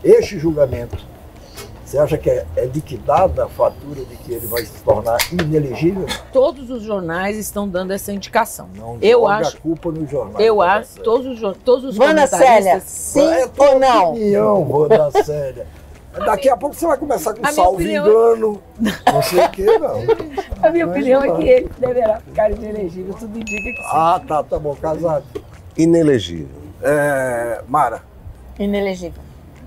Este julgamento, você acha que é liquidada a fatura de que ele vai se tornar inelegível? Todos os jornais estão dando essa indicação. Não eu joga acho, a culpa nos jornais. eu acho, todos os Vana Célia, sim ou não? Opinião, Vana Célia. Daqui a pouco você vai começar com salvo engano, não sei o que, não. A minha opinião é que ele deverá ficar inelegível, tudo indica que sim. Ah, tá bom, casado. Inelegível. Mara. Inelegível.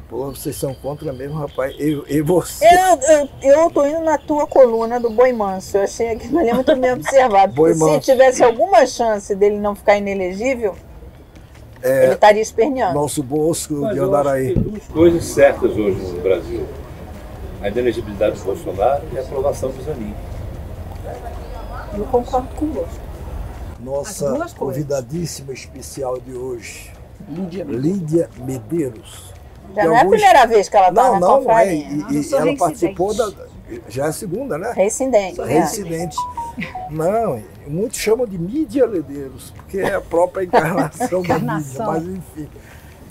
Pô, vocês são contra mesmo, rapaz. E você? Eu tô indo na tua coluna do Boi Manso. Eu achei aquilo ali muito bem observado. Boi Porque se Manso. tivesse alguma chance dele não ficar inelegível, ele estaria esperneando. Nosso Bosco Mas de eu acho Andaraí. que tem duas coisas certas hoje no Brasil. A inelegibilidade do Bolsonaro e a aprovação do Zanin. Eu concordo com você. Nossa convidadíssima especial de hoje, Lídia Medeiros. Já não é a primeira vez que ela está na fanfarinha. E ela participou já é a segunda, né? Reincidente. Reincidente. Não, muitos chamam de mídia Medeiros, porque é a própria encarnação da mídia, mas enfim.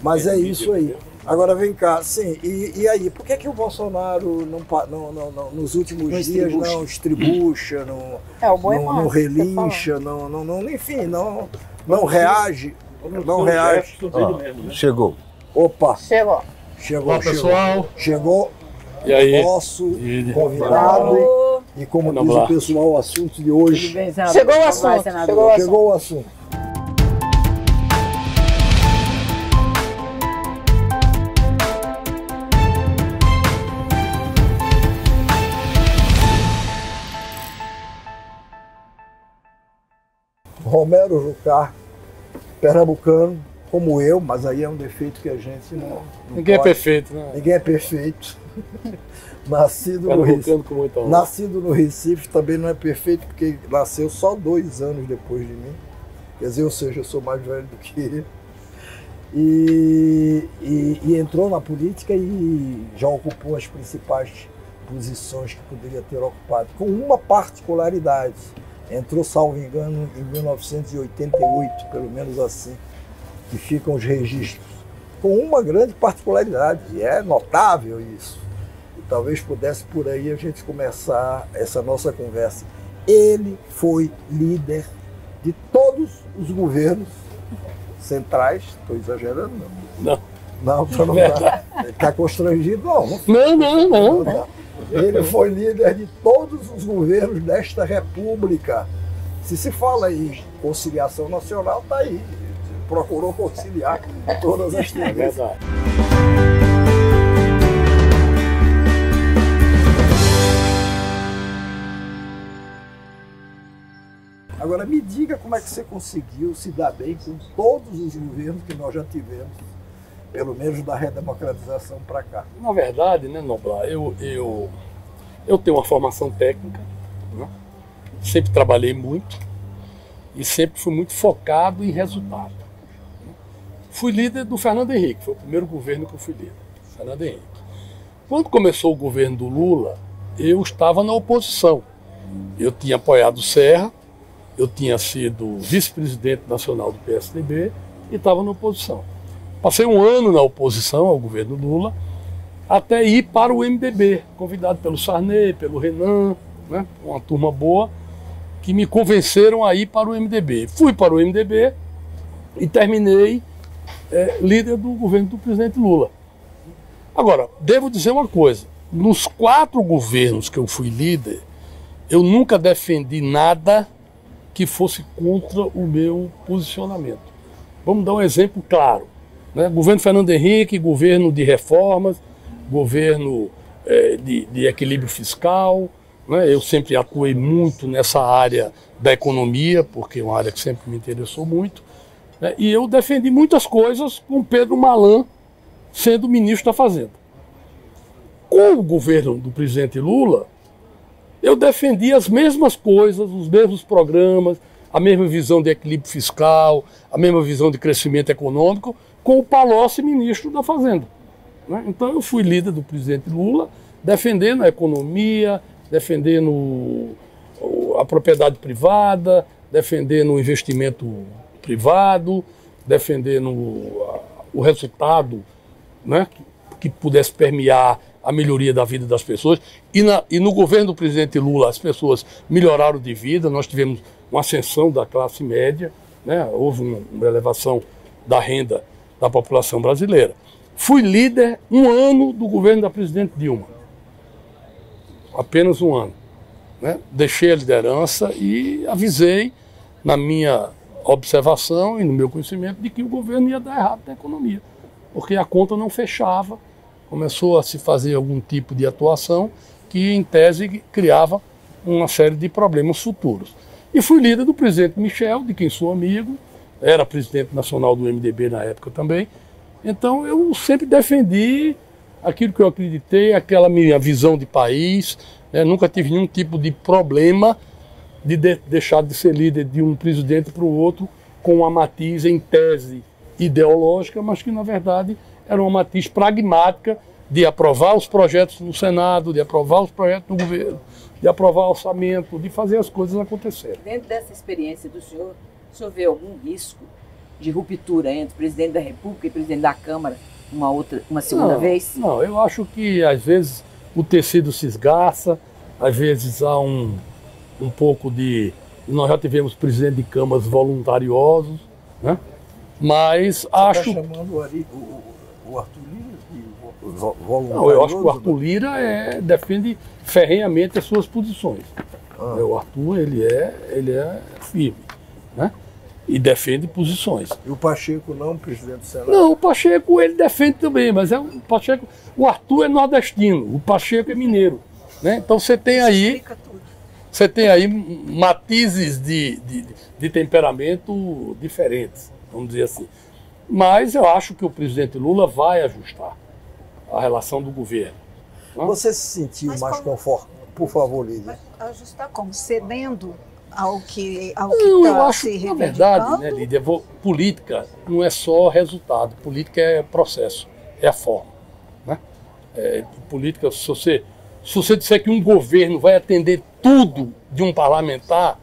Mas é isso aí. Agora vem cá, sim, e aí, por que o Bolsonaro nos últimos dias não estribucha, não relincha, enfim, não reage? Não reage. Chegou. Opa! Chegou. Olá, pessoal. Chegou E aí? nosso convidado. E como diz o pessoal, o assunto de hoje. Chegou o assunto. Chegou o assunto. Romero Jucá, pernambucano, como eu, mas aí é um defeito que a gente não Ninguém pode. é perfeito, né? Ninguém é perfeito. Nascido no Recife. Com muita honra. Nascido no Recife também não é perfeito, porque nasceu só 2 anos depois de mim. Quer dizer, ou seja, eu sou mais velho do que ele. E entrou na política e já ocupou as principais posições que poderia ter ocupado, com uma particularidade. Entrou, salvo engano, em 1988, pelo menos assim, que ficam os registros, com uma grande particularidade, e é notável isso. E talvez pudesse por aí a gente começar essa nossa conversa. Ele foi líder de todos os governos centrais, estou exagerando? Não. Não, para não ficar constrangido, não. Ele foi líder de todos os governos desta república. Se fala em conciliação nacional, está aí. Procurou conciliar todas as tendências. É verdade. Agora, me diga como é que você conseguiu se dar bem com todos os governos que nós já tivemos, pelo menos da redemocratização para cá. Na verdade, né, Noblar, eu tenho uma formação técnica, né? Sempre trabalhei muito e sempre fui muito focado em resultado. Fui líder do Fernando Henrique, foi o primeiro governo que eu fui líder, Fernando Henrique. Quando começou o governo do Lula, eu estava na oposição. Eu tinha apoiado o Serra, eu tinha sido vice-presidente nacional do PSDB e estava na oposição. Passei 1 ano na oposição ao governo Lula, até ir para o MDB, convidado pelo Sarney, pelo Renan, né, uma turma boa, que me convenceram a ir para o MDB. Fui para o MDB e terminei líder do governo do presidente Lula. Agora, devo dizer uma coisa, nos 4 governos que eu fui líder, eu nunca defendi nada que fosse contra o meu posicionamento. Vamos dar um exemplo claro. Né? Governo Fernando Henrique, governo de reformas, governo de equilíbrio fiscal. Né? Eu sempre atuei muito nessa área da economia, porque é uma área que sempre me interessou muito. Né? E eu defendi muitas coisas com Pedro Malan sendo ministro da Fazenda. Com o governo do presidente Lula, eu defendi as mesmas coisas, os mesmos programas, a mesma visão de equilíbrio fiscal, a mesma visão de crescimento econômico, com o Palocci ministro da Fazenda. Né? Então eu fui líder do presidente Lula, defendendo a economia, defendendo a propriedade privada, defendendo o investimento privado, defendendo o resultado, né, que pudesse permear a melhoria da vida das pessoas. E no governo do presidente Lula, as pessoas melhoraram de vida, nós tivemos uma ascensão da classe média, né? Houve uma elevação da renda da população brasileira. Fui líder um ano do governo da presidente Dilma. Apenas um ano. Né? Deixei a liderança e avisei, na minha observação e no meu conhecimento, de que o governo ia dar errado na economia, porque a conta não fechava, começou a se fazer algum tipo de atuação que, em tese, criava uma série de problemas futuros. E fui líder do presidente Michel, de quem sou amigo, era presidente nacional do MDB na época também. Então eu sempre defendi aquilo que eu acreditei, aquela minha visão de país, né? Nunca tive nenhum tipo de problema de deixar de ser líder de um presidente para o outro com uma matiz em tese ideológica, mas que na verdade era uma matiz pragmática de aprovar os projetos no Senado, de aprovar os projetos no governo, de aprovar o orçamento, de fazer as coisas acontecerem. Dentro dessa experiência do senhor, o senhor vê algum risco de ruptura entre presidente da República e presidente da Câmara uma segunda vez? Não, eu acho que às vezes o tecido se esgarça, às vezes há um pouco de... Nós já tivemos presidente de câmaras voluntariosos, né? Mas acho... Você está chamando o Arthur Lira de voluntarioso? Não, eu acho que o Arthur Lira defende ferrenhamente as suas posições. O Arthur, ele é firme, né? E defende posições. E o Pacheco não, presidente do Senado? Não, o Pacheco ele defende também, mas o Arthur é nordestino, o Pacheco é mineiro, né? Então você tem aí matizes de temperamento diferentes, vamos dizer assim. Mas eu acho que o presidente Lula vai ajustar a relação do governo. Né? Você se sentiu mais confortável? Por favor, Lídia. Ajustar como? Cedendo ao que Não, está eu acho se que, na reivindicando? verdade, né, Lídia, política não é só resultado, política é processo, é a forma. Né? Política, se você disser que um governo vai atender tudo de um parlamentar,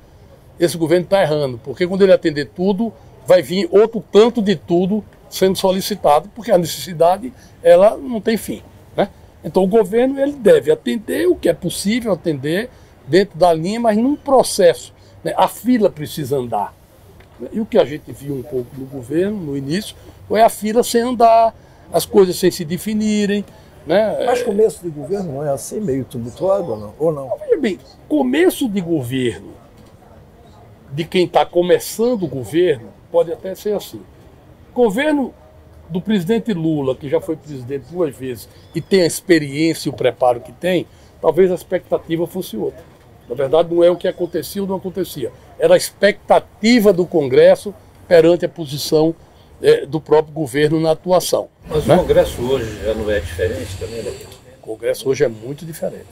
esse governo está errando, porque quando ele atender tudo, vai vir outro tanto de tudo sendo solicitado, porque a necessidade ela não tem fim. Né? Então o governo ele deve atender o que é possível atender dentro da linha, mas num processo. Né? A fila precisa andar. E o que a gente viu um pouco no governo, no início, foi a fila sem andar, as coisas sem se definirem. Né? Mas começo de governo não é assim, meio tumultuado ou não? Veja bem, começo de governo, de quem está começando o governo, pode até ser assim. Governo do presidente Lula, que já foi presidente 2 vezes e tem a experiência e o preparo que tem, talvez a expectativa fosse outra. Na verdade, não é o que acontecia ou não acontecia. Era a expectativa do Congresso perante a posição do próprio governo na atuação. Mas né? o Congresso hoje já não é diferente também, né? O Congresso hoje é muito diferente.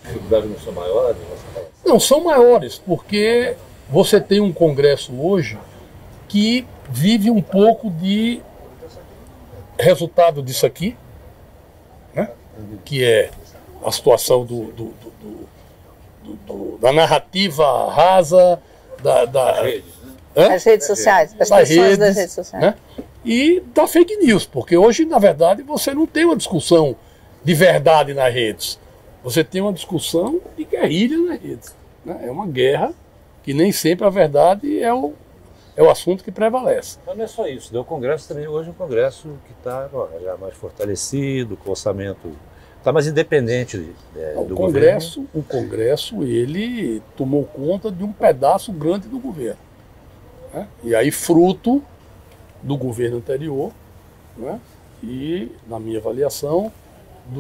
As dificuldades não são maiores? Não, são maiores, porque você tem um Congresso hoje que vive um pouco de resultado disso aqui, né? Que é a situação da narrativa rasa, As redes sociais, as questões das redes sociais. Né? E da fake news, porque hoje, na verdade, você não tem uma discussão de verdade nas redes. Você tem uma discussão de guerrilha nas redes. Né? É uma guerra que nem sempre a verdade é o assunto que prevalece. Mas não é só isso, né? O Congresso também, hoje é um Congresso que está já mais fortalecido, com orçamento, está mais independente do governo. O Congresso, ele tomou conta de um pedaço grande do governo. Né? E aí, fruto do governo anterior, né? E, na minha avaliação, de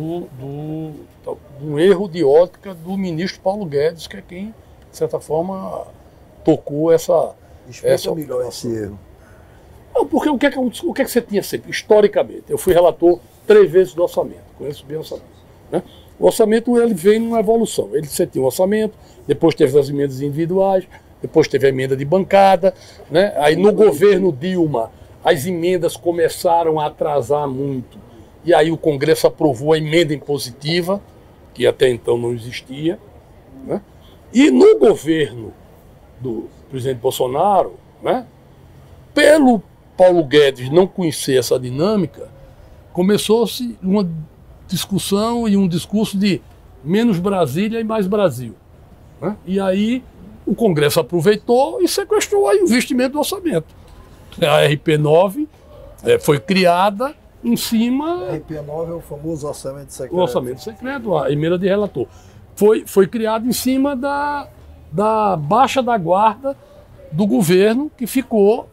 um erro de ótica do ministro Paulo Guedes, que é quem, de certa forma, tocou essa... Explica melhor esse erro. Não, porque o que é que você tinha sempre? Historicamente, eu fui relator 3 vezes do orçamento, conheço bem o orçamento. Né? O orçamento ele veio numa evolução. Você tinha um orçamento, depois teve as emendas individuais, depois teve a emenda de bancada. Né? Aí no governo Dilma, as emendas começaram a atrasar muito. E aí o Congresso aprovou a emenda impositiva, que até então não existia. Né? E no governo do presidente Bolsonaro, né, pelo Paulo Guedes não conhecer essa dinâmica, começou-se uma discussão e um discurso de menos Brasília e mais Brasil, né? E aí o Congresso aproveitou e sequestrou o investimento do orçamento. A RP9 foi criada em cima... A RP9 é o famoso orçamento secreto. O orçamento secreto, a emenda de relator. Foi criado em cima da baixa da guarda do governo que ficou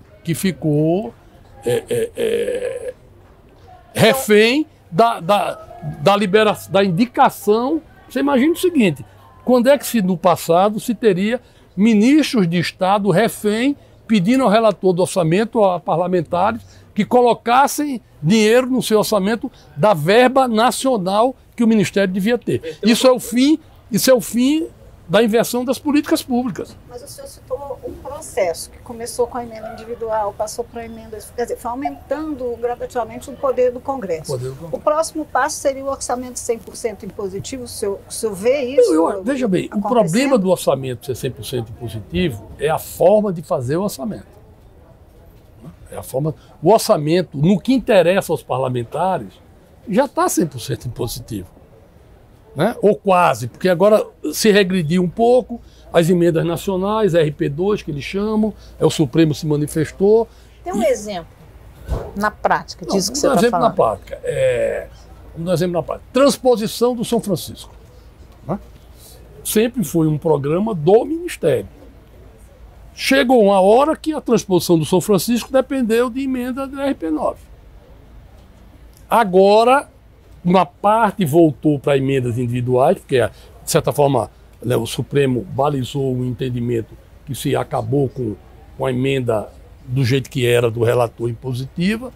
refém da indicação. Você imagina o seguinte, quando é que no passado se teria ministros de Estado refém pedindo ao relator do orçamento, a parlamentares, que colocassem dinheiro no seu orçamento da verba nacional que o Ministério devia ter. Isso é o fim da inversão das políticas públicas. Mas o senhor citou um processo que começou com a emenda individual, passou para a emenda, quer dizer, foi aumentando gradativamente o poder do Congresso. O próximo passo seria o orçamento 100% impositivo, o senhor vê isso? Veja bem, o problema do orçamento ser 100% impositivo é a forma de fazer o orçamento. O orçamento, no que interessa aos parlamentares, já está 100% impositivo. Né? Ou quase, porque agora se regrediu um pouco, as emendas nacionais, RP2 que eles chamam, o Supremo se manifestou. Tem um exemplo na prática disso que você está falando. Vamos dar um exemplo na prática. Transposição do São Francisco. Né? Sempre foi um programa do Ministério. Chegou uma hora que a transposição do São Francisco dependeu de emenda da RP9. Agora, uma parte voltou para emendas individuais, porque, de certa forma, né, o Supremo balizou o entendimento que se acabou com a emenda do jeito que era do relator impositiva,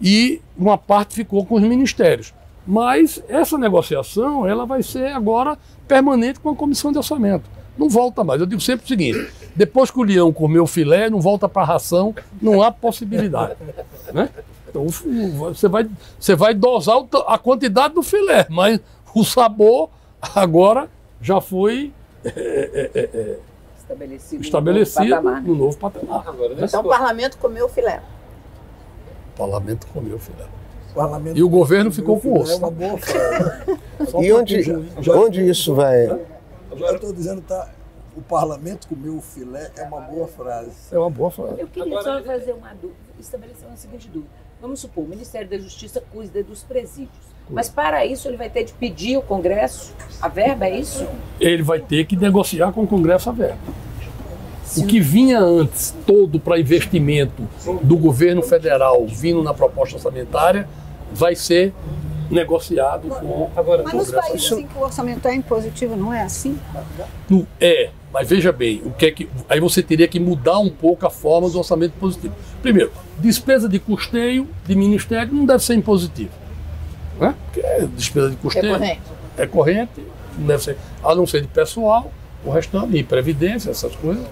e uma parte ficou com os ministérios. Mas essa negociação ela vai ser agora permanente com a Comissão de Orçamento. Não volta mais. Eu digo sempre o seguinte, depois que o leão comeu o filé, não volta para a ração, não há possibilidade. Né? Então, você vai dosar a quantidade do filé, mas o sabor agora já foi estabelecido no novo patamar. Então o parlamento comeu o filé. O parlamento comeu o filé. E o governo ficou com o osso. É uma boa frase. E onde isso vai? Eu estou dizendo, o parlamento comeu o filé é uma boa frase. É uma boa frase. Eu queria só fazer uma dúvida, estabelecer uma seguinte dúvida. Vamos supor, o Ministério da Justiça cuida dos presídios. Mas para isso ele vai ter de pedir ao Congresso a verba, é isso? Ele vai ter que negociar com o Congresso a verba. O que vinha antes todo para investimento do governo federal vindo na proposta orçamentária vai ser negociado com agora. Mas nos países em que o orçamento é impositivo não é assim? Não é, mas veja bem, aí você teria que mudar um pouco a forma do orçamento positivo. Primeiro, despesa de custeio de ministério não deve ser impositivo. Né? Porque despesa de custeio é corrente, não deve ser, a não ser de pessoal, o restante, e previdência, essas coisas,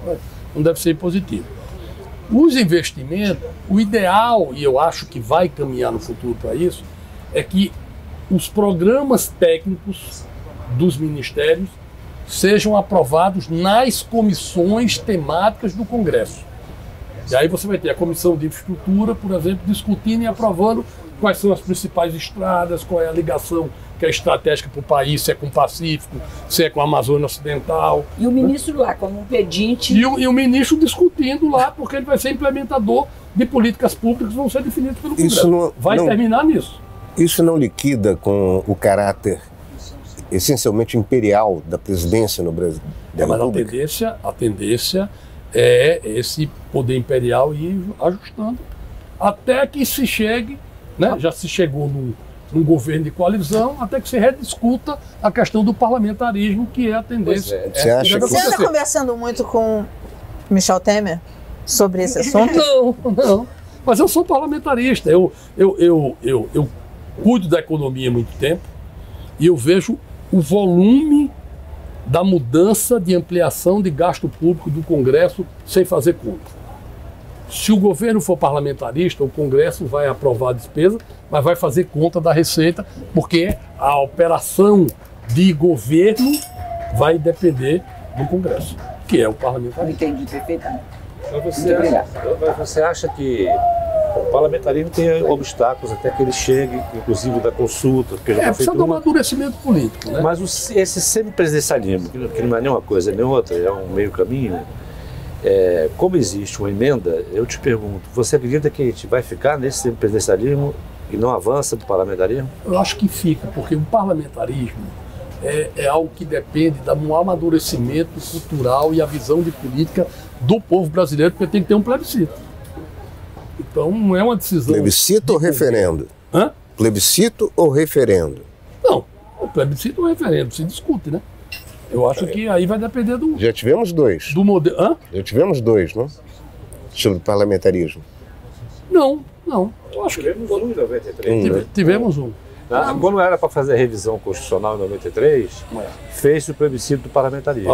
não deve ser impositivo. Os investimentos, o ideal, e eu acho que vai caminhar no futuro para isso, é que os programas técnicos dos ministérios sejam aprovados nas comissões temáticas do Congresso. E aí você vai ter a Comissão de Infraestrutura, por exemplo, discutindo e aprovando quais são as principais estradas, qual é a ligação que é estratégica para o país, se é com o Pacífico, se é com a Amazônia Ocidental. E o ministro lá, como um pedinte... E o ministro discutindo lá, porque ele vai ser implementador de políticas públicas que vão ser definidas pelo Congresso. Vai terminar nisso. Isso não liquida com o caráter essencialmente imperial da presidência no Brasil? Mas a tendência é esse poder imperial ir ajustando até que se chegue, né? Já se chegou num governo de coalizão, até que se rediscuta a questão do parlamentarismo, que é a tendência. Você anda conversando muito com Michel Temer sobre esse assunto? Não. Mas eu sou parlamentarista. Eu cuido da economia há muito tempo e eu vejo o volume da mudança de ampliação de gasto público do Congresso sem fazer conta. Se o governo for parlamentarista, o Congresso vai aprovar a despesa, mas vai fazer conta da receita, porque a operação de governo vai depender do Congresso, que é o parlamentarismo. Entendi perfeitamente. Mas você acha que O parlamentarismo tem obstáculos até que ele chegue, inclusive da consulta. Precisa de um amadurecimento político, né? Mas esse semipresidencialismo, que não é nem uma coisa nem outra, é um meio caminho, como existe uma emenda, eu te pergunto, você acredita que a gente vai ficar nesse semipresidencialismo e não avança do parlamentarismo? Eu acho que fica, porque o parlamentarismo é algo que depende do amadurecimento cultural e a visão de política do povo brasileiro, porque tem que ter um plebiscito. Então não é uma decisão... Plebiscito ou referendo? Hã? Plebiscito ou referendo? Não, o plebiscito ou referendo, se discute, né? Eu acho que aí vai depender do... Já tivemos dois. Do modelo... Hã? Já tivemos dois, não? Sobre parlamentarismo. Não. Eu acho que... Tivemos um em 93. Tivemos um. Quando era para fazer a revisão constitucional em 93, fez o plebiscito do parlamentarismo.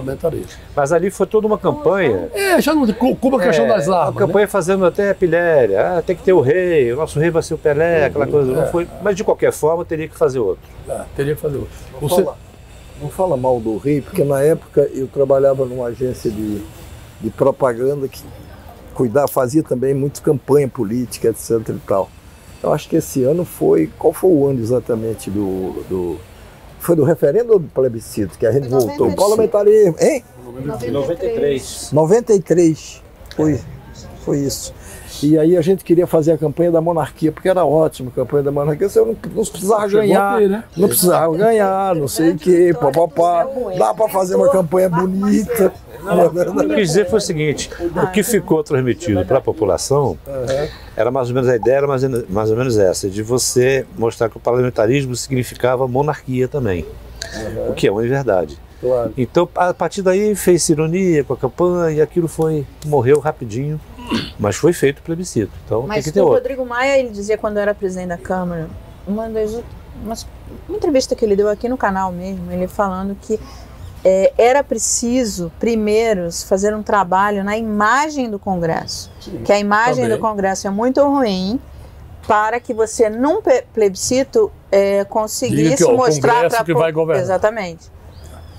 Mas ali foi toda uma campanha. Já não como a questão das armas. A campanha fazendo até pilhéria. Tem que ter o rei, o nosso rei vai ser o Pelé, aquela coisa. Não foi, mas de qualquer forma teria que fazer outro. Teria que fazer outro. Não fala mal do rei, porque na época eu trabalhava numa agência de propaganda que fazia também muito campanha política, etc. e tal. Eu acho que esse ano foi... Qual foi o ano exatamente foi do referendo ou do plebiscito que a gente voltou? O parlamentarismo, hein? 93. 93. Foi isso. E aí a gente queria fazer a campanha da monarquia, porque era ótimo a campanha da monarquia. Você não precisava ganhar, né? Não precisava ganhar, não sei o quê, papapá. Dá para fazer uma campanha bonita. O que eu quis dizer foi o seguinte, o que ficou transmitido para a população era mais ou menos a ideia, era mais ou menos essa, de você mostrar que o parlamentarismo significava monarquia também, o que é uma verdade. Claro. Então, a partir daí, fez ironia com a campanha e aquilo morreu rapidinho, mas foi feito o plebiscito. Então, mas tem que ter outro. Rodrigo Maia, ele dizia quando era presidente da Câmara, uma entrevista que ele deu aqui no canal mesmo, ele falando que era preciso, primeiro, fazer um trabalho na imagem do Congresso. Sim, que a imagem do Congresso é muito ruim para que você, num plebiscito, conseguisse mostrar para... que vai governar. Exatamente.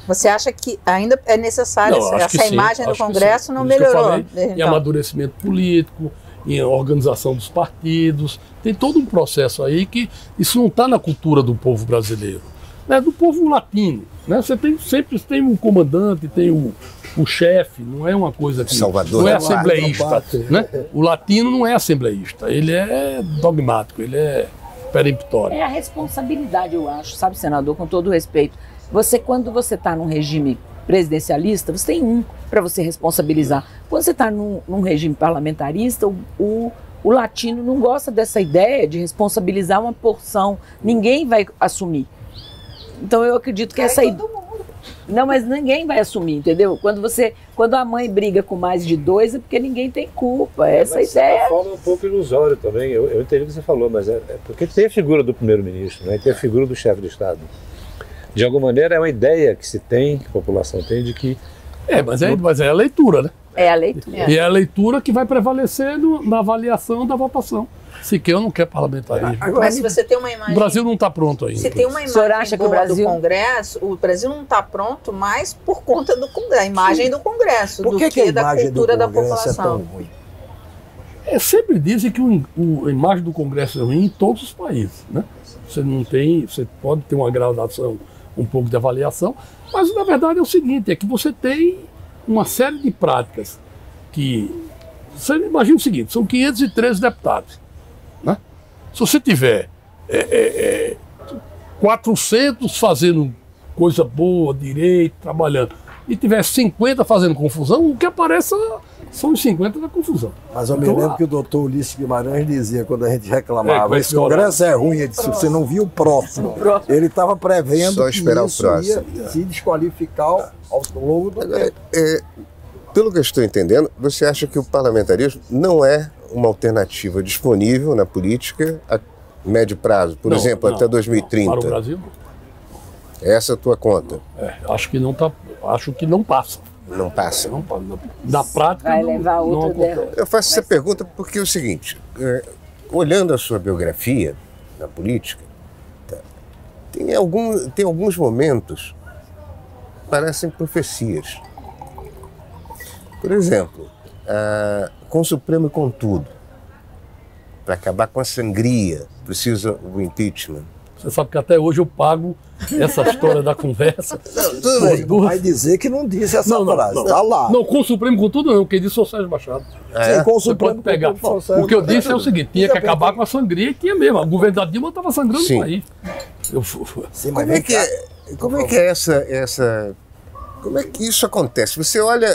Você acha que ainda é necessário essa imagem do Congresso não melhorou? Em amadurecimento político, em organização dos partidos, tem todo um processo aí que isso não está na cultura do povo brasileiro, né? Do povo latino. Né? Você sempre tem um comandante, tem o chefe, não é uma coisa que Salvador, não é assembleísta. Né? O latino não é assembleísta, ele é dogmático, ele é peremptório. É a responsabilidade, eu acho, sabe, senador, com todo o respeito. Quando você está num regime presidencialista, você tem para você responsabilizar. Quando você está num regime parlamentarista, o latino não gosta dessa ideia de responsabilizar uma porção. Ninguém vai assumir. Então eu acredito que essa ideia... Não, mas ninguém vai assumir, entendeu? Quando a mãe briga com mais de dois, é porque ninguém tem culpa. Essa ideia... Essa forma é um pouco ilusório também. Eu entendi o que você falou, mas é porque tem a figura do primeiro-ministro, né? Tem a figura do chefe de Estado. De alguma maneira é uma ideia que se tem, que a população tem, de que... Mas é a leitura, né? É a leitura. E é a leitura que vai prevalecer na avaliação da votação. Se quer ou não quer parlamentarismo. Mas se você tem uma imagem... O Brasil não está pronto ainda. Se tem uma imagem boa do Congresso, o Brasil não está pronto mais por conta da imagem do Congresso, do que da cultura da população. Sempre dizem que a imagem do Congresso é ruim em todos os países, né? Você pode ter uma gradação, um pouco de avaliação, mas na verdade é o seguinte, é que você tem uma série de práticas que... Você imagina o seguinte, são 513 deputados, né? Se você tiver 400 fazendo coisa boa, direito, trabalhando, e tiver 50 fazendo confusão, o que aparece são os 50 da confusão. Mas eu me lembro que o doutor Ulisses Guimarães dizia, quando a gente reclamava, esse Congresso é ruim, ele disse, você não viu o próximo. Ele estava prevendo só esperar que isso o próximo. Ia se desqualificar ao longo do tempo. Pelo que eu estou entendendo, você acha que o parlamentarismo não é uma alternativa disponível na política a médio prazo, por exemplo, até 2030? Para o Brasil, não. Essa é a tua conta? Acho que não passa. Não passa? Na prática, vai levar outro dela. Eu faço essa pergunta porque é o seguinte, olhando a sua biografia na política, tem alguns momentos que parecem profecias. Por exemplo, com o Supremo e com tudo. para acabar com a sangria, precisa o impeachment. Você sabe que até hoje eu pago essa história da conversa. Não vai dizer que não disse essa frase. Tá lá. Não, com o Supremo com tudo não, quem disse foi o Sérgio Machado. Sim, com o Você Supremo pode pegar. O que eu disse é o seguinte, tinha que acabar com a sangria e tinha mesmo. O governo da Dilma estava sangrando o país. Sim, como é que como é que isso acontece? Você olha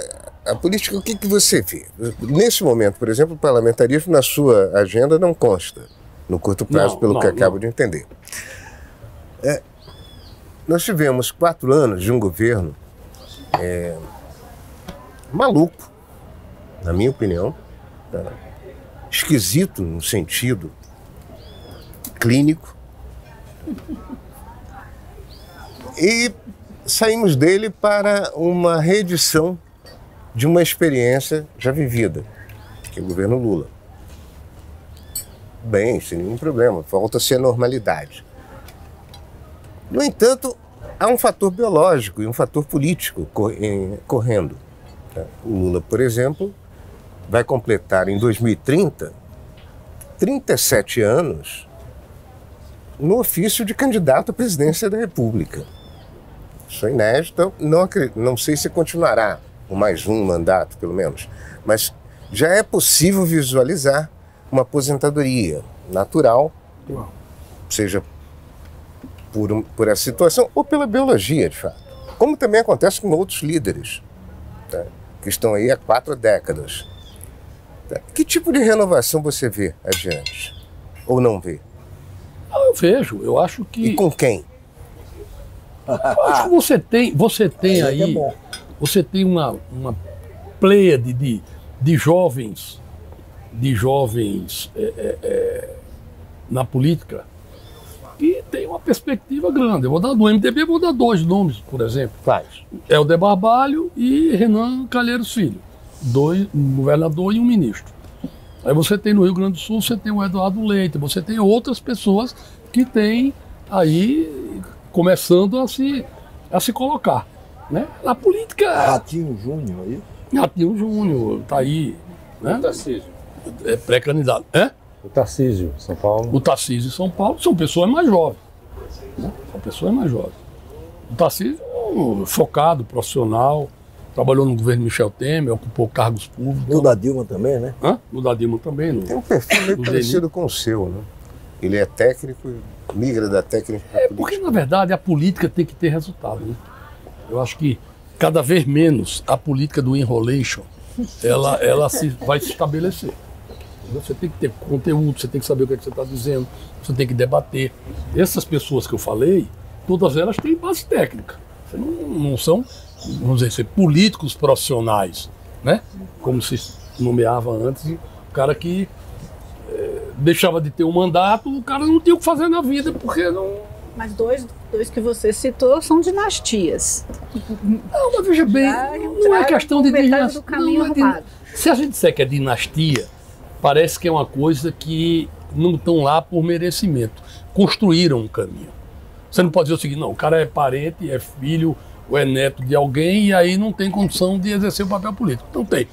a política, o que você vê? Nesse momento, por exemplo, o parlamentarismo na sua agenda não consta, no curto prazo, pelo que acabo de entender. Nós tivemos 4 anos de um governo maluco, na minha opinião, esquisito no sentido clínico, e saímos dele para uma reedição de uma experiência já vivida, que é o governo Lula. Bem, sem nenhum problema, volta-se à normalidade. No entanto, há um fator biológico e um fator político correndo. O Lula, por exemplo, vai completar em 2030 37 anos no ofício de candidato à presidência da República. Isso é inédito, não sei se continuará com mais um mandato, pelo menos, mas já é possível visualizar uma aposentadoria natural, seja por essa situação ou pela biologia, de fato. Como também acontece com outros líderes, que estão aí há 4 décadas. Que tipo de renovação você vê adiante? Ou não vê? Eu vejo, eu acho que... E com quem? Eu acho que você tem aí, você tem uma pleiade de jovens na política que tem uma perspectiva grande. Eu vou dar do MDB, vou dar 2 nomes, por exemplo. Quais? Helder Barbalho e Renan Calheiros Filho, 2, um governador e um ministro. Aí você tem no Rio Grande do Sul, você tem o Eduardo Leite, você tem outras pessoas que têm aí começando a se colocar, né? Na política... Ratinho Júnior aí? Ratinho Júnior, tá aí, né? O Tarcísio. É pré-candidato. O Tarcísio, São Paulo. O Tarcísio e São Paulo são pessoas mais jovens. Né? São pessoas mais jovens. O Tarcísio é focado, profissional, trabalhou no governo Michel Temer, ocupou cargos públicos. O da Dilma também, né? O da Dilma também. Tem um perfil meio parecido com o seu, né? Ele é técnico, migra da técnica para a política. Porque, na verdade, a política tem que ter resultado. Né? Eu acho que cada vez menos a política do enrolation vai se estabelecer. Você tem que ter conteúdo, você tem que saber o que você está dizendo, você tem que debater. Essas pessoas que eu falei, todas elas têm base técnica. Não são, vamos dizer, políticos profissionais, né? Como se nomeava antes, o cara que deixava de ter um mandato, o cara não tinha o que fazer na vida, porque não... Mas dois que você citou são dinastias. Não, mas veja bem, não é questão de dinastia. Se a gente disser que é dinastia, parece que é uma coisa que não estão lá por merecimento. Construíram um caminho. Você não pode dizer o seguinte, não, o cara é parente, é filho ou é neto de alguém e aí não tem condição de exercer o papel político. Não tem.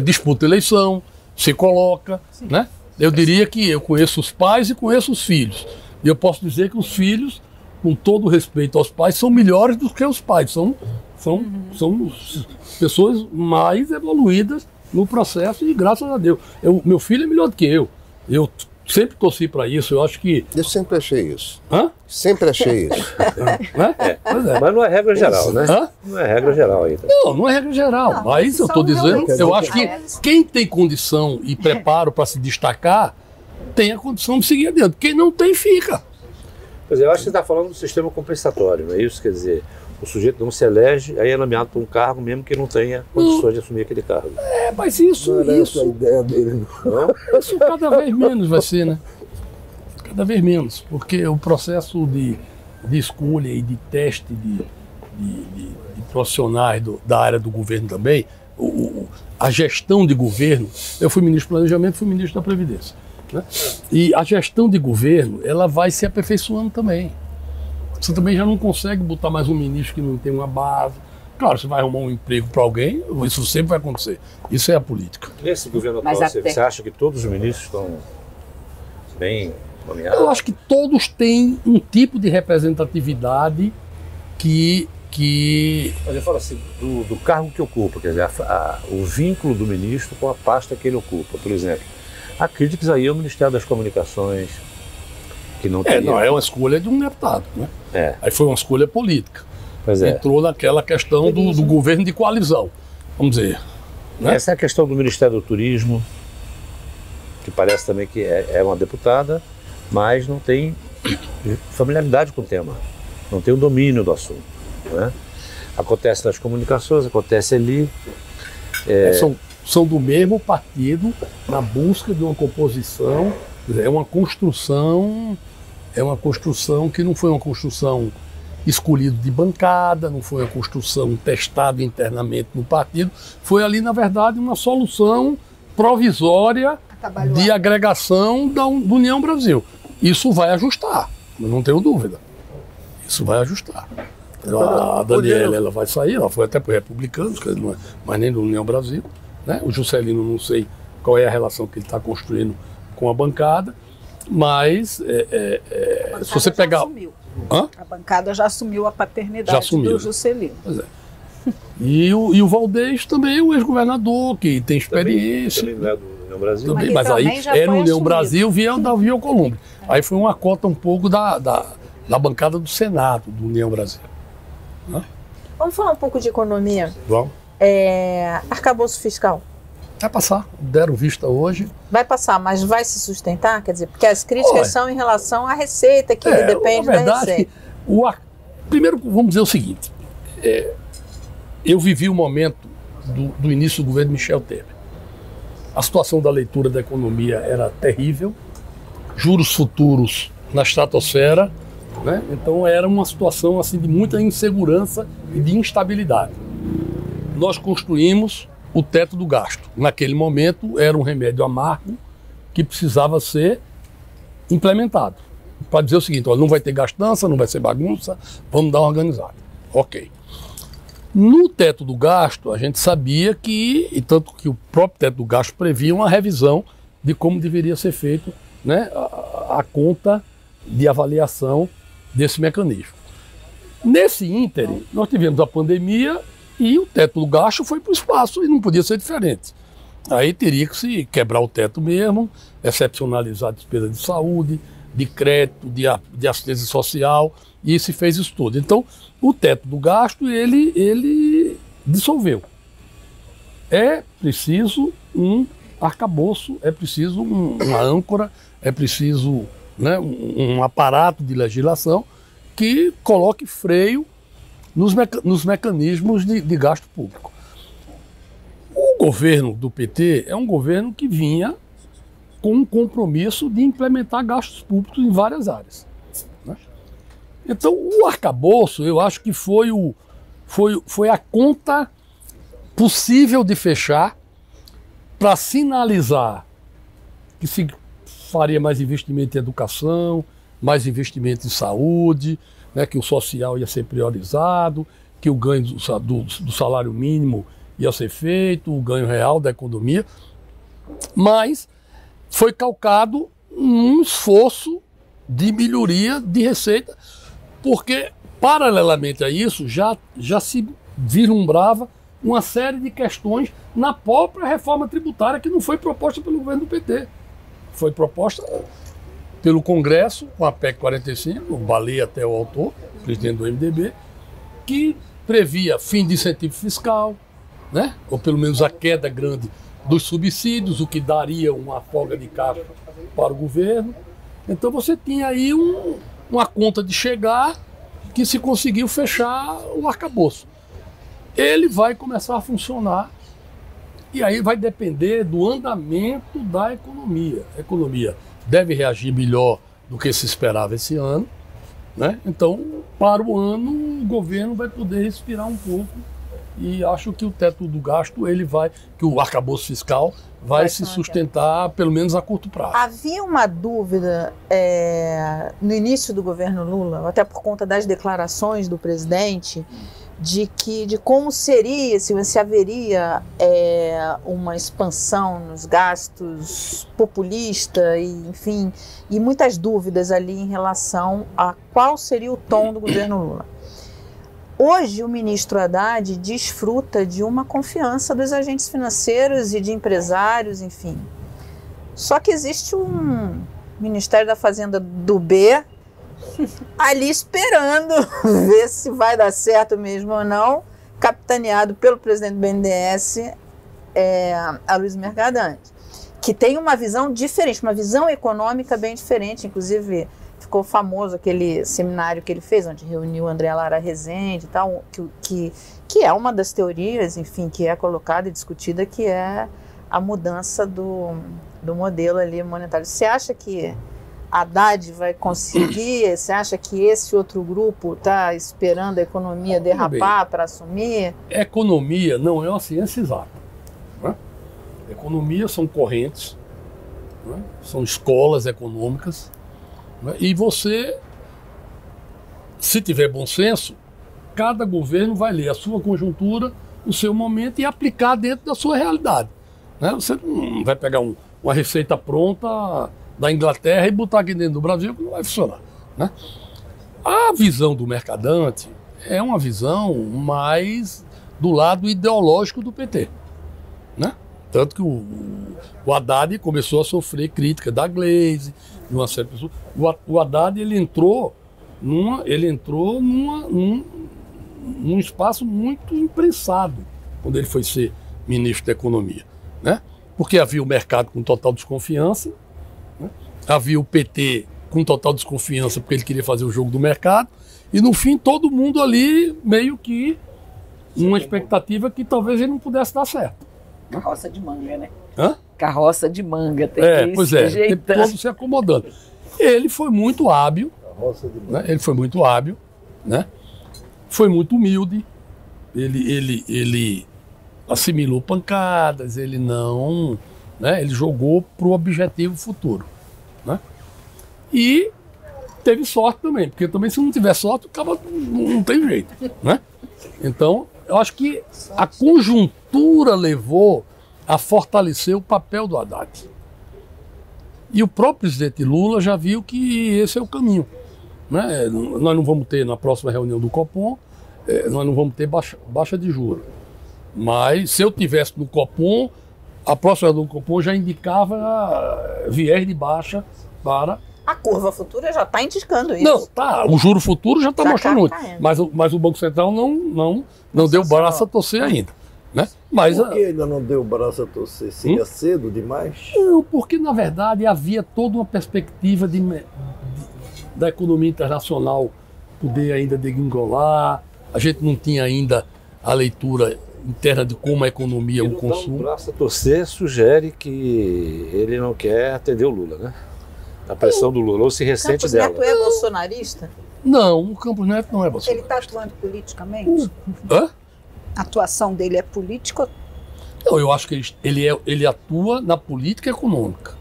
Disputa eleição, se coloca, né? Eu diria que eu conheço os pais e conheço os filhos. E eu posso dizer que os filhos, com todo respeito aos pais, são melhores do que os pais. São pessoas mais evoluídas no processo e graças a Deus. Meu filho é melhor do que eu. Eu sempre torci para isso. Eu acho que... Eu sempre achei isso. Hã? Sempre achei isso. Mas não é regra geral, né? Não é regra geral ainda. Não é regra geral. Mas eu estou dizendo, eu acho que quem tem condição e preparo para se destacar tem a condição de seguir adiante. Quem não tem, fica. Pois é, eu acho que você está falando do sistema compensatório, não é isso? Quer dizer, o sujeito não se elege, aí é nomeado para um cargo mesmo que não tenha condições de assumir aquele cargo. Mas isso cada vez menos vai ser, né? Cada vez menos, porque o processo de escolha e de teste de profissionais da área do governo também, a gestão de governo, eu fui ministro do Planejamento, fui ministro da Previdência, né? E a gestão de governo, ela vai se aperfeiçoando também. Você também já não consegue botar mais um ministro que não tem uma base. Claro, você vai arrumar um emprego para alguém, isso sempre vai acontecer. Isso é a política. Nesse governo atual, você acha que todos os ministros estão bem nomeado? Eu acho que todos têm um tipo de representatividade que Mas eu falo assim, do cargo que ocupa, quer dizer, o vínculo do ministro com a pasta que ele ocupa. Por exemplo, há críticas aí ao Ministério das Comunicações, que não tem. Não, é uma escolha de um deputado, né? Aí foi uma escolha política. Pois é. Entrou naquela questão do governo de coalizão, vamos dizer. Né? Essa é a questão do Ministério do Turismo, que parece também que é uma deputada, mas não tem familiaridade com o tema, não tem o domínio do assunto. Né? Acontece nas comunicações, acontece ali. São do mesmo partido na busca de uma composição. É uma construção que não foi uma construção escolhida de bancada, não foi uma construção testada internamente no partido, foi ali, na verdade, uma solução provisória de agregação do União Brasil. Isso vai ajustar, não tenho dúvida. Isso vai ajustar. A Daniela, ela vai sair, ela foi até para os republicanos, que não é mais nem do União Brasil. Né? O Juscelino, não sei qual é a relação que ele está construindo com a bancada, mas se você pegar... A bancada já assumiu a paternidade do Juscelino. Pois é. E o Valdez também é um ex-governador que tem experiência. Também não é do União Brasil. Também, mas aí era o União Brasil via o Columbre. Aí foi uma cota um pouco da bancada do Senado, do União Brasil. Vamos falar um pouco de economia? Vamos. Arcabouço fiscal. Vai passar, deram vista hoje. Vai passar, mas vai se sustentar? Quer dizer, porque as críticas são em relação à receita, que depende da receita. Primeiro, vamos dizer o seguinte. Eu vivi o momento do início do governo Michel Temer. A situação da leitura da economia era terrível, juros futuros na estratosfera, né? Então era uma situação assim, de muita insegurança e de instabilidade. Nós construímos o teto do gasto. Naquele momento era um remédio amargo que precisava ser implementado. Para dizer o seguinte, olha, não vai ter gastança, não vai ser bagunça, vamos dar uma organizada. Ok. No teto do gasto, a gente sabia que, e tanto que o próprio teto do gasto previa uma revisão de como deveria ser feito, né, a conta de avaliação desse mecanismo. Nesse ínterim, nós tivemos a pandemia e o teto do gasto foi para o espaço e não podia ser diferente. Aí teria que se quebrar o teto mesmo, excepcionalizar a despesa de saúde, de crédito, de assistência social, e se fez isso tudo. Então, o teto do gasto, ele dissolveu. É preciso um arcabouço, é preciso uma âncora, é preciso, né, um aparato de legislação que coloque freio nos mecanismos de gasto público. O governo do PT é um governo que vinha com um compromisso de implementar gastos públicos em várias áreas. Né? Então, o arcabouço, eu acho que foi a conta possível de fechar para sinalizar que se faria mais investimento em educação, mais investimento em saúde, né, que o social ia ser priorizado, que o ganho do salário mínimo ia ser feito, o ganho real da economia, mas foi calcado um esforço de melhoria de receita, porque, paralelamente a isso, já se vislumbrava uma série de questões na própria reforma tributária que não foi proposta pelo governo do PT. Foi proposta pelo Congresso, com a PEC 45, baleia até o autor, presidente do MDB, que previa fim de incentivo fiscal, né? Ou pelo menos a queda grande dos subsídios, o que daria uma folga de caixa para o governo. Então você tinha aí uma conta de chegar que se conseguiu fechar o arcabouço. Ele vai começar a funcionar e aí vai depender do andamento da economia. A economia deve reagir melhor do que se esperava esse ano, né? Então, para o ano, o governo vai poder respirar um pouco e acho que o teto do gasto, que o arcabouço fiscal vai se sustentar pelo menos a curto prazo. Havia uma dúvida no início do governo Lula, até por conta das declarações do presidente, de como seria, se haveria uma expansão nos gastos populista, e, enfim, e muitas dúvidas ali em relação a qual seria o tom do governo Lula. Hoje, o ministro Haddad desfruta de uma confiança dos agentes financeiros e de empresários, enfim. Só que existe um Ministério da Fazenda do B ali esperando ver se vai dar certo mesmo ou não, capitaneado pelo presidente do BNDES, Aloysio Mercadante, que tem uma visão diferente, uma visão econômica bem diferente. Inclusive, ficou famoso aquele seminário que ele fez, onde reuniu André Lara Rezende e tal, que é uma das teorias, enfim, que é colocada e discutida, que é a mudança do modelo ali monetário. Você acha que Haddad vai conseguir? Você acha que esse outro grupo está esperando a economia derrapar para assumir? Economia não é uma ciência exata, né? Economia são correntes, né? São escolas econômicas, né? E você, se tiver bom senso, cada governo vai ler a sua conjuntura, o seu momento e aplicar dentro da sua realidade, né? Você não vai pegar uma receita pronta da Inglaterra e botar aqui dentro do Brasil, que não vai funcionar, né? A visão do Mercadante é uma visão mais do lado ideológico do PT, né? Tanto que o Haddad começou a sofrer crítica da Glaze, de uma certa pessoa. O Haddad ele entrou num espaço muito imprensado quando ele foi ser ministro da Economia, né? Porque havia o mercado com total desconfiança, né? Havia o PT com total desconfiança porque ele queria fazer o jogo do mercado, e no fim todo mundo ali meio que uma expectativa que talvez ele não pudesse dar certo. Carroça de manga, né? Hã? Carroça de manga, tem que ir pois se ajeitando. todo se acomodando. Ele foi muito hábil, né? Ele foi muito hábil, né? Foi muito humilde, ele assimilou pancadas, ele não, né? Ele jogou para o objetivo futuro, né? E teve sorte também, porque também se não tiver sorte, acaba, não tem jeito, né? Então, eu acho que a conjuntura levou a fortalecer o papel do Haddad. E o próprio presidente Lula já viu que esse é o caminho, né? Nós não vamos ter, na próxima reunião do Copom, nós não vamos ter baixa de juros. Mas se eu tivesse no Copom, a próxima reunião do Copom já indicava viés de baixa para... A curva futura já está indicando isso. Não, tá. O juro futuro já está mostrando muito. Mas o Banco Central não deu o braço a torcer ainda, né? Mas, por que ainda não deu o braço a torcer? Seria cedo demais? Não, porque na verdade havia toda uma perspectiva da economia internacional poder ainda degringolar. A gente não tinha ainda a leitura interna de como a economia, o consumo. O braço a torcer sugere que ele não quer atender o Lula, né? A pressão do Lula, ou se ressente dela. Campos Neto é bolsonarista? Não, o Campos Neto não é Ele bolsonarista. está atuando politicamente? Hã? A atuação dele é política? Não, eu acho que ele atua na política econômica.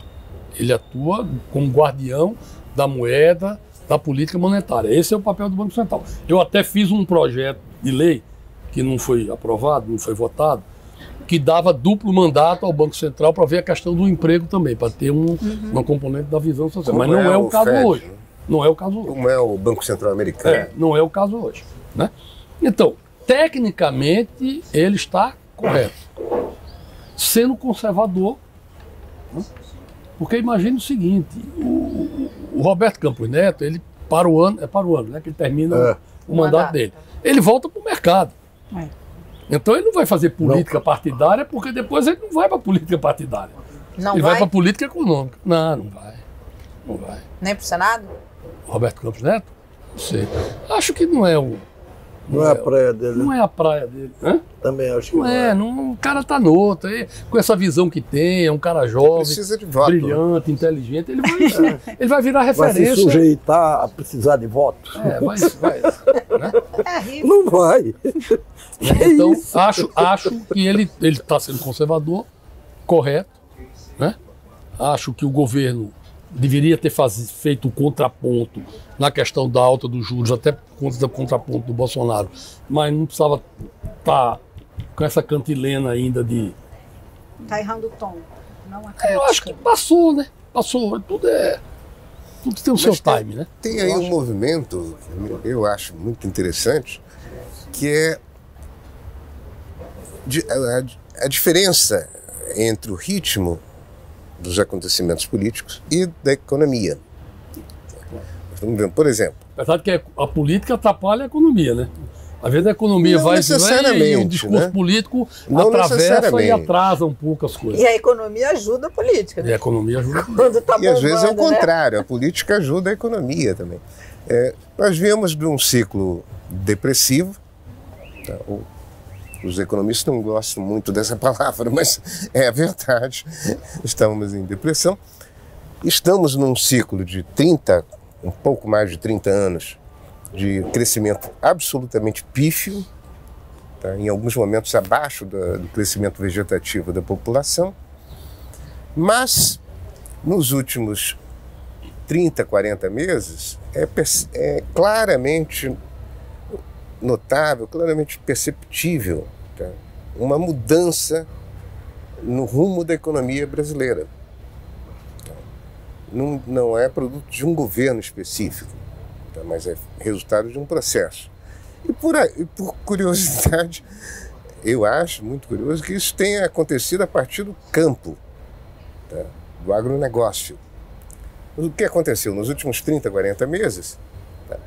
Ele atua como guardião da moeda, da política monetária. Esse é o papel do Banco Central. Eu até fiz um projeto de lei que não foi aprovado, não foi votado, que dava duplo mandato ao Banco Central para ver a questão do emprego também, para ter uma componente da visão social. Mas não é o caso hoje. Não é o caso hoje. Como é o Banco Central americano. Não é o caso hoje, né? Então, tecnicamente, ele está correto. Sendo conservador, né? Porque imagine o seguinte, o Roberto Campos Neto, ele para o ano, né, que ele termina o mandato dele. Ele volta para o mercado. Então ele não vai fazer política partidária, porque depois ele não vai para política partidária. Ele vai para política econômica. Não vai. Não vai. Nem para o Senado? Roberto Campos Neto? Não sei. Acho que não é o... Não é a praia dele. Não é a praia dele. Hã? Também acho que não é. O cara tá noutra. Com essa visão que tem, é um cara jovem, precisa de voto, brilhante, inteligente. Ele vai virar referência. Vai se sujeitar a precisar de votos. Vai. Né? Não vai. Então, acho que ele está sendo conservador, correto, né? Acho que o governo deveria ter feito o contraponto na questão da alta dos juros, até por conta do contraponto do Bolsonaro, mas não precisava estar com essa cantilena ainda de... Está errando o tom, não a crítica. Eu acho que passou, né? Passou, tudo tem o seu time, né? Tem aí um movimento, eu acho muito interessante, que é a diferença entre o ritmo dos acontecimentos políticos e da economia. Estamos vendo, por exemplo... Apesar de que a política atrapalha a economia, né? Às vezes a economia não vai necessariamente, e o discurso né? político não atravessa e atrasa um pouco as coisas. E a economia ajuda a política. Né? E a economia ajuda. Quando tá e às vezes é o bombando, contrário, né? a política ajuda a economia também. Nós viemos de um ciclo depressivo, tá? Os economistas não gostam muito dessa palavra, mas é a verdade. Estamos em depressão. Estamos num ciclo de um pouco mais de 30 anos, de crescimento absolutamente pífio, tá? Em alguns momentos abaixo do crescimento vegetativo da população, mas nos últimos 30, 40 meses é claramente notável, claramente perceptível, tá? Uma mudança no rumo da economia brasileira. Tá? Não é produto de um governo específico, tá? Mas é resultado de um processo. E por curiosidade, eu acho muito curioso que isso tenha acontecido a partir do campo, tá? Do agronegócio. O que aconteceu nos últimos 30, 40 meses? Tá?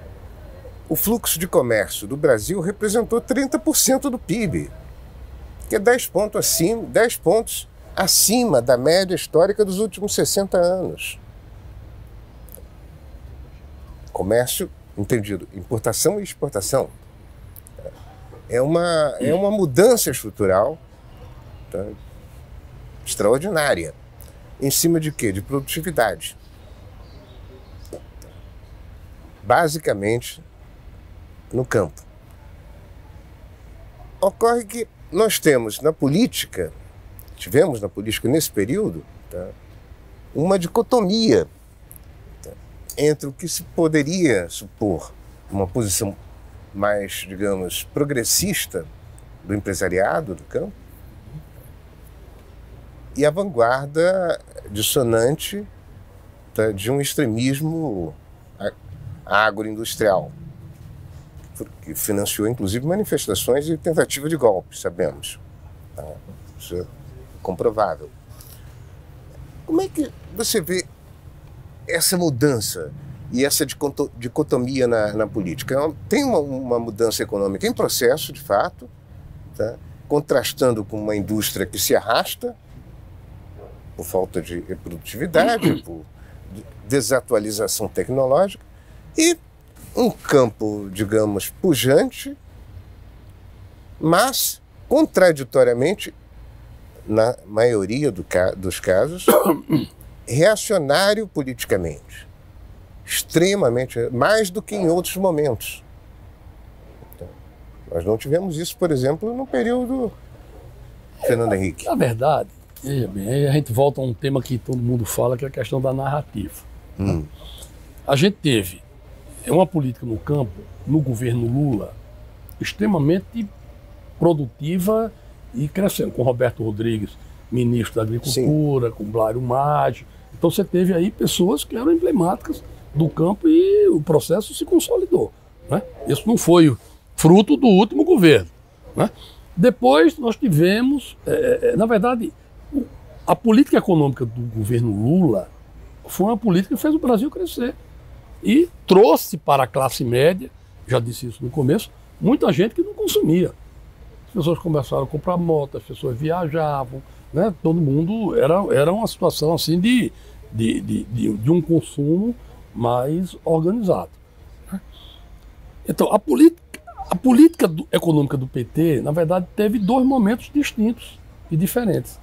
O fluxo de comércio do Brasil representou 30% do PIB, que é 10 pontos acima da média histórica dos últimos 60 anos. Comércio, entendido, importação e exportação. É uma mudança estrutural, tá? Extraordinária. Em cima de quê? De produtividade. Basicamente, no campo. Ocorre que nós tivemos na política nesse período, tá? Uma dicotomia, tá? Entre o que se poderia supor uma posição mais, digamos, progressista do empresariado do campo e a vanguarda dissonante, tá? De um extremismo agroindustrial, que financiou inclusive manifestações e tentativa de golpe, sabemos. Tá? Isso é comprovável. Como é que você vê essa mudança e essa dicotomia na política? Tem uma mudança econômica em processo, de fato, tá? Contrastando com uma indústria que se arrasta por falta de produtividade, por desatualização tecnológica, e um campo, digamos, pujante, mas, contraditoriamente, na maioria dos casos, reacionário politicamente. Extremamente, mais do que em outros momentos. Então, nós não tivemos isso, por exemplo, no período Fernando Henrique. Na verdade, veja bem, aí a gente volta a um tema que todo mundo fala, que é a questão da narrativa. A gente teve uma política no campo, no governo Lula, extremamente produtiva e crescendo, com Roberto Rodrigues, ministro da Agricultura, sim, com Blário Maggi. Então você teve aí pessoas que eram emblemáticas do campo e o processo se consolidou, né? Isso não foi fruto do último governo, né? Depois nós tivemos, na verdade, a política econômica do governo Lula foi uma política que fez o Brasil crescer e trouxe para a classe média, já disse isso no começo, muita gente que não consumia. As pessoas começaram a comprar moto, as pessoas viajavam, né? Todo mundo, era uma situação assim de um consumo mais organizado, né? Então, a política econômica do PT, na verdade, teve dois momentos distintos e diferentes.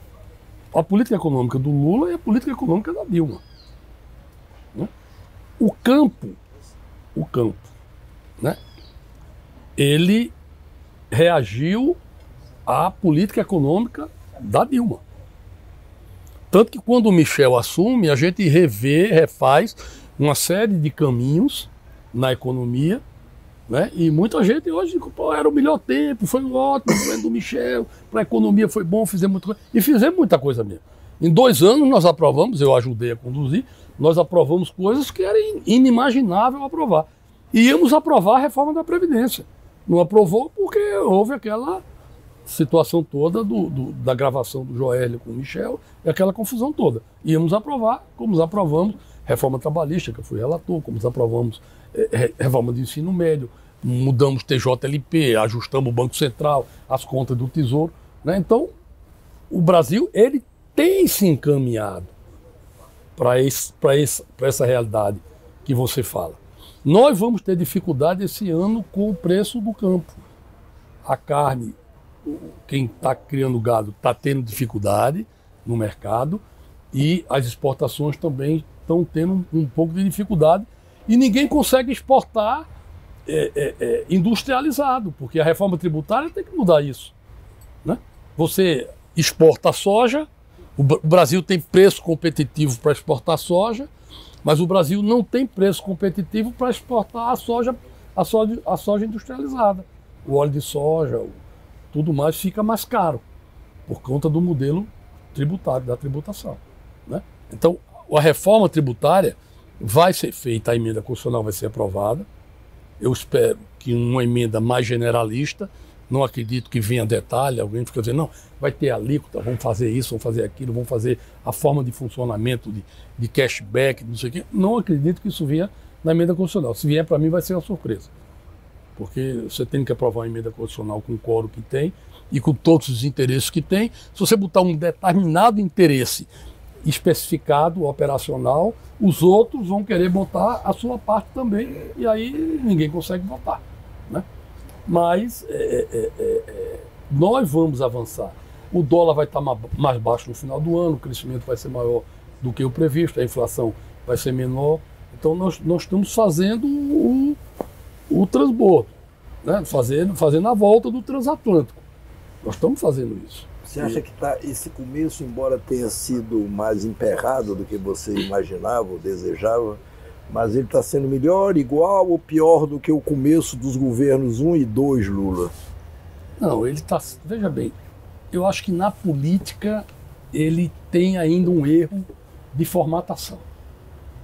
A política econômica do Lula e a política econômica da Dilma, né? O campo, né? Ele reagiu à política econômica da Dilma. Tanto que quando o Michel assume, a gente refaz uma série de caminhos na economia, né? E muita gente hoje diz, pô, era o melhor tempo, foi ótimo, o governo do Michel, para a economia foi bom, fizemos muita coisa. E fizemos muita coisa mesmo. Em 2 anos nós aprovamos, eu ajudei a conduzir, nós aprovamos coisas que era inimaginável aprovar. E íamos aprovar a reforma da Previdência. Não aprovou porque houve aquela situação toda da gravação do Joélio com o Michel e aquela confusão toda. Íamos aprovar, como aprovamos reforma trabalhista, que eu fui relator, como aprovamos reforma de ensino médio, mudamos TJLP, ajustamos o Banco Central, as contas do Tesouro, né? Então, o Brasil ele tem se encaminhado para essa realidade que você fala. Nós vamos ter dificuldade esse ano com o preço do campo. A carne, quem está criando gado está tendo dificuldade no mercado e as exportações também estão tendo um pouco de dificuldade e ninguém consegue exportar industrializado, porque a reforma tributária tem que mudar isso, né? Você exporta soja, o Brasil tem preço competitivo para exportar soja, mas o Brasil não tem preço competitivo para exportar a soja industrializada. O óleo de soja, tudo mais fica mais caro por conta do modelo tributário, da tributação, né? Então, a reforma tributária vai ser feita, a emenda constitucional vai ser aprovada. Eu espero que uma emenda mais generalista, não acredito que venha detalhe, alguém fica dizendo, não, vai ter alíquota, vamos fazer isso, vamos fazer aquilo, vamos fazer a forma de funcionamento de cashback, não sei o quê. Não acredito que isso venha na emenda constitucional. Se vier para mim vai ser uma surpresa. Porque você tem que aprovar uma emenda constitucional com o quórum que tem e com todos os interesses que tem. Se você botar um determinado interesse especificado, operacional, os outros vão querer botar a sua parte também e aí ninguém consegue votar, né? Mas nós vamos avançar. O dólar vai estar mais baixo no final do ano, o crescimento vai ser maior do que o previsto, a inflação vai ser menor. Então nós estamos fazendo o transbordo, né? Fazendo a volta do transatlântico. Nós estamos fazendo isso. Você acha que esse começo, embora tenha sido mais emperrado do que você imaginava ou desejava, mas ele está sendo melhor, igual ou pior do que o começo dos governos 1 e 2 Lula? Não, ele está... Veja bem, eu acho que na política ele tem ainda um erro de formatação.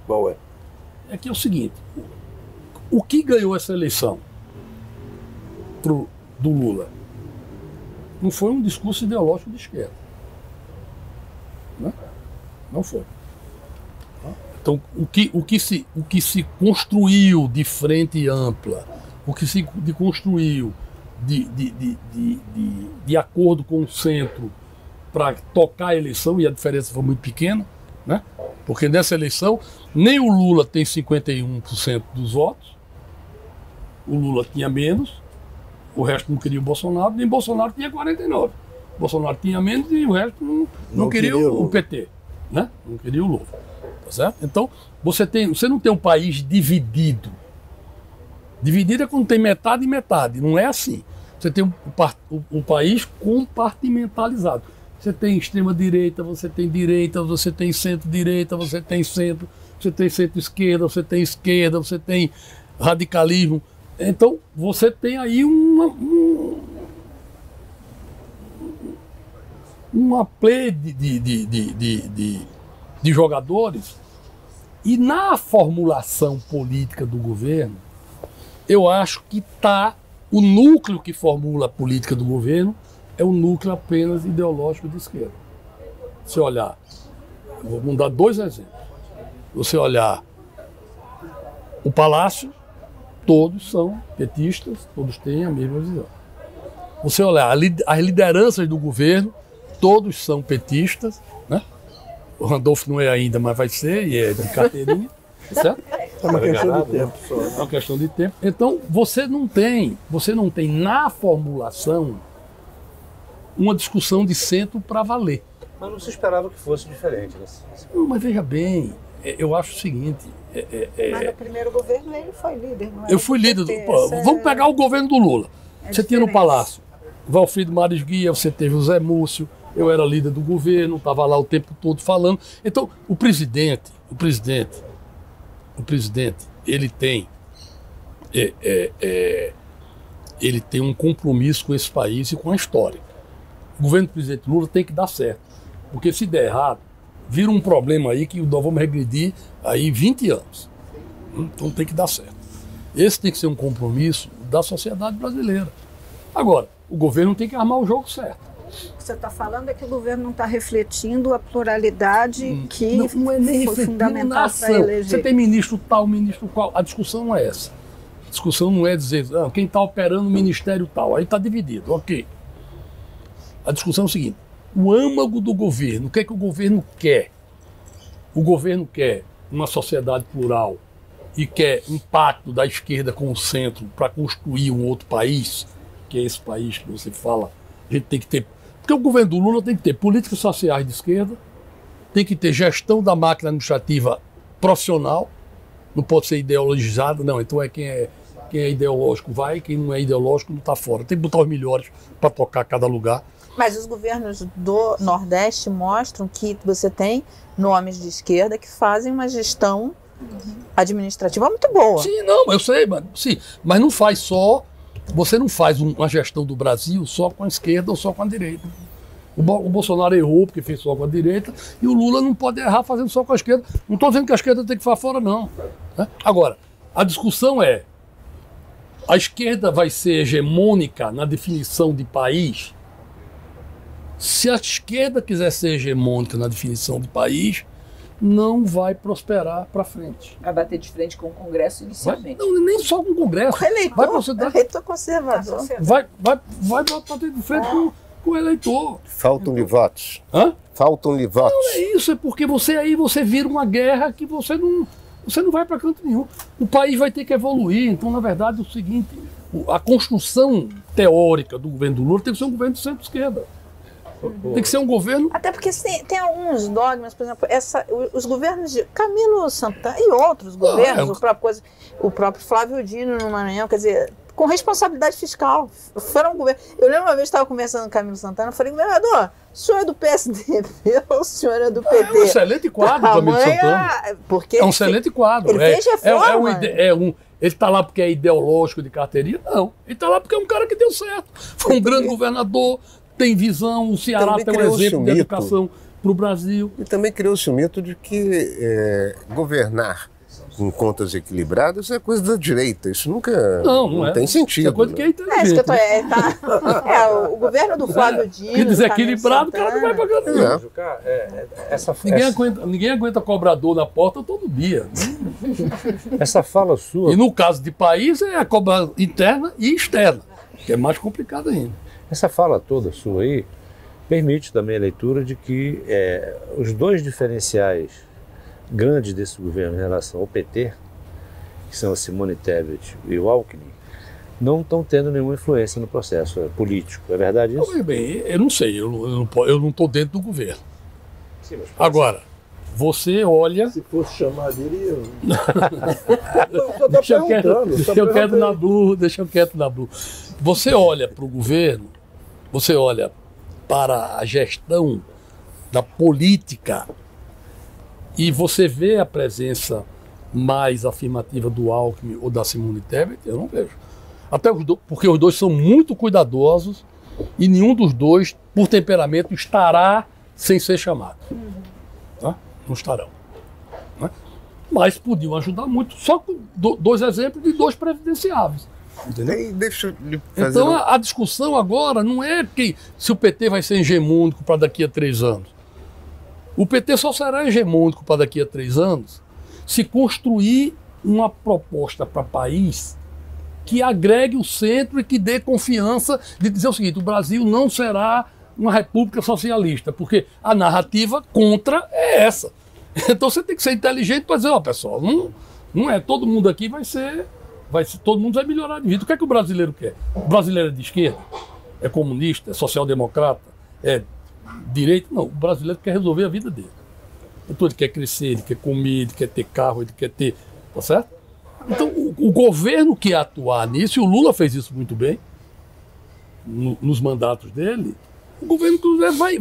Qual é? É que é o seguinte, o que ganhou essa eleição do Lula não foi um discurso ideológico de esquerda. Não foi. Então, o que se construiu de frente ampla, o que se construiu de acordo com o centro para tocar a eleição, e a diferença foi muito pequena, né? Porque nessa eleição nem o Lula tem 51% dos votos, o Lula tinha menos, o resto não queria o Bolsonaro, nem Bolsonaro tinha 49%. O Bolsonaro tinha menos e o resto não queria o PT, né? Não queria o Lula. Tá certo? Então, você não tem um país dividido. Dividido é quando tem metade e metade. Não é assim. Você tem um país compartimentalizado. Você tem extrema-direita, você tem centro-direita, você tem centro, você tem centro-esquerda, você tem esquerda, você tem radicalismo. Então, você tem aí uma play de jogadores, e na formulação política do governo, eu acho que o núcleo que formula a política do governo é um núcleo apenas ideológico de esquerda. Se olhar, vou dar 2 exemplos. Você olhar o Palácio, todos são petistas, todos têm a mesma visão. Você olhar as lideranças do governo, todos são petistas, né? O Randolph não é ainda, mas vai ser, e é de carteirinha, certo? É uma questão de tempo só. É uma questão de tempo. Então, você não tem na formulação uma discussão de centro para valer. Mas não se esperava que fosse diferente, né? Não, mas veja bem, eu acho o seguinte... Mas no primeiro governo ele foi líder, não é? Eu fui líder. Vamos pegar o governo do Lula. Você tinha no Palácio Valfrido Maris Guia, você teve o Zé Múcio, eu era líder do governo, estava lá o tempo todo falando. Então, o presidente, ele tem ele tem um compromisso com esse país e com a história. O governo do presidente Lula tem que dar certo, porque se der errado, vira um problema aí que nós vamos regredir aí 20 anos. Então tem que dar certo. Esse tem que ser um compromisso da sociedade brasileira. Agora, o governo tem que armar o jogo certo. O que você está falando é que o governo não está refletindo a pluralidade que não é nem foi fundamental para eleger. Você tem ministro tal, ministro qual. A discussão não é essa. A discussão não é dizer quem está operando o ministério tal. Aí está dividido, ok. A discussão é o seguinte: o âmago do governo, o que é que o governo quer? O governo quer uma sociedade plural e quer um pacto da esquerda com o centro para construir um outro país, que é esse país que você fala. A gente tem que ter. Porque o governo do Lula tem que ter políticas sociais de esquerda, tem que ter gestão da máquina administrativa profissional, não pode ser ideologizado, não. Então quem é ideológico vai, quem não é ideológico não está fora. Tem que botar os melhores para tocar cada lugar. Mas os governos do Nordeste mostram que você tem nomes de esquerda que fazem uma gestão administrativa muito boa. Sim, não, eu sei, mas não faz só. Você não faz uma gestão do Brasil só com a esquerda ou só com a direita. O Bolsonaro errou porque fez só com a direita e o Lula não pode errar fazendo só com a esquerda. Não estou dizendo que a esquerda tem que ficar fora, não. Agora, a discussão é: a esquerda vai ser hegemônica na definição de país? Se a esquerda quiser ser hegemônica na definição de país, não vai prosperar para frente. Vai bater de frente com o Congresso inicialmente. Não, nem só com o Congresso. Eleitor conservador. Vai bater de frente com o eleitor. Faltam-lhe votos. Hã? Faltam-lhe votos. Não é isso, é porque você vira uma guerra que você não vai para canto nenhum. O país vai ter que evoluir. Então, na verdade, é o seguinte: a construção teórica do governo do Lula tem que ser um governo de centro-esquerda. Tem que ser um governo... Até porque tem alguns dogmas, por exemplo, os governos de Camilo Santana e outros governos, o próprio Flávio Dino no Maranhão, quer dizer, com responsabilidade fiscal. Foram governo. Eu lembro uma vez que estava conversando com o Camilo Santana, eu falei: governador, o senhor é do PSDB ou o senhor é do PT? É um excelente quadro, Camilo Santana. Porque é um excelente quadro. Ele fez reforma. Ele está lá porque é ideológico de carteirinha? Não. Ele está lá porque é um cara que deu certo. Foi um grande governador, tem visão, o Ceará tem um exemplo de educação para o Brasil. E também criou-se o mito de que governar com contas equilibradas é coisa da direita. Isso nunca não tem sentido. Isso é coisa que é inteligente. O governo do Flávio Dino... Que desequilibrado, o cara não vai pagar nada. Ninguém aguenta cobrador na porta todo dia. Essa fala sua... E no caso de país é a cobrança interna e externa, que é mais complicado ainda. Essa fala toda sua aí permite também a leitura de que os dois diferenciais grandes desse governo em relação ao PT, que são a Simone Tebet e o Alckmin, não estão tendo nenhuma influência no processo político. É verdade isso? Bem, eu não sei, eu não estou dentro do governo. Sim, mas agora, você olha... Se fosse chamar dele, eu... Deixa eu quieto na Blue. Você olha para o governo, você olha para a gestão da política e você vê a presença mais afirmativa do Alckmin ou da Simone Tebet, eu não vejo. Até porque os dois são muito cuidadosos e nenhum dos dois, por temperamento, estará sem ser chamado. Tá? Não estarão. Né? Mas podiam ajudar muito, só com dois exemplos de dois presidenciáveis. Entendeu? Então a discussão agora não é se o PT vai ser hegemônico para daqui a 3 anos. O PT só será hegemônico para daqui a 3 anos se construir uma proposta para o país que agregue o centro e que dê confiança de dizer o seguinte: o Brasil não será uma república socialista, porque a narrativa contra é essa. Então você tem que ser inteligente para dizer: pessoal, não é todo mundo aqui todo mundo vai melhorar de vida. O que é que o brasileiro quer? O brasileiro é de esquerda? É comunista? É social-democrata? É direito? Não, o brasileiro quer resolver a vida dele. Então ele quer crescer, ele quer comer, ele quer ter carro, ele quer ter... Tá certo? Então o governo que atuar nisso, e o Lula fez isso muito bem, nos mandatos dele, o governo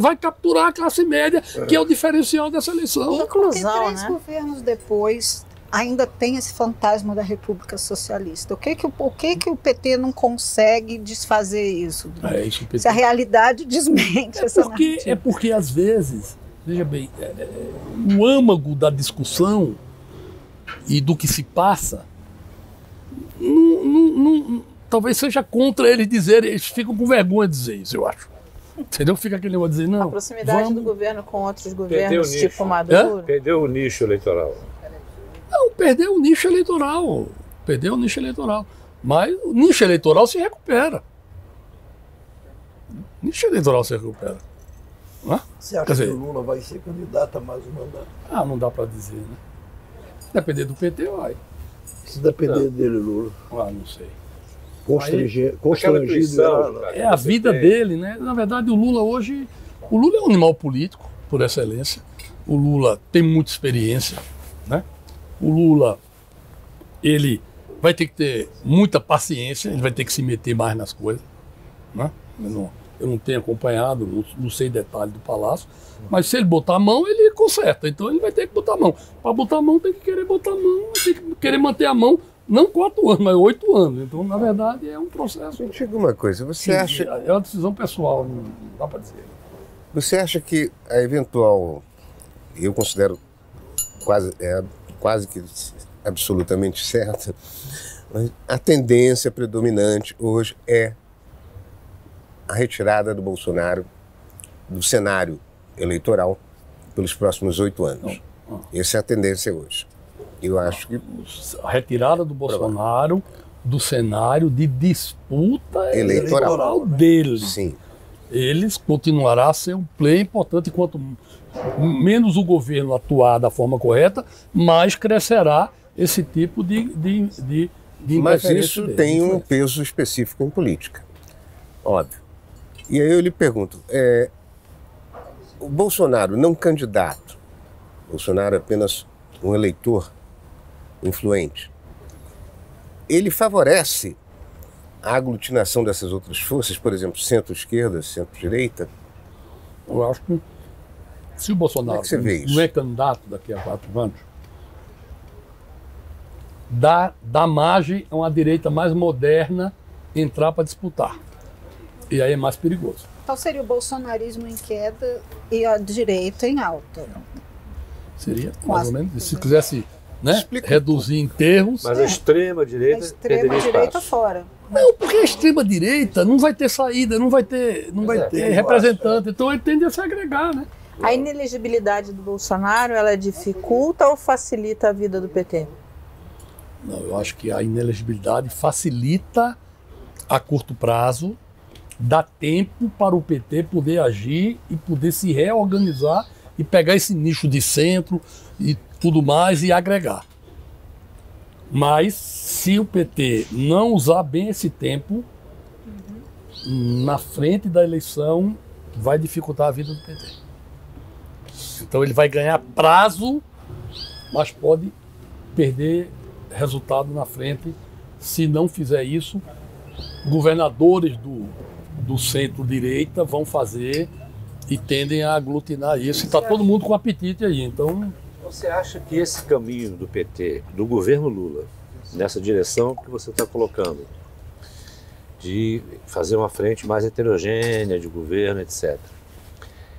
vai capturar a classe média, que é o diferencial dessa eleição. Porque 3 governos depois ainda tem esse fantasma da República Socialista? O que o PT não consegue desfazer isso? Isso o PT... Se a realidade desmente essa narrativa. É porque, às vezes, veja bem, o âmago da discussão e do que se passa talvez seja contra eles dizerem, eles ficam com vergonha de dizer isso, eu acho. Entendeu? Fica aquele negócio de dizer, não. A proximidade do governo com outros governos, tipo Maduro. Perdeu o nicho eleitoral. Não, perdeu o nicho eleitoral. Perdeu o nicho eleitoral. Mas o nicho eleitoral se recupera. O nicho eleitoral se recupera. Você acha que o Lula vai ser candidato a mais um mandato? Não dá para dizer, né? Depender do PT, vai. Se depender dele, Lula. Não sei. Constrangido. É a vida dele, né? Na verdade, o Lula hoje... O Lula é um animal político, por excelência. O Lula tem muita experiência, né? O Lula, ele vai ter que ter muita paciência, ele vai ter que se meter mais nas coisas, né? Eu não tenho acompanhado, não sei detalhe do Palácio, mas se ele botar a mão, ele conserta. Então ele vai ter que botar a mão. Para botar a mão, tem que querer botar a mão, tem que querer manter a mão, não 4 anos, mas 8 anos. Então, na verdade, é um processo. Me diga uma coisa, você acha... É uma decisão pessoal, não dá para dizer. Você acha que a eventual, eu considero quase que absolutamente certa, mas a tendência predominante hoje é a retirada do Bolsonaro do cenário eleitoral pelos próximos 8 anos. Essa é a tendência hoje. Eu acho que... A retirada do Bolsonaro do cenário de disputa eleitoral dele. Sim. Eles continuará a ser um player importante, quanto menos o governo atuar da forma correta, mais crescerá esse tipo de Mas isso tem um peso específico em política, óbvio. E aí eu lhe pergunto, o Bolsonaro não candidato, Bolsonaro é apenas um eleitor influente, ele favorece a aglutinação dessas outras forças, por exemplo, centro-esquerda, centro-direita? Eu acho que se o Bolsonaro não é candidato daqui a 4 anos, dá margem a uma direita mais moderna entrar para disputar. E aí é mais perigoso. Então seria o bolsonarismo em queda e a direita em alta. Seria, mais ou menos. Se quisesse, né, reduzir em termos... Mas a extrema-direita perderia espaço. Fora. Não, porque a extrema-direita não vai ter saída, não vai ter representante. Então ele tende a se agregar, né? A inelegibilidade do Bolsonaro, ela dificulta ou facilita a vida do PT? Não, eu acho que a inelegibilidade facilita a curto prazo, dá tempo para o PT poder agir e poder se reorganizar e pegar esse nicho de centro e tudo mais e agregar. Mas se o PT não usar bem esse tempo, na frente da eleição vai dificultar a vida do PT. Então ele vai ganhar prazo, mas pode perder resultado na frente se não fizer isso. Governadores do centro-direita vão fazer e tendem a aglutinar isso. E está todo mundo com apetite aí. Então, você acha que esse caminho do PT, do governo Lula, nessa direção que você está colocando, de fazer uma frente mais heterogênea de governo, etc.,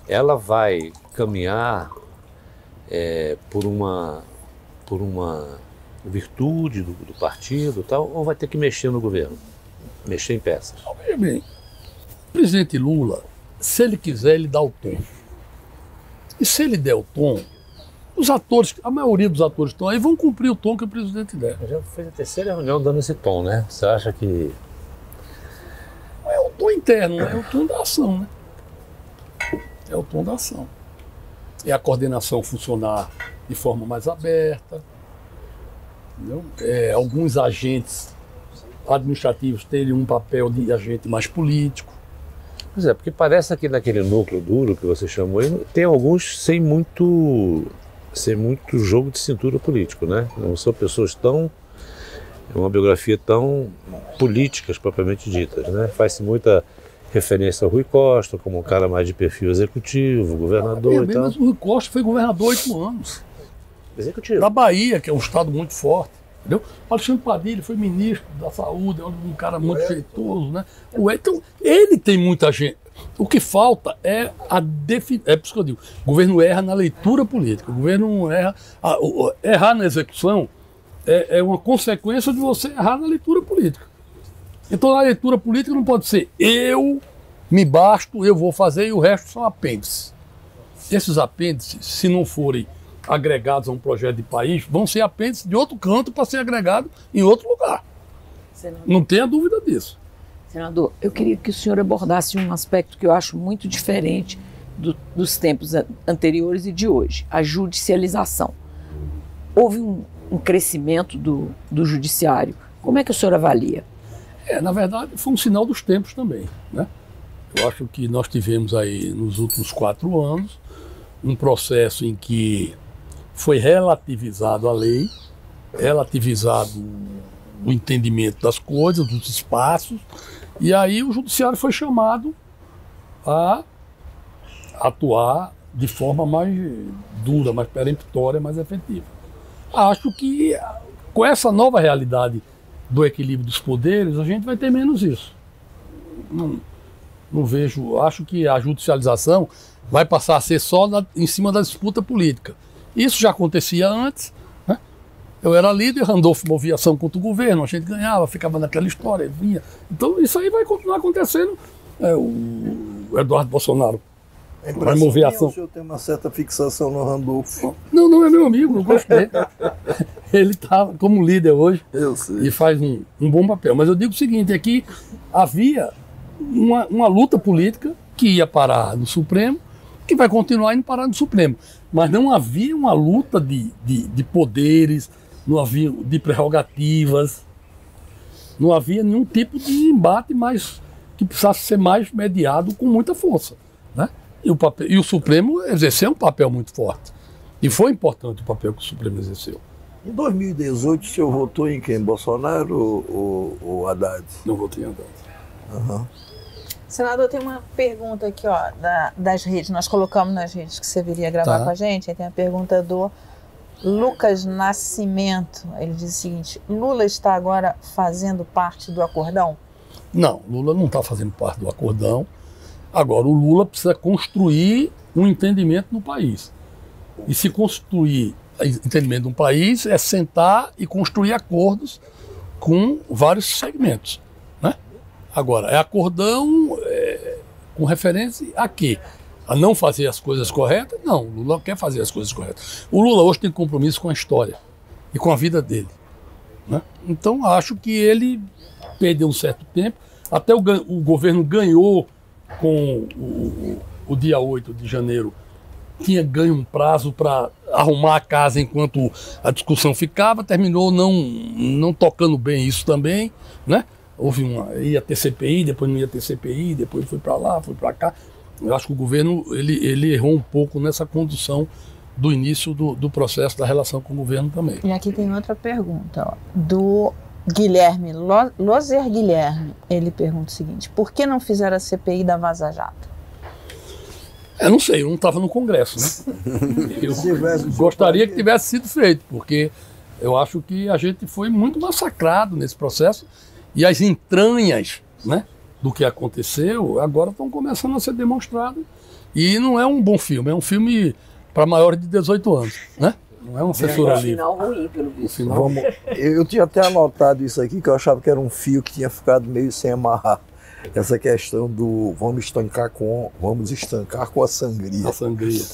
ela vai caminhar por uma virtude do partido e tal, ou vai ter que mexer no governo? Mexer em peças? Veja bem, o presidente Lula, se ele quiser, ele dá o tom. E se ele der o tom, os atores, a maioria dos atores que estão aí vão cumprir o tom que o presidente der. Já fez a 3ª reunião dando esse tom, né? Você acha que... É o tom interno, né? É o tom da ação, né? É o tom da ação. É a coordenação funcionar de forma mais aberta. Entendeu? Alguns agentes administrativos terem um papel de agente mais político. Pois é, porque parece que naquele núcleo duro que você chamou aí, tem alguns sem muito jogo de cintura político, né? Não são pessoas tão... uma biografia tão políticas propriamente ditas, né? Faz-se muita referência ao Rui Costa como um cara mais de perfil executivo, governador e tal. Mas o Rui Costa foi governador 8 anos. Executivo. Da Bahia, que é um estado muito forte. Entendeu? Alexandre Padilha foi ministro da Saúde, é um cara muito jeitoso, né? Então, ele tem muita gente. O que falta é a definição. É por isso que eu digo: o governo erra na leitura política, o governo não erra. Errar na execução é uma consequência de você errar na leitura política. Então, a leitura política não pode ser eu me basto, eu vou fazer e o resto são apêndices. Esses apêndices, se não forem agregados a um projeto de país, vão ser apêndices de outro canto para ser agregado em outro lugar. Senador, não tenha dúvida disso. Senador, eu queria que o senhor abordasse um aspecto que eu acho muito diferente dos tempos anteriores e de hoje: a judicialização. Houve um crescimento do judiciário. Como é que o senhor avalia? Na verdade, foi um sinal dos tempos também, né? Eu acho que nós tivemos aí, nos últimos 4 anos, um processo em que foi relativizado a lei, relativizado o entendimento das coisas, dos espaços, e aí o judiciário foi chamado a atuar de forma mais dura, mais peremptória, mais efetiva. Acho que com essa nova realidade do equilíbrio dos poderes, a gente vai ter menos isso. Não vejo, acho que a judicialização vai passar a ser só em cima da disputa política. Isso já acontecia antes, né? Eu era líder, Randolph movia ação contra o governo, a gente ganhava, ficava naquela história, vinha. Então isso aí vai continuar acontecendo. O Eduardo Bolsonaro vai mover ação. O senhor tem uma certa fixação no Randolph. Não é meu amigo, eu gosto dele. Ele está como líder hoje e faz um bom papel. Mas eu digo o seguinte, é que havia uma luta política que ia parar no Supremo, que vai continuar indo parar no Supremo. Mas não havia uma luta de poderes, não havia de prerrogativas, não havia nenhum tipo de embate mais que precisasse ser mais mediado com muita força, né? E o Supremo exerceu um papel muito forte. E foi importante o papel que o Supremo exerceu. Em 2018, o senhor votou em quem? Bolsonaro ou Haddad? Não votei em Haddad. Uhum. Senador, tem uma pergunta aqui, ó, das redes. Nós colocamos nas redes que você viria gravar com a gente. Aí tem a pergunta do Lucas Nascimento. Ele diz o seguinte: Lula está agora fazendo parte do acordão? Não, Lula não está fazendo parte do acordão. Agora, o Lula precisa construir um entendimento no país. E se construir entendimento no país é sentar e construir acordos com vários segmentos, né? Agora, é acordão com referência a quê? A não fazer as coisas corretas? Não, o Lula quer fazer as coisas corretas. O Lula hoje tem compromisso com a história e com a vida dele, né? Então, acho que ele perdeu um certo tempo. Até o governo ganhou com o dia 8 de janeiro, tinha ganho um prazo para arrumar a casa enquanto a discussão ficava, terminou não tocando bem isso também, né? Ia ter CPI, depois não ia ter CPI, depois foi para lá, foi para cá. Eu acho que o governo ele errou um pouco nessa condução do início do processo da relação com o governo também. E aqui tem outra pergunta, ó, do Guilherme, Lozer Guilherme. Ele pergunta o seguinte: por que não fizeram a CPI da Vaza Jato? Eu não sei, eu não estava no Congresso, né? Eu gostaria que tivesse sido feito, porque eu acho que a gente foi muito massacrado nesse processo e as entranhas, né, do que aconteceu agora estão começando a ser demonstradas. E não é um bom filme, é um filme para maiores de 18 anos, né? Não é uma censura livre. Final ruim, pelo visto. Eu tinha até anotado isso aqui, que eu achava que era um fio que tinha ficado meio sem amarrar. Essa questão do vamos estancar com a sangria. A sangria.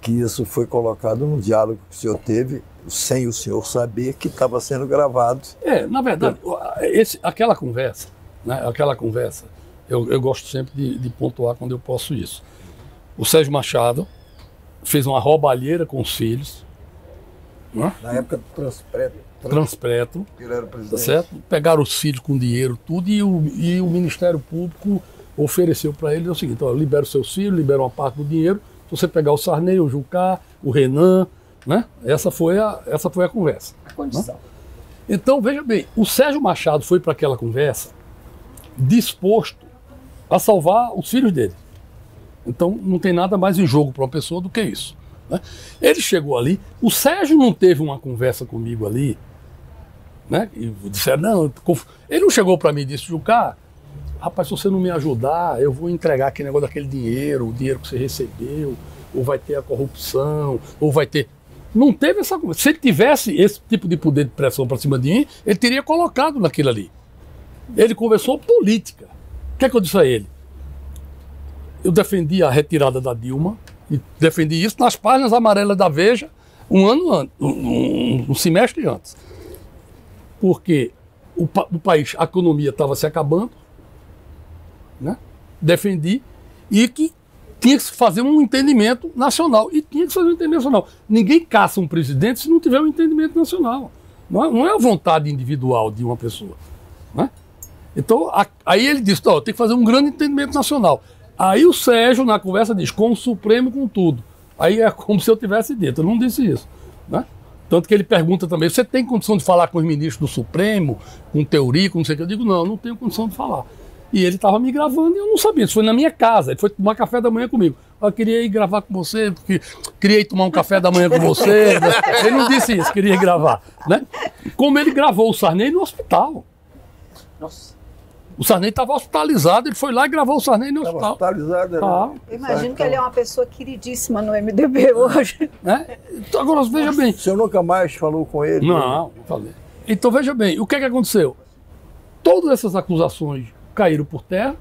Que isso foi colocado no diálogo que o senhor teve, sem o senhor saber, que estava sendo gravado. Na verdade, aquela conversa, né, eu gosto sempre de pontuar quando eu posso isso. O Sérgio Machado fez uma roubalheira com os filhos, né? Na época do Transpretro, ele era presidente. Tá certo? Pegaram os filhos com dinheiro, tudo, e o Ministério Público ofereceu para ele o seguinte: ó, libera os seus filhos, libera uma parte do dinheiro, se você pegar o Sarney, o Jucá, o Renan, né? Essa foi a conversa. A condição. Né? Então, veja bem, o Sérgio Machado foi para aquela conversa disposto a salvar os filhos dele. Então, não tem nada mais em jogo para uma pessoa do que isso. né? Ele chegou ali, o Sérgio não teve uma conversa comigo ali, né? E disseram, não, ele não chegou para mim e disse, Jucá, rapaz, se você não me ajudar, eu vou entregar aquele negócio daquele dinheiro, o dinheiro que você recebeu, ou vai ter a corrupção, ou vai ter... Não teve essa conversa. Se ele tivesse esse tipo de poder de pressão para cima de mim, ele teria colocado naquilo ali. Ele conversou política. O que é que eu disse a ele? Eu defendi a retirada da Dilma, e defendi isso nas páginas amarelas da Veja um ano antes, um semestre antes. Porque o país, a economia estava se acabando, né? Defendi, e que tinha que fazer um entendimento nacional. E tinha que fazer um entendimento nacional. Ninguém caça um presidente se não tiver um entendimento nacional. Não é a vontade individual de uma pessoa, né? Então, aí ele disse, tem que fazer um grande entendimento nacional. Aí o Sérgio, na conversa, diz, com o Supremo, com tudo. Aí é como se eu tivesse dito, eu não disse isso, né? Tanto que ele pergunta também, você tem condição de falar com os ministros do Supremo, com teoria, com não sei o que? Eu digo, não tenho condição de falar. E ele estava me gravando e eu não sabia, isso foi na minha casa, ele foi tomar café da manhã comigo. Eu queria ir gravar com você, queria ir tomar um café da manhã com você. Né? Ele não disse isso, queria ir gravar, né? Como ele gravou o Sarney no hospital. Nossa. O Sarney estava hospitalizado, ele foi lá e gravou o Sarney no hospital. Hospitalizado, Eu imagino que ele é uma pessoa queridíssima no MDB hoje. Né? Então, agora, veja bem. O senhor nunca mais falou com ele? Não falei. Então, veja bem, o que é que aconteceu? Todas essas acusações caíram por terra.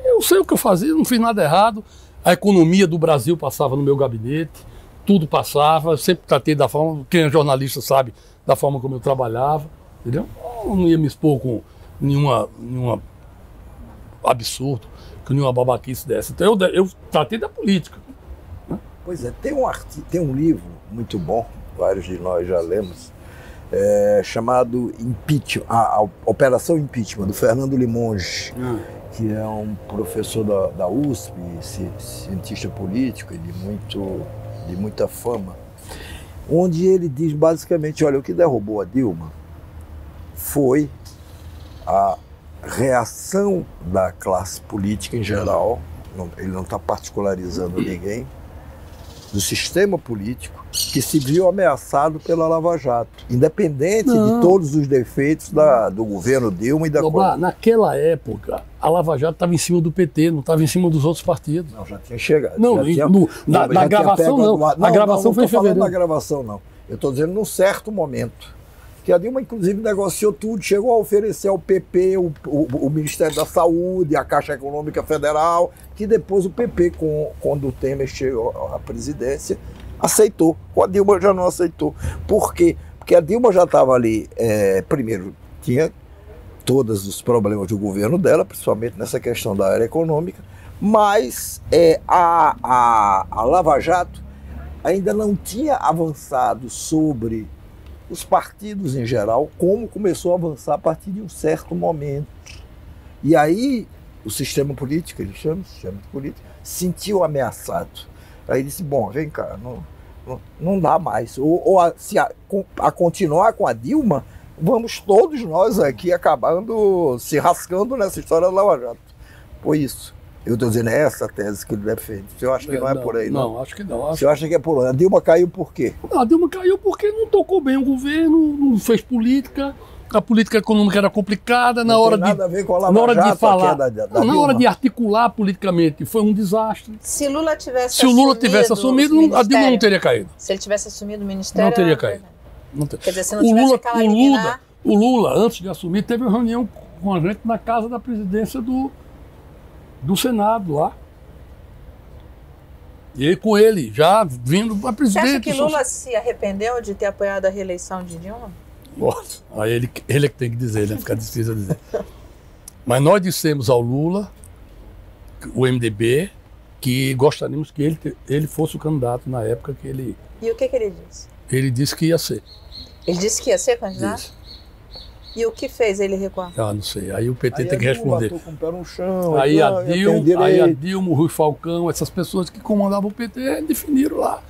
Eu sei o que eu fazia, não fiz nada errado. A economia do Brasil passava no meu gabinete, tudo passava. Eu sempre tratei da forma, quem é jornalista sabe, da forma como eu trabalhava, entendeu? Eu não ia me expor com nenhuma absurdo, com nenhuma babaquice dessa. Então eu tratei da política. Né? Pois é, tem um livro muito bom, vários de nós já lemos, chamado Impeachment, a Operação Impeachment, do Fernando Limonge, que é um professor da USP, cientista político e de muita fama, onde ele diz basicamente, olha, o que derrubou a Dilma foi a reação da classe política em geral, ele não está particularizando ninguém, do sistema político, que se viu ameaçado pela Lava Jato, independente de todos os defeitos do governo Dilma e da coisa. Naquela época, a Lava Jato estava em cima do PT, não estava em cima dos outros partidos. Não, já tinha chegado. Na gravação não. A gravação foi em fevereiro. Não, na gravação não. Eu estou dizendo num certo momento. Que a Dilma, inclusive, negociou tudo, chegou a oferecer ao PP o Ministério da Saúde, a Caixa Econômica Federal, que depois o PP, quando o Temer chegou à presidência, aceitou. Com a Dilma já não aceitou. Por quê? Porque a Dilma já estava ali, primeiro, tinha todos os problemas do governo dela, principalmente nessa questão da área econômica, mas a Lava Jato ainda não tinha avançado sobre os partidos em geral, como começou a avançar a partir de um certo momento. E aí o sistema político, ele chama o sistema político, sentiu ameaçado. Aí disse, bom, vem cá, não dá mais. Se continuar com a Dilma, vamos todos nós aqui acabando se rascando nessa história da Lava Jato. Foi isso. Eu estou dizendo, é essa a tese que ele defende. Você acha que não é por aí, não? Não, acho que não. Você acha que é por aí? A Dilma caiu por quê? A Dilma caiu porque não tocou bem o governo, não fez política, a política econômica era complicada, na hora nada a ver com a Lava Jato, de falar, na hora de articular politicamente, foi um desastre. Se Lula tivesse assumido, a Dilma não teria caído. Se ele tivesse assumido o ministério... Não teria caído. Quer dizer, se não tivesse aquela liminar... O Lula, antes de assumir, teve uma reunião com a gente na casa da presidência do Senado lá. E aí, com ele, já vindo a presidente... Você acha que Lula se arrependeu de ter apoiado a reeleição de Dilma? Aí ele é que tem que dizer, né? Fica difícil dizer. Mas nós dissemos ao Lula, o MDB, que gostaríamos que ele fosse o candidato na época que ele... E o que ele disse? Ele disse que ia ser. Ele disse que ia ser candidato? Disse. E o que fez ele recuar? Não sei. Aí o PT tem que responder. Com o pé no chão, aí a Dilma, o Rui Falcão, essas pessoas que comandavam o PT definiram lá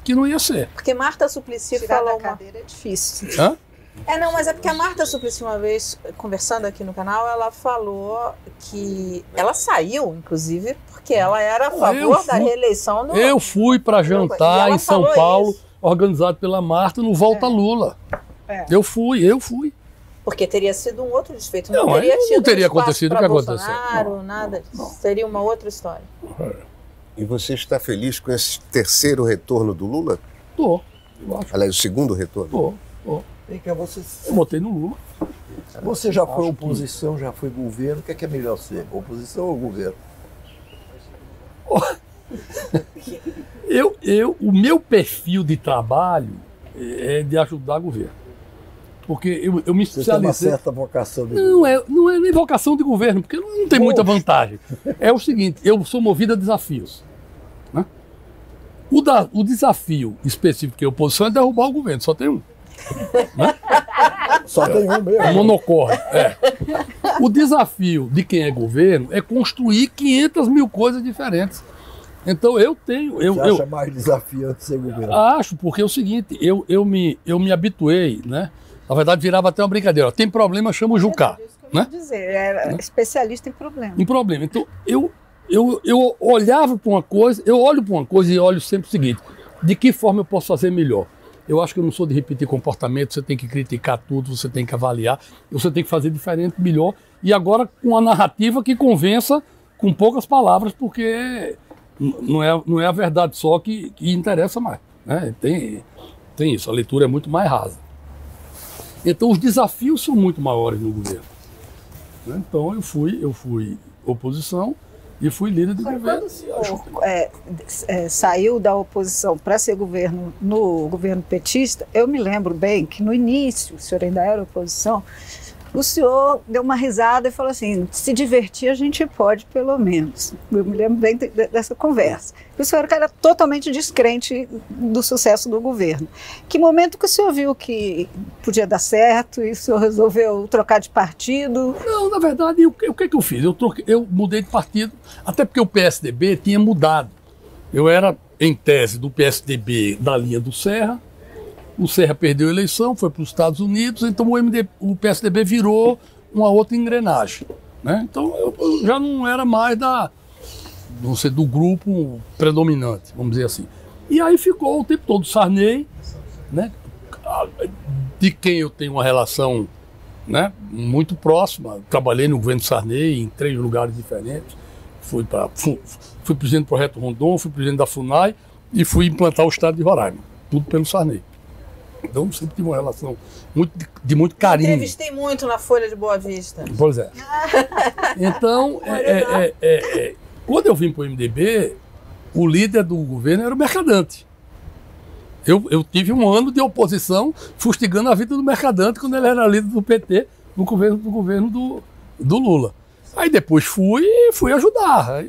que não ia ser. Porque Marta Suplicy tirar falou da cadeira é difícil. Hã? Não, mas é porque a Marta Suplicy, uma vez, conversando aqui no canal, ela falou que ela saiu, inclusive, porque ela era a favor da reeleição do... Eu fui para jantar em São Paulo, organizado pela Marta, no Volta Lula. Eu fui. Porque teria sido um outro desfeito. Não teria acontecido o que aconteceu. Nada disso. Seria uma outra história. E você está feliz com esse terceiro retorno do Lula? Tô, eu acho. Aliás, o segundo retorno? Tô. Eu votei no Lula. Você já foi oposição, já foi governo. O que é melhor ser? Oposição ou governo? O meu perfil de trabalho é de ajudar o governo. Porque eu me especializei... Você tem uma certa vocação de governo. Não é nem vocação de governo, porque não tem muita vantagem. É o seguinte, eu sou movido a desafios. Né? O desafio específico que é a oposição é derrubar o governo, só tem um. Né? Só tem um mesmo. Monocorre. O desafio de quem é governo é construir 500 mil coisas diferentes. Então eu tenho... Você acha mais desafiante ser governo? Acho, porque é o seguinte, eu me habituei, né? Na verdade, virava até uma brincadeira. Tem problema, chama o Jucá. Né? Era especialista em problema. Em problema. Então, eu olhava para uma coisa, eu olho para uma coisa e olho sempre o seguinte: de que forma eu posso fazer melhor? Eu acho que eu não sou de repetir comportamento, você tem que criticar tudo, você tem que avaliar, você tem que fazer diferente, melhor. E agora com a narrativa que convença com poucas palavras, porque não é a verdade só que interessa mais. Né? Tem isso, a leitura é muito mais rasa. Então os desafios são muito maiores no governo. Então eu fui oposição e fui líder do governo. Quando o senhor saiu da oposição para ser governo no governo petista, eu me lembro bem que no início, o senhor ainda era oposição, o senhor deu uma risada e falou assim: se divertir a gente pode, pelo menos. Eu me lembro bem dessa conversa. O senhor era totalmente descrente do sucesso do governo. Que momento que o senhor viu que podia dar certo e o senhor resolveu trocar de partido? Não, na verdade, o que eu fiz? Eu mudei de partido, até porque o PSDB tinha mudado. Eu era, em tese, do PSDB da linha do Serra. O Serra perdeu a eleição, foi para os Estados Unidos, então o PSDB virou uma outra engrenagem. Né? Então eu já não era mais do grupo predominante, vamos dizer assim. E aí ficou o tempo todo Sarney, né? De quem eu tenho uma relação, né, muito próxima. Trabalhei no governo Sarney em 3 lugares diferentes. Fui presidente do Projeto Rondon, fui presidente da FUNAI e fui implantar o estado de Roraima. Tudo pelo Sarney. Então sempre tive uma relação de muito carinho. Entrevistei muito na Folha de Boa Vista. Pois é. Então, quando eu vim para o MDB, o líder do governo era o Mercadante. Eu tive um ano de oposição fustigando a vida do Mercadante quando ele era líder do PT no governo do Lula. Aí depois fui ajudar.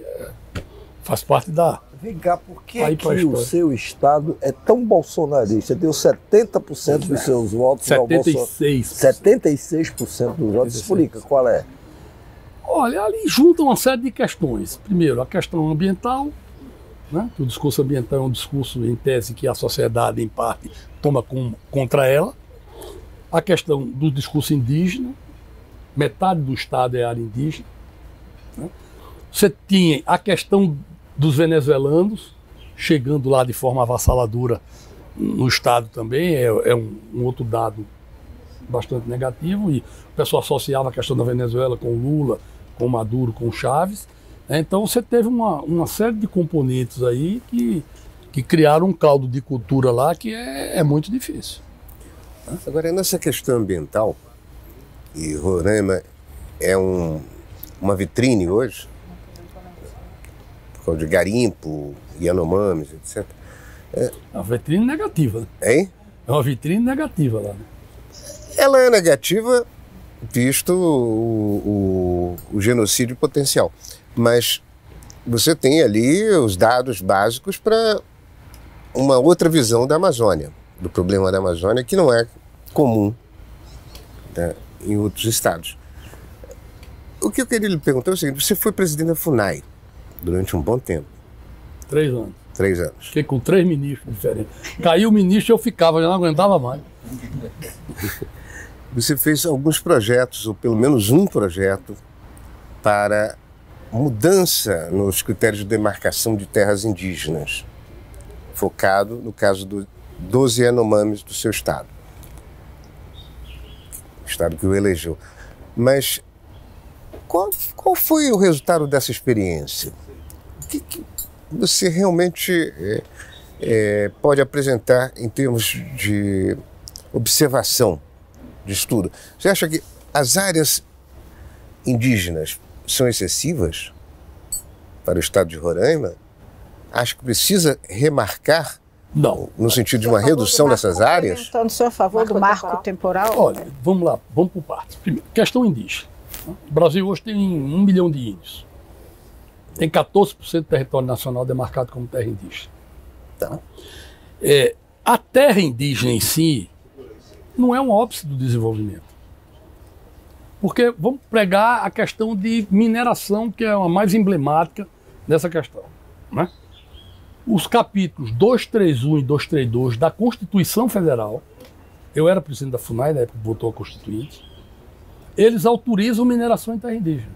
Faz parte da... Vem cá, por que o seu estado é tão bolsonarista? Deu 70% dos seus votos ao Bolsonaro. 76% dos votos. Explica qual é. Olha, ali junta uma série de questões. Primeiro, a questão ambiental, né? O discurso ambiental é um discurso, em tese, que a sociedade, em parte, toma contra ela. A questão do discurso indígena. Metade do estado é área indígena. Né? Você tinha a questão dos venezuelanos, chegando lá de forma avassaladora no estado também, é um outro dado bastante negativo, e o pessoal associava a questão da Venezuela com o Lula, com o Maduro, com o Chaves. Então você teve uma série de componentes aí que criaram um caldo de cultura lá que é muito difícil. Agora, nessa questão ambiental, e Roraima é uma vitrine hoje, de garimpo, Yanomamis, etc. É uma vitrine negativa. Hein? É uma vitrine negativa lá. Né? Ela é negativa, visto o genocídio potencial. Mas você tem ali os dados básicos para uma outra visão da Amazônia, do problema da Amazônia, que não é comum, né, em outros estados. O que eu queria lhe perguntar é o seguinte: você foi presidente da FUNAI durante um bom tempo. 3 anos. 3 anos. Fiquei com 3 ministros diferentes. Caiu o ministro e eu ficava, já não aguentava mais. você fez alguns projetos, ou pelo menos um projeto, para mudança nos critérios de demarcação de terras indígenas, focado no caso dos 12 Yanomamis do seu estado. O estado que o elegeu. Mas qual foi o resultado dessa experiência? O que você realmente pode apresentar em termos de observação, de estudo? Você acha que as áreas indígenas são excessivas para o estado de Roraima? Acho que precisa remarcar? Não. No sentido de uma redução dessas áreas? Então, o senhor é a favor do marco temporal? Olha, vamos lá, vamos por partes. Primeiro, questão indígena. O Brasil hoje tem 1 milhão de índios. Tem 14% do território nacional demarcado como terra indígena. Tá? A terra indígena em si não é um óbice do desenvolvimento. Porque vamos pregar a questão de mineração, que é a mais emblemática dessa questão, né? Os capítulos 231 e 232 da Constituição Federal, eu era presidente da FUNAI, na época que votou a Constituinte, eles autorizam mineração em terra indígena.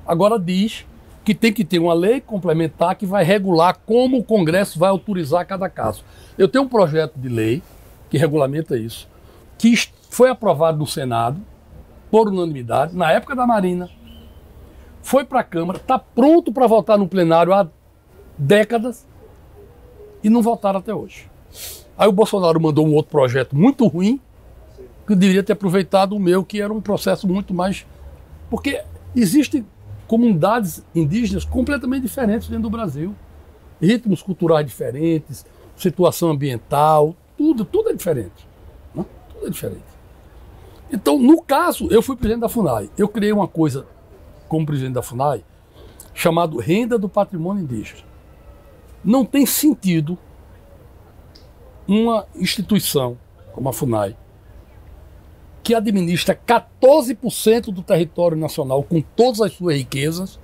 Agora diz que tem que ter uma lei complementar que vai regular como o Congresso vai autorizar cada caso. Eu tenho um projeto de lei que regulamenta isso, que foi aprovado no Senado, por unanimidade, na época da Marina, foi para a Câmara, está pronto para votar no plenário há décadas e não votaram até hoje. Aí o Bolsonaro mandou um outro projeto muito ruim, que eu deveria ter aproveitado o meu, que era um processo muito mais... Porque existem comunidades indígenas completamente diferentes dentro do Brasil. Ritmos culturais diferentes, situação ambiental, tudo é diferente. Né? Tudo é diferente. Então, no caso, eu fui presidente da FUNAI. Eu criei uma coisa como presidente da FUNAI chamado Renda do Patrimônio Indígena. Não tem sentido uma instituição como a FUNAI, que administra 14% do território nacional com todas as suas riquezas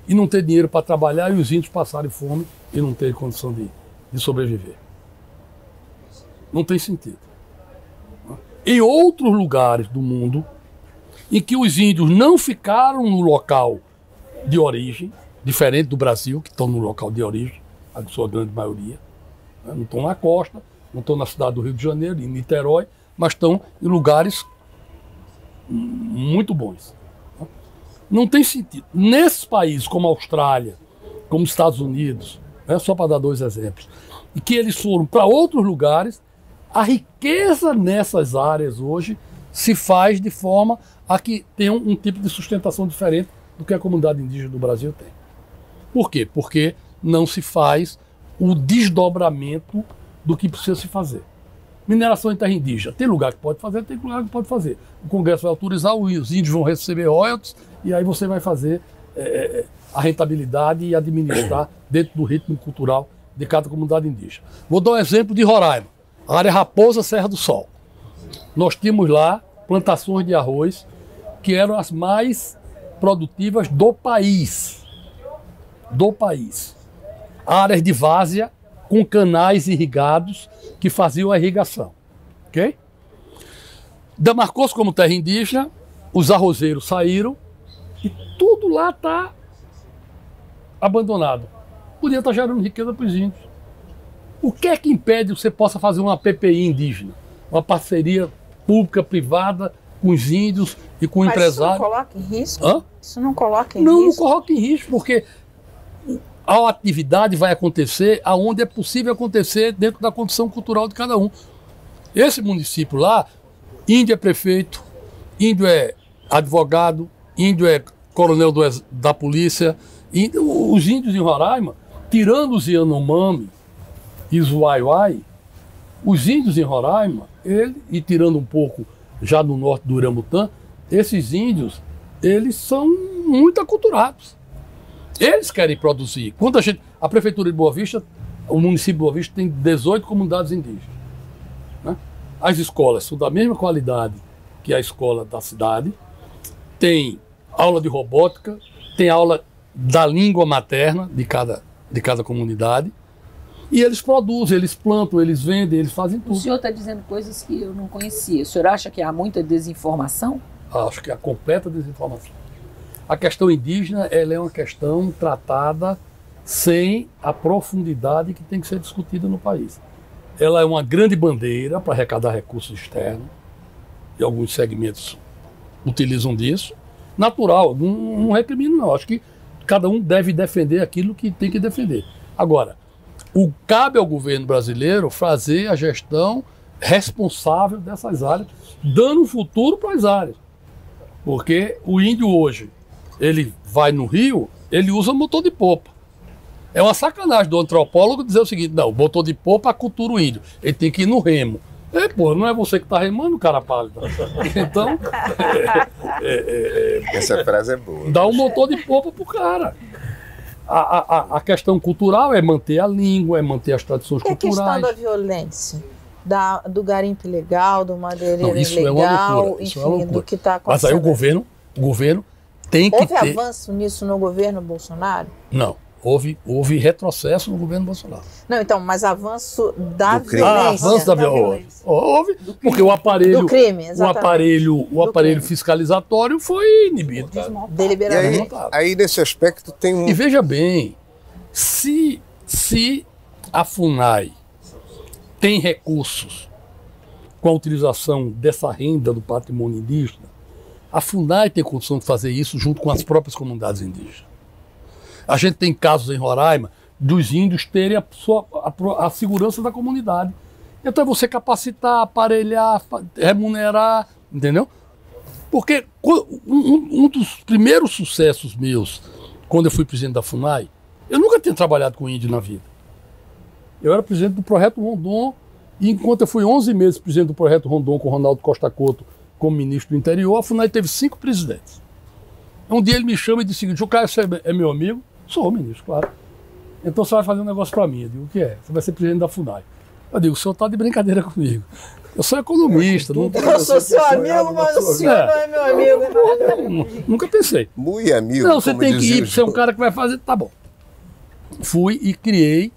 e não ter dinheiro para trabalhar e os índios passarem fome e não terem condição de sobreviver. Não tem sentido. Em outros lugares do mundo, em que os índios não ficaram no local de origem, diferente do Brasil, que estão no local de origem, a sua grande maioria, né? Não estão na costa, não estão na cidade do Rio de Janeiro, em Niterói, mas estão em lugares muito bons. Né? Não tem sentido. Nesses países como a Austrália, como os Estados Unidos, né? Só para dar 2 exemplos, e que eles foram para outros lugares, a riqueza nessas áreas hoje se faz de forma a que tenham um tipo de sustentação diferente do que a comunidade indígena do Brasil tem. Por quê? Porque não se faz o desdobramento do que precisa se fazer. Mineração em terra indígena. Tem lugar que pode fazer, tem lugar que pode fazer. O Congresso vai autorizar, os índios vão receber royalties e aí você vai fazer a rentabilidade e administrar dentro do ritmo cultural de cada comunidade indígena. Vou dar um exemplo de Roraima. A área Raposa Serra do Sol. Nós tínhamos lá plantações de arroz que eram as mais produtivas do país. Do país. Áreas de várzea com canais irrigados que faziam a irrigação. Ok? Demarcou-se como terra indígena, os arrozeiros saíram e tudo lá está abandonado. Podia estar gerando riqueza para os índios. O que é que impede que você possa fazer uma PPI indígena? Uma parceria pública-privada com os índios e com empresários. Isso não coloca em risco? Hã? Isso não coloca em risco? Não coloca em risco, porque a atividade vai acontecer aonde é possível acontecer dentro da condição cultural de cada um. Esse município lá, índio é prefeito, índio é advogado, índio é coronel da polícia. Os índios em Roraima, tirando os Yanomami e os Waiwai, os índios em Roraima, e tirando um pouco já no norte do Uramutã, esses índios, eles são muito aculturados. Eles querem produzir. Quando a Prefeitura de Boa Vista, o município de Boa Vista tem 18 comunidades indígenas. Né? As escolas são da mesma qualidade que a escola da cidade, tem aula de robótica, tem aula da língua materna de cada comunidade, E eles produzem, eles plantam, eles vendem, eles fazem tudo. O senhor está dizendo coisas que eu não conhecia. O senhor acha que há muita desinformação? Acho que há completa desinformação. A questão indígena, ela é uma questão tratada sem a profundidade que tem que ser discutida no país. Ela é uma grande bandeira para arrecadar recursos externos, e alguns segmentos utilizam disso. Natural, não recrimino não. Acho que cada um deve defender aquilo que tem que defender. Agora, cabe ao governo brasileiro fazer a gestão responsável dessas áreas, dando um futuro para as áreas. Porque o índio hoje, ele vai no rio, ele usa motor de popa. É uma sacanagem do antropólogo dizer o seguinte: não, motor de popa acultura o índio, ele tem que ir no remo. Pô, não é você que está remando, cara pálido. Então, essa frase é boa. Dá um motor de popa pro cara. A questão cultural é manter a língua, é manter as tradições culturais. A questão da violência, do garimpo ilegal, do madeireiro isso ilegal, é uma loucura, enfim, é uma loucura. do que está acontecendo. Mas aí o governo tem que Houve ter... avanço nisso no governo Bolsonaro? Não. Houve retrocesso no governo Bolsonaro. Não, então, mas avanço da violência. Avanço da violência. Houve, porque o aparelho, do crime, o aparelho fiscalizatório foi inibido. Deliberadamente. Aí nesse aspecto tem um... E veja bem, se a FUNAI tem recursos com a utilização dessa renda do patrimônio indígena, a FUNAI tem condição de fazer isso junto com as próprias comunidades indígenas. A gente tem casos em Roraima dos índios terem a segurança da comunidade. Então é você capacitar, aparelhar, remunerar, entendeu? Porque um dos primeiros sucessos meus, quando eu fui presidente da FUNAI, eu nunca tinha trabalhado com índio na vida. Eu era presidente do Projeto Rondon, e enquanto eu fui 11 meses presidente do Projeto Rondon com o Ronaldo Costa Couto como ministro do interior, a FUNAI teve 5 presidentes. Um dia ele me chama e diz o seguinte: o Caio, você é meu amigo? Sou ministro, claro. Então você vai fazer um negócio para mim. Eu digo: o que é? Você vai ser presidente da FUNAI. Eu digo: o senhor está de brincadeira comigo. Eu sou economista. Eu sou seu amigo, mas o senhor não é meu amigo. Nunca pensei. Muito amigo. Não, você tem que ir, você é um cara que vai fazer. Tá bom. Fui e criei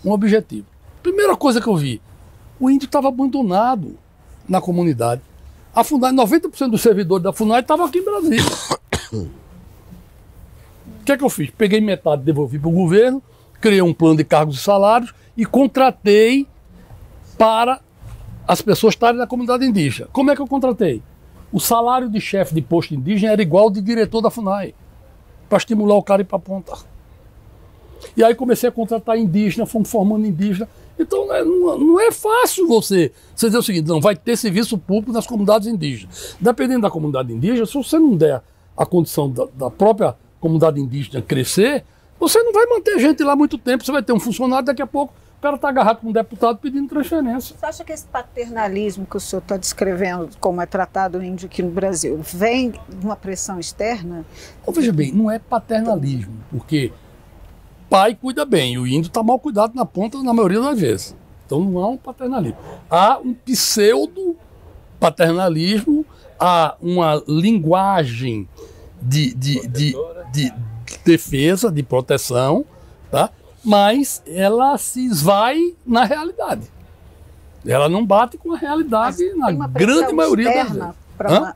um objetivo. Primeira coisa que eu vi: o índio estava abandonado na comunidade. A FUNAI, 90% dos servidores da FUNAI estavam aqui em Brasília. O que é que eu fiz? Peguei metade, devolvi para o governo, criei um plano de cargos e salários e contratei para as pessoas estarem na comunidade indígena. Como é que eu contratei? O salário de chefe de posto indígena era igual ao de diretor da FUNAI, para estimular o cara a ir para a ponta. E aí comecei a contratar indígena, fomos formando indígena. Então não é fácil você dizer o seguinte: não, vai ter serviço público nas comunidades indígenas. Dependendo da comunidade indígena, se você não der a condição da própria comunidade indígena crescer, você não vai manter gente lá muito tempo. Você vai ter um funcionário, daqui a pouco o cara está agarrado com um deputado pedindo transferência. Você acha que esse paternalismo que o senhor está descrevendo, como é tratado o índio aqui no Brasil, vem de uma pressão externa? Então, veja bem, não é paternalismo, porque pai cuida bem e o índio está mal cuidado na ponta na maioria das vezes. Então não há um paternalismo. Há um pseudo-paternalismo, há uma linguagem de defesa, de proteção, tá? Mas ela se esvai na realidade. Ela não bate com a realidade na grande maioria das vezes.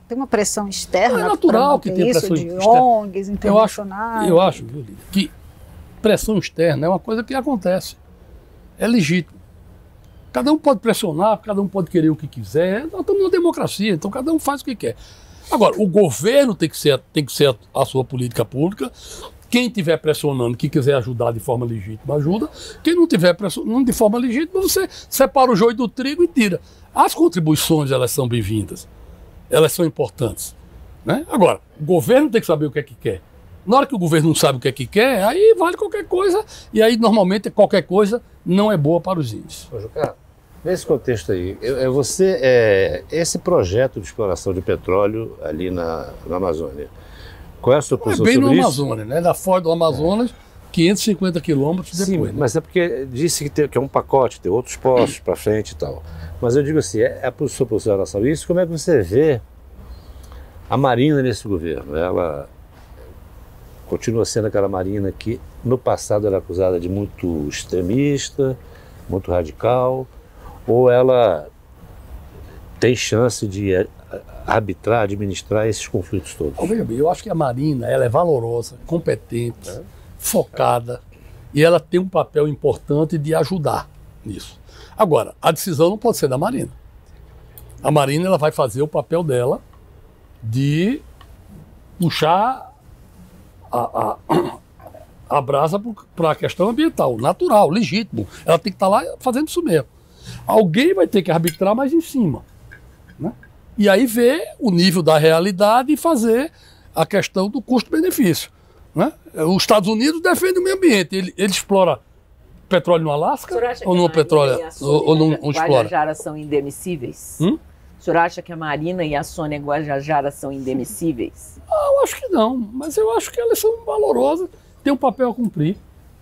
Tem uma pressão externa. É natural que tenha pressão externa. ONGs internacionais. Eu acho que pressão externa é uma coisa que acontece. É legítimo. Cada um pode pressionar, cada um pode querer o que quiser. Nós estamos numa democracia, então cada um faz o que quer. Agora, o governo tem que ser a sua política pública. Quem estiver pressionando, que quiser ajudar de forma legítima, ajuda. Quem não estiver pressionando de forma legítima, você separa o joio do trigo e tira. As contribuições, elas são bem-vindas. Elas são importantes, né? Agora, o governo tem que saber o que é que quer. Na hora que o governo não sabe o que é que quer, aí vale qualquer coisa. E aí, normalmente, qualquer coisa não é boa para os índios. Ô, Jucá, nesse contexto aí, esse projeto de exploração de petróleo ali na Amazônia, qual é a sua posição sobre isso? Bem no Amazonas, né? Da Foz do Amazonas, 550 quilômetros depois. Sim, né? mas é porque disse que é um pacote, tem outros postos para frente e tal. Mas eu digo assim, é a sua posição em relação a isso? Como é que você vê a Marina nesse governo? Ela continua sendo aquela Marina que no passado era acusada de muito extremista, muito radical, ou ela tem chance de arbitrar, administrar esses conflitos todos? Veja bem, eu acho que a Marina ela é valorosa, competente, focada, e ela tem um papel importante de ajudar nisso. Agora, a decisão não pode ser da Marina. A Marina ela vai fazer o papel dela de puxar a brasa para a questão ambiental, natural, legítimo. Ela tem que estar lá fazendo isso mesmo. Alguém vai ter que arbitrar mais em cima, né? E aí ver o nível da realidade e fazer a questão do custo-benefício, né? Os Estados Unidos defendem o meio ambiente. Ele explora petróleo no Alasca ou não petróleo ou não explora? Guajajara são indemissíveis? O senhor acha que a Marina e a Sônia Guajajara são indemissíveis? Eu acho que não, mas eu acho que elas são valorosas, têm um papel a cumprir.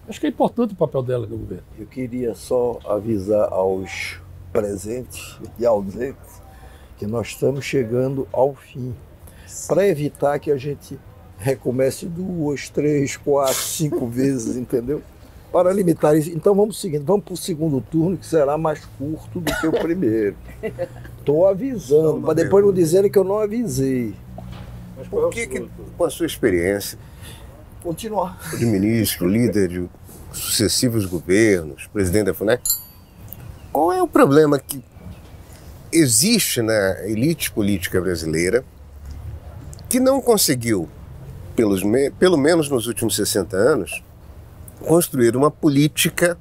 Acho que é importante o papel dela no governo. Eu queria só avisar aos presentes e ausentes que nós estamos chegando ao fim. Para evitar que a gente recomece 2, 3, 4, 5 vezes, entendeu? Para limitar isso. Então vamos seguindo, vamos para o segundo turno, que será mais curto do que o primeiro. Estou avisando, para depois não dizerem que eu não avisei. Mas por que, com a sua experiência, continuar de ministro, líder de sucessivos governos, presidente da FUNEC, qual é o problema que existe na elite política brasileira que não conseguiu, pelo menos nos últimos 60 anos, construir uma política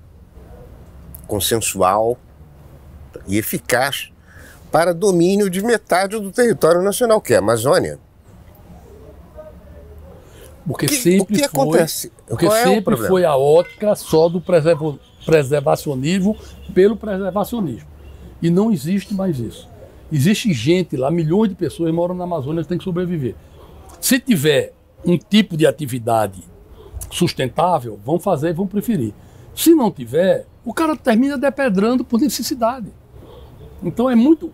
consensual e eficaz para domínio de metade do território nacional, que é a Amazônia? Porque sempre acontece? Porque sempre foi a ótica só do preservacionismo pelo preservacionismo. E não existe mais isso. Existe gente lá, milhões de pessoas moram na Amazônia que têm que sobreviver. Se tiver um tipo de atividade sustentável, vão fazer e vão preferir. Se não tiver, o cara termina depedrando por necessidade. Então é muito...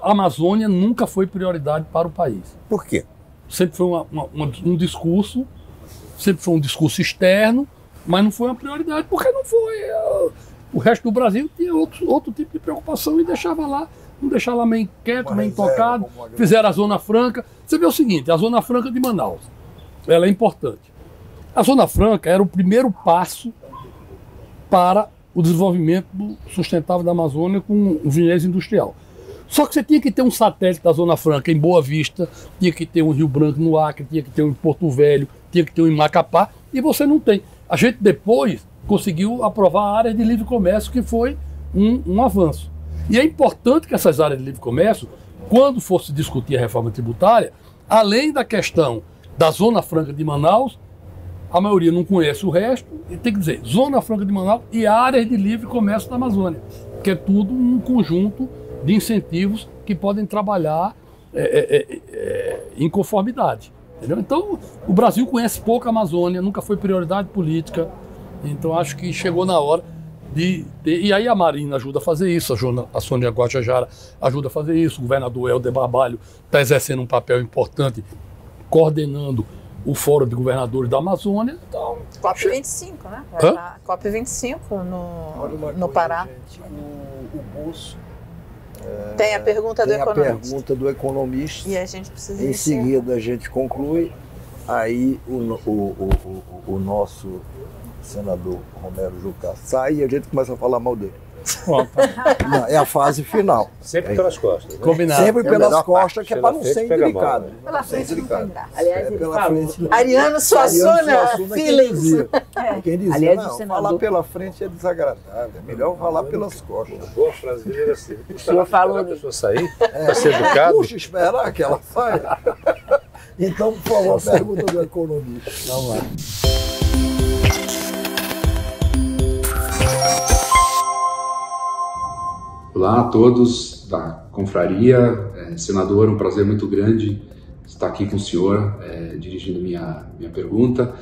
A Amazônia nunca foi prioridade para o país. Por quê? Sempre foi um discurso, sempre foi um discurso externo, mas não foi uma prioridade, porque não foi. O resto do Brasil tinha outro tipo de preocupação e deixava lá, não deixava lá meio quieto, meio intocado. Fizeram a Zona Franca. Você vê o seguinte, a Zona Franca de Manaus, ela é importante. A Zona Franca era o primeiro passo para o desenvolvimento sustentável da Amazônia com o viés industrial. Só que você tinha que ter um satélite da Zona Franca em Boa Vista, tinha que ter um Rio Branco no Acre, tinha que ter um em Porto Velho, tinha que ter um em Macapá, e você não tem. A gente depois conseguiu aprovar a área de livre comércio, que foi um avanço. E é importante que essas áreas de livre comércio, quando fosse discutir a reforma tributária, além da questão da Zona Franca de Manaus, a maioria não conhece o resto, e tem que dizer Zona Franca de Manaus e áreas de livre comércio da Amazônia, que é tudo um conjunto de incentivos que podem trabalhar em conformidade. Entendeu? Então, o Brasil conhece pouco a Amazônia, nunca foi prioridade política, então acho que chegou na hora de ter... E aí a Marina ajuda a fazer isso, a Sônia Guajajara ajuda a fazer isso, o governador Helder Barbalho está exercendo um papel importante, coordenando o Fórum de Governadores da Amazônia. Então, COP25, né? COP25 no Pará. Gente, o Bolso tem a pergunta do economista. Tem a pergunta do economista. E a gente precisa Em seguida a gente conclui. Aí o nosso senador Romero Jucá sai e a gente começa a falar mal dele. Não, é a fase final. Sempre pelas costas. Né? Combinado. Sempre pelas costas, que é para não ser indelicado. Pela frente não tem graça. Aliás, ele falou. Ariano Suassuna Feelings. Quem dizia, Aliás, não, o senador... falar pela frente é desagradável. É melhor falar pelas costas. Boa frase dele era assim. O senhor falou... A pessoa sair para ser educado. Puxa, esperar que ela saia. Então, por favor, a pergunta do economista. Vamos lá. Olá a todos da confraria, senador, um prazer muito grande estar aqui com o senhor, dirigindo minha pergunta.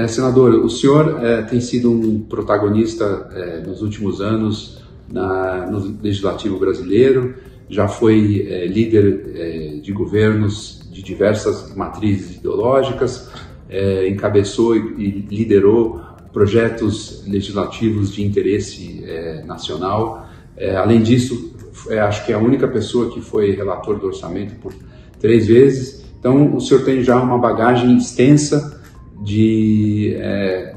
Senador, o senhor tem sido um protagonista nos últimos anos no Legislativo brasileiro, já foi líder de governos de diversas matrizes ideológicas, encabeçou e liderou projetos legislativos de interesse nacional. Além disso, acho que é a única pessoa que foi relator do orçamento por 3 vezes. Então, o senhor tem já uma bagagem extensa de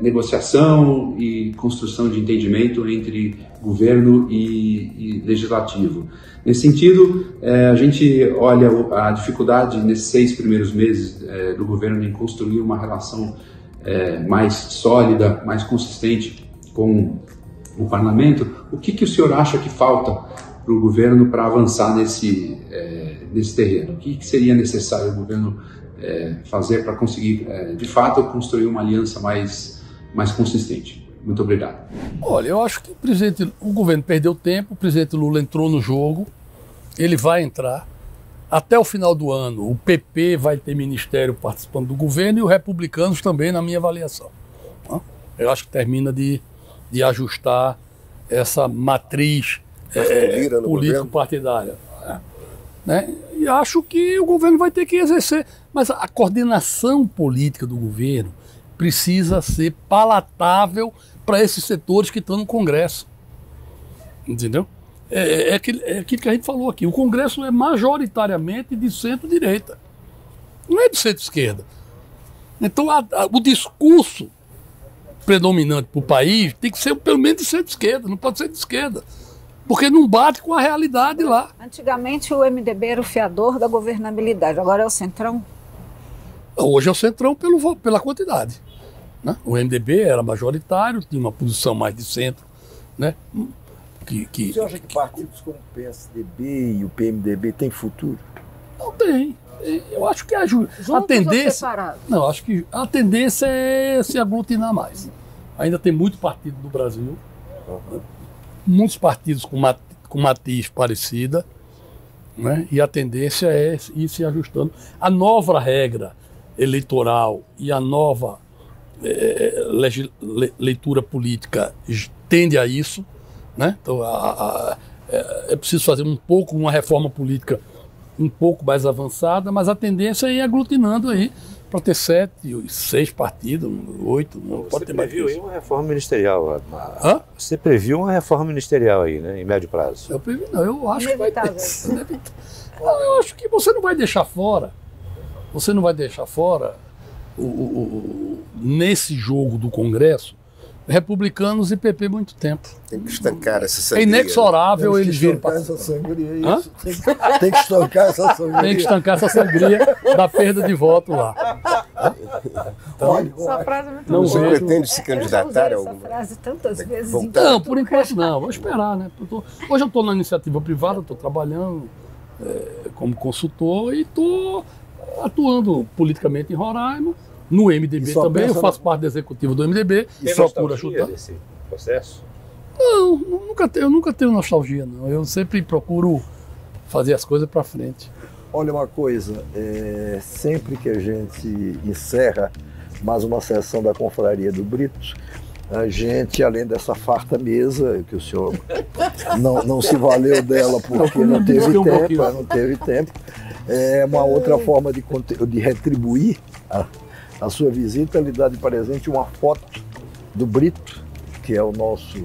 negociação e construção de entendimento entre governo e legislativo. Nesse sentido, a gente olha a dificuldade nesses 6 primeiros meses do governo em construir uma relação mais sólida, mais consistente com o parlamento. O que o senhor acha que falta para o governo para avançar nesse terreno? O que seria necessário o governo fazer para conseguir, de fato, construir uma aliança mais consistente? Muito obrigado. Olha, eu acho que o governo perdeu tempo, o presidente Lula entrou no jogo, ele vai entrar. Até o final do ano, o PP vai ter ministério participando do governo e os republicanos também, na minha avaliação. Eu acho que termina de ajustar essa matriz político-partidária. Né? E acho que o governo vai ter que exercer. Mas a coordenação política do governo precisa ser palatável para esses setores que estão no Congresso. Entendeu? É aquilo que a gente falou aqui. O Congresso é majoritariamente de centro-direita. Não é de centro-esquerda. Então o discurso predominante para o país tem que ser pelo menos de centro-esquerda, não pode ser de esquerda. Porque não bate com a realidade lá. Antigamente o MDB era o fiador da governabilidade, agora é o Centrão? Hoje é o Centrão pela quantidade. Né? O MDB era majoritário, tinha uma posição mais de centro. Né? Você acha que partidos como o PSDB e o PMDB têm futuro? Não tem. Eu acho que a tendência. Não, acho que a tendência é se aglutinar mais. Ainda tem muito partido no Brasil. Muitos partidos com matiz parecida, né? E a tendência é ir se ajustando. A nova regra eleitoral e a nova leitura política tende a isso, né? Então é preciso fazer uma reforma política um pouco mais avançada, mas a tendência é ir aglutinando aí para ter 7, 6 partidos, 8, não pode ter mais. Você previu aí uma reforma ministerial? Você previu uma reforma ministerial aí, né, em médio prazo? Eu previ, não, eu acho que vai ter. Eu acho que você não vai deixar fora, nesse jogo do Congresso, republicanos e PP muito tempo. Tem que estancar essa sangria. É inexorável eles virem para essa sangria. Tem que estancar essa sangria. Tem que estancar essa sangria da perda de voto lá. Então, essa frase é muito não boa. Você pretende se candidatar a alguma? Essa frase tantas vezes. Não, por enquanto não. Vou esperar, né? Hoje eu estou na iniciativa privada, estou trabalhando como consultor e estou atuando politicamente em Roraima. No MDB também, eu faço parte do executivo do MDB. E procura ajudar desse processo? Não, eu nunca tenho nostalgia, não. Eu sempre procuro fazer as coisas para frente. Olha uma coisa, sempre que a gente encerra mais uma sessão da Confraria do Brito, a gente, além dessa farta mesa, que o senhor não se valeu dela porque não teve tempo, é uma outra forma de retribuir a sua visita, lhe dá de presente uma foto do Brito, que é o nosso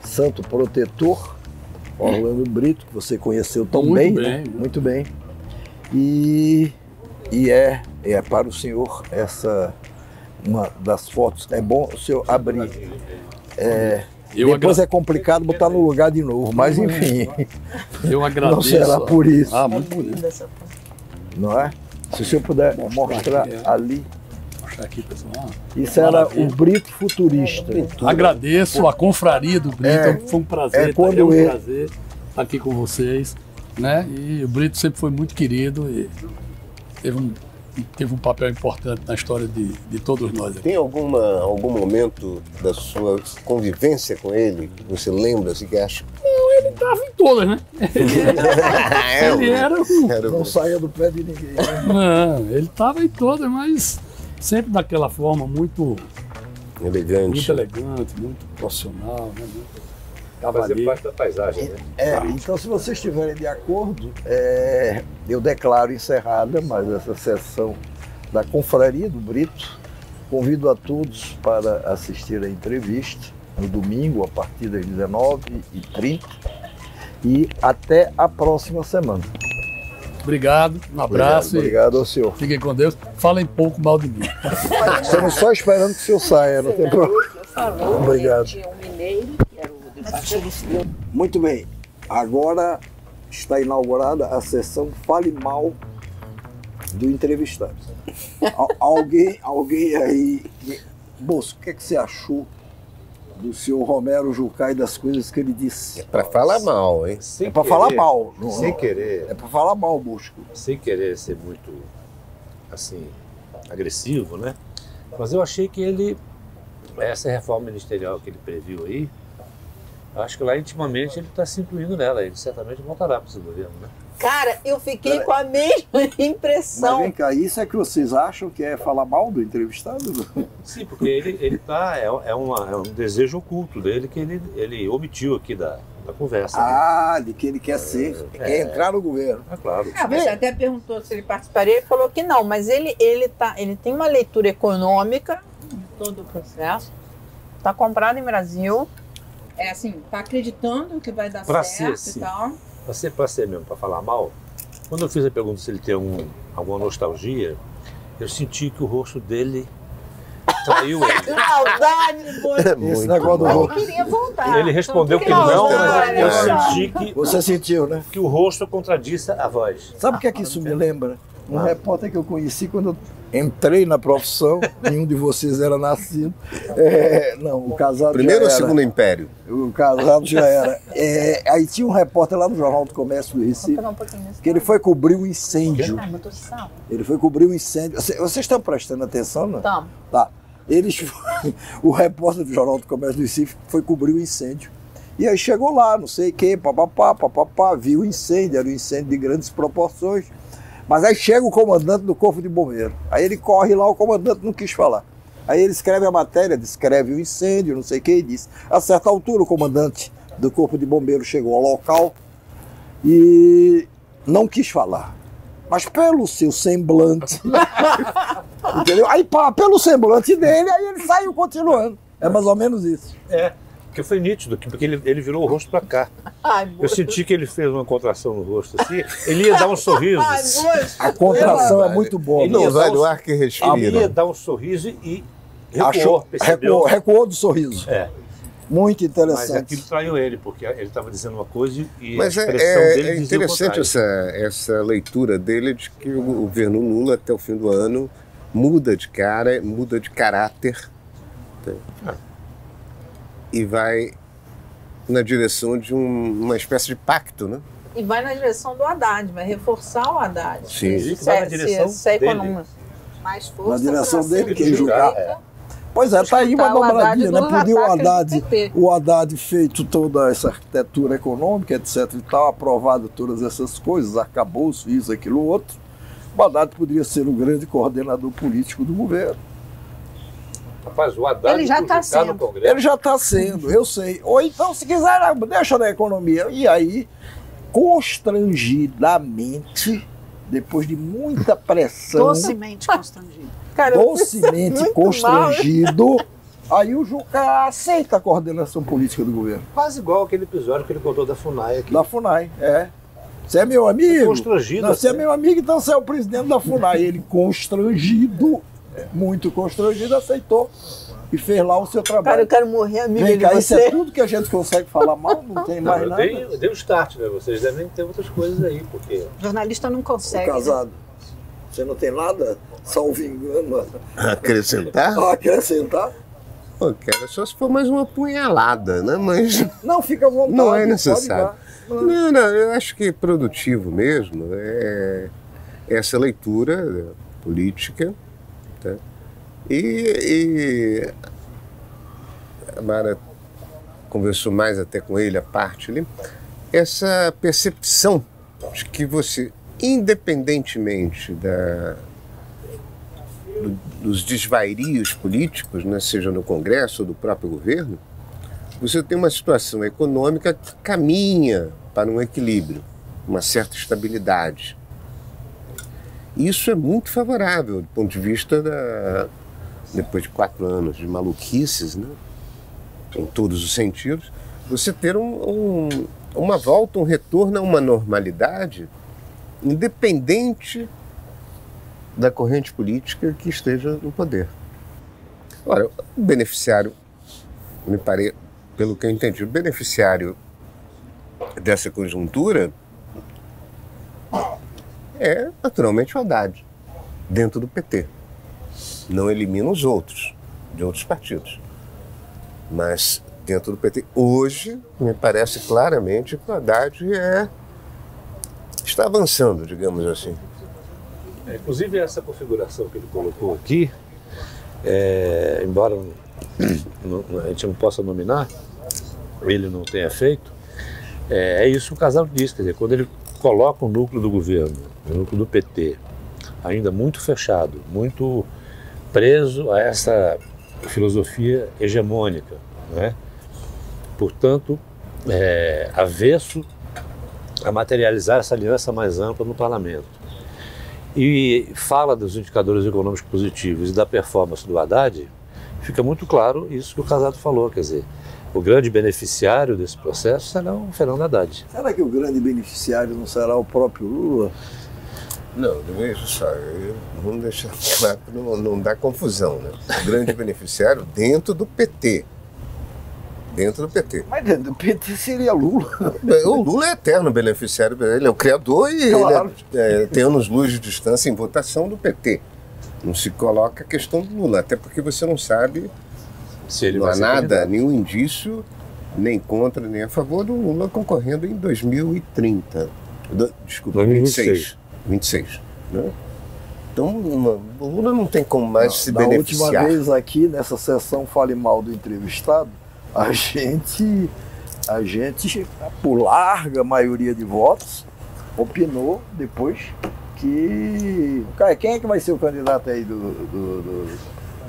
santo protetor, Orlando Brito, que você conheceu tão bem, né? Muito bem. E é para o senhor uma das fotos. É bom o senhor abrir. Depois é complicado botar no lugar de novo, mas enfim. Eu agradeço. Não será por isso. Muito bonito. Não é? Se o senhor puder mostrar ali. Mostrar aqui, pessoal. Isso era o Brito futurista. Agradeço a confraria do Brito. Foi um prazer. Prazer estar aqui com vocês. Né? E o Brito sempre foi muito querido e teve um papel importante na história de todos nós aqui. Tem algum momento da sua convivência com ele que você lembra, assim, que acha? Não, ele estava em todas, né? Ele era não saía do pé de ninguém. Né? Não, ele estava em todas, mas sempre daquela forma muito elegante, muito profissional, né? Fazer parte da paisagem, né? Então, se vocês estiverem de acordo, eu declaro encerrada mais essa sessão da Confraria do Brito. Convido a todos para assistir a entrevista no domingo, a partir das 19h30. E até a próxima semana. Obrigado, um abraço. Obrigado ao senhor. Fiquem com Deus. Falem pouco mal de mim. Estamos só esperando que o senhor saia, não tem problema. Obrigado. Tinha um mineiro, que era o despachante. Muito bem. Agora está inaugurada a sessão Fale Mal do entrevistado. Alguém aí... Moço, o que você achou do senhor Romero Jucá e das coisas que ele disse? É para falar mal, hein? É para falar mal. Sem querer. É para falar mal, Bosco. Sem querer ser muito, assim, agressivo, né? Mas eu achei que ele, essa reforma ministerial que ele previu aí, acho que lá intimamente ele está se incluindo nela. Ele certamente voltará para esse governo, né? Cara, eu fiquei com a mesma impressão. Mas vem cá, isso é que vocês acham que é falar mal do entrevistado? Sim, porque ele tá, é um desejo oculto dele que ele omitiu aqui da conversa. Ah, de que ele quer ser, quer entrar no governo. É claro. Você até perguntou se ele participaria, ele falou que não, mas ele tem uma leitura econômica de todo o processo, está comprado em Brasil, é assim, está acreditando que vai dar certo e tal. Para ser mesmo, para falar mal, quando eu fiz a pergunta se ele tem alguma nostalgia, eu senti que o rosto dele traiu ele. Saudade, pô. Esse negócio do rosto. Ele queria voltar. Ele respondeu que não, mas eu senti que... Você sentiu, né? Que o rosto contradisse a voz. Sabe o que é que isso me lembra? Um repórter que eu conheci quando eu entrei na profissão, nenhum de vocês era nascido. Não, o casado Primeiro já ou era. Segundo Império? O casado já era. Aí tinha um repórter lá no Jornal do Comércio do Recife, que ele foi cobrir um incêndio. Ele foi cobrir um incêndio. Vocês estão prestando atenção, não? Estamos. Tá. O repórter do Jornal do Comércio do Recife foi cobrir o incêndio. E aí chegou lá, não sei o quê, papapá, viu o incêndio, era um incêndio de grandes proporções. Mas aí chega o comandante do Corpo de Bombeiro. Aí ele corre lá, o comandante não quis falar. Aí ele escreve a matéria, descreve o incêndio, não sei o que, e diz. A certa altura, o comandante do Corpo de Bombeiro chegou ao local e não quis falar. Mas pelo seu semblante, entendeu? Aí pelo semblante dele, aí ele saiu continuando. É mais ou menos isso. Porque foi nítido, porque ele virou o rosto para cá. Eu senti que ele fez uma contração no rosto assim. Ele ia dar um sorriso. A contração é muito boa. Não vai no ar que respira. Ele ia dar um sorriso e recuou. Recuou do sorriso. Muito interessante. Mas aquilo traiu ele, porque ele estava dizendo uma coisa e mas a expressão dele é dizia interessante essa leitura dele de que o governo Lula, até o fim do ano, muda de cara, muda de caráter. E vai na direção de uma espécie de pacto, né? E vai na direção do Haddad, vai reforçar o Haddad. Sim. Vai na direção dele. Mais força. Na direção dele, que quem julgar. Pois é, tá aí uma dobradinha, né? Podia o Haddad feito toda essa arquitetura econômica, etc e tal, aprovado todas essas coisas, arcabouço, isso, aquilo, outro. O Haddad poderia ser o grande coordenador político do governo. Rapaz, o Haddad Ele já está sendo. no Congresso. Ele já está sendo, eu sei. Ou então, se quiser, deixa na economia. E aí, constrangidamente, depois de muita pressão... Docemente constrangido. Cara, docemente constrangido, aí o Jucá aceita a coordenação política do governo. Quase igual aquele episódio que ele contou da FUNAI aqui. Da FUNAI, Você é meu amigo? Constrangido. Não, você é meu amigo, então você é o presidente da FUNAI. Ele constrangido, muito constrangido, aceitou e fez lá o seu trabalho. Cara, eu quero morrer amigo de você. Isso é tudo que a gente consegue falar mal, não tem mais nada. Eu dei um start, né? Vocês devem ter outras coisas aí, porque... Jornalista não consegue. Casado, você não tem nada, salvo engano, acrescentar? Acrescentar? Pô, cara, só se for mais uma punhalada, né? Mas não, fica à vontade. Não é necessário. Não, eu acho que produtivo mesmo é essa leitura política, tá? E a Mara conversou mais até com ele, a parte ali, essa percepção de que você, independentemente dos desvairios políticos, né, seja no Congresso ou do próprio governo, você tem uma situação econômica que caminha para um equilíbrio, uma certa estabilidade. Isso é muito favorável do ponto de vista depois de 4 anos de maluquices, né? Em todos os sentidos, você ter uma volta, um retorno a uma normalidade independente da corrente política que esteja no poder. Ora, o beneficiário, pelo que eu entendi, o beneficiário dessa conjuntura é naturalmente o Haddad, dentro do PT. Não elimina os outros, de outros partidos. Mas dentro do PT, hoje, me parece claramente que o Haddad está avançando, digamos assim. Inclusive essa configuração que ele colocou aqui, embora a gente não possa nominar, ele não tenha feito, é isso que o Casado diz, quer dizer, quando ele coloca o núcleo do governo, o núcleo do PT, ainda muito fechado, muito preso a essa filosofia hegemônica, né? Portanto, avesso a materializar essa aliança mais ampla no parlamento. E fala dos indicadores econômicos positivos e da performance do Haddad, fica muito claro isso que o Casado falou, quer dizer, o grande beneficiário desse processo será o Fernando Haddad. Será que o grande beneficiário não será o próprio Lula? Não, veja só, vamos deixar claro para não dar confusão, né? O grande beneficiário dentro do PT. Dentro do PT. Mas dentro do PT seria Lula. O Lula é eterno beneficiário, ele é o criador e claro. Ele tem anos-luz de distância em votação do PT. Não se coloca a questão do Lula, até porque você não sabe, se ele não há nada, nenhum indício, nem contra, nem a favor do Lula concorrendo em 2030. Desculpa, 2026. 26, né? Então, o Lula não tem como mais se beneficiar. Da última vez aqui, nessa sessão Fale Mal do Entrevistado, a gente, por larga maioria de votos, opinou depois que... Cara, quem é que vai ser o candidato aí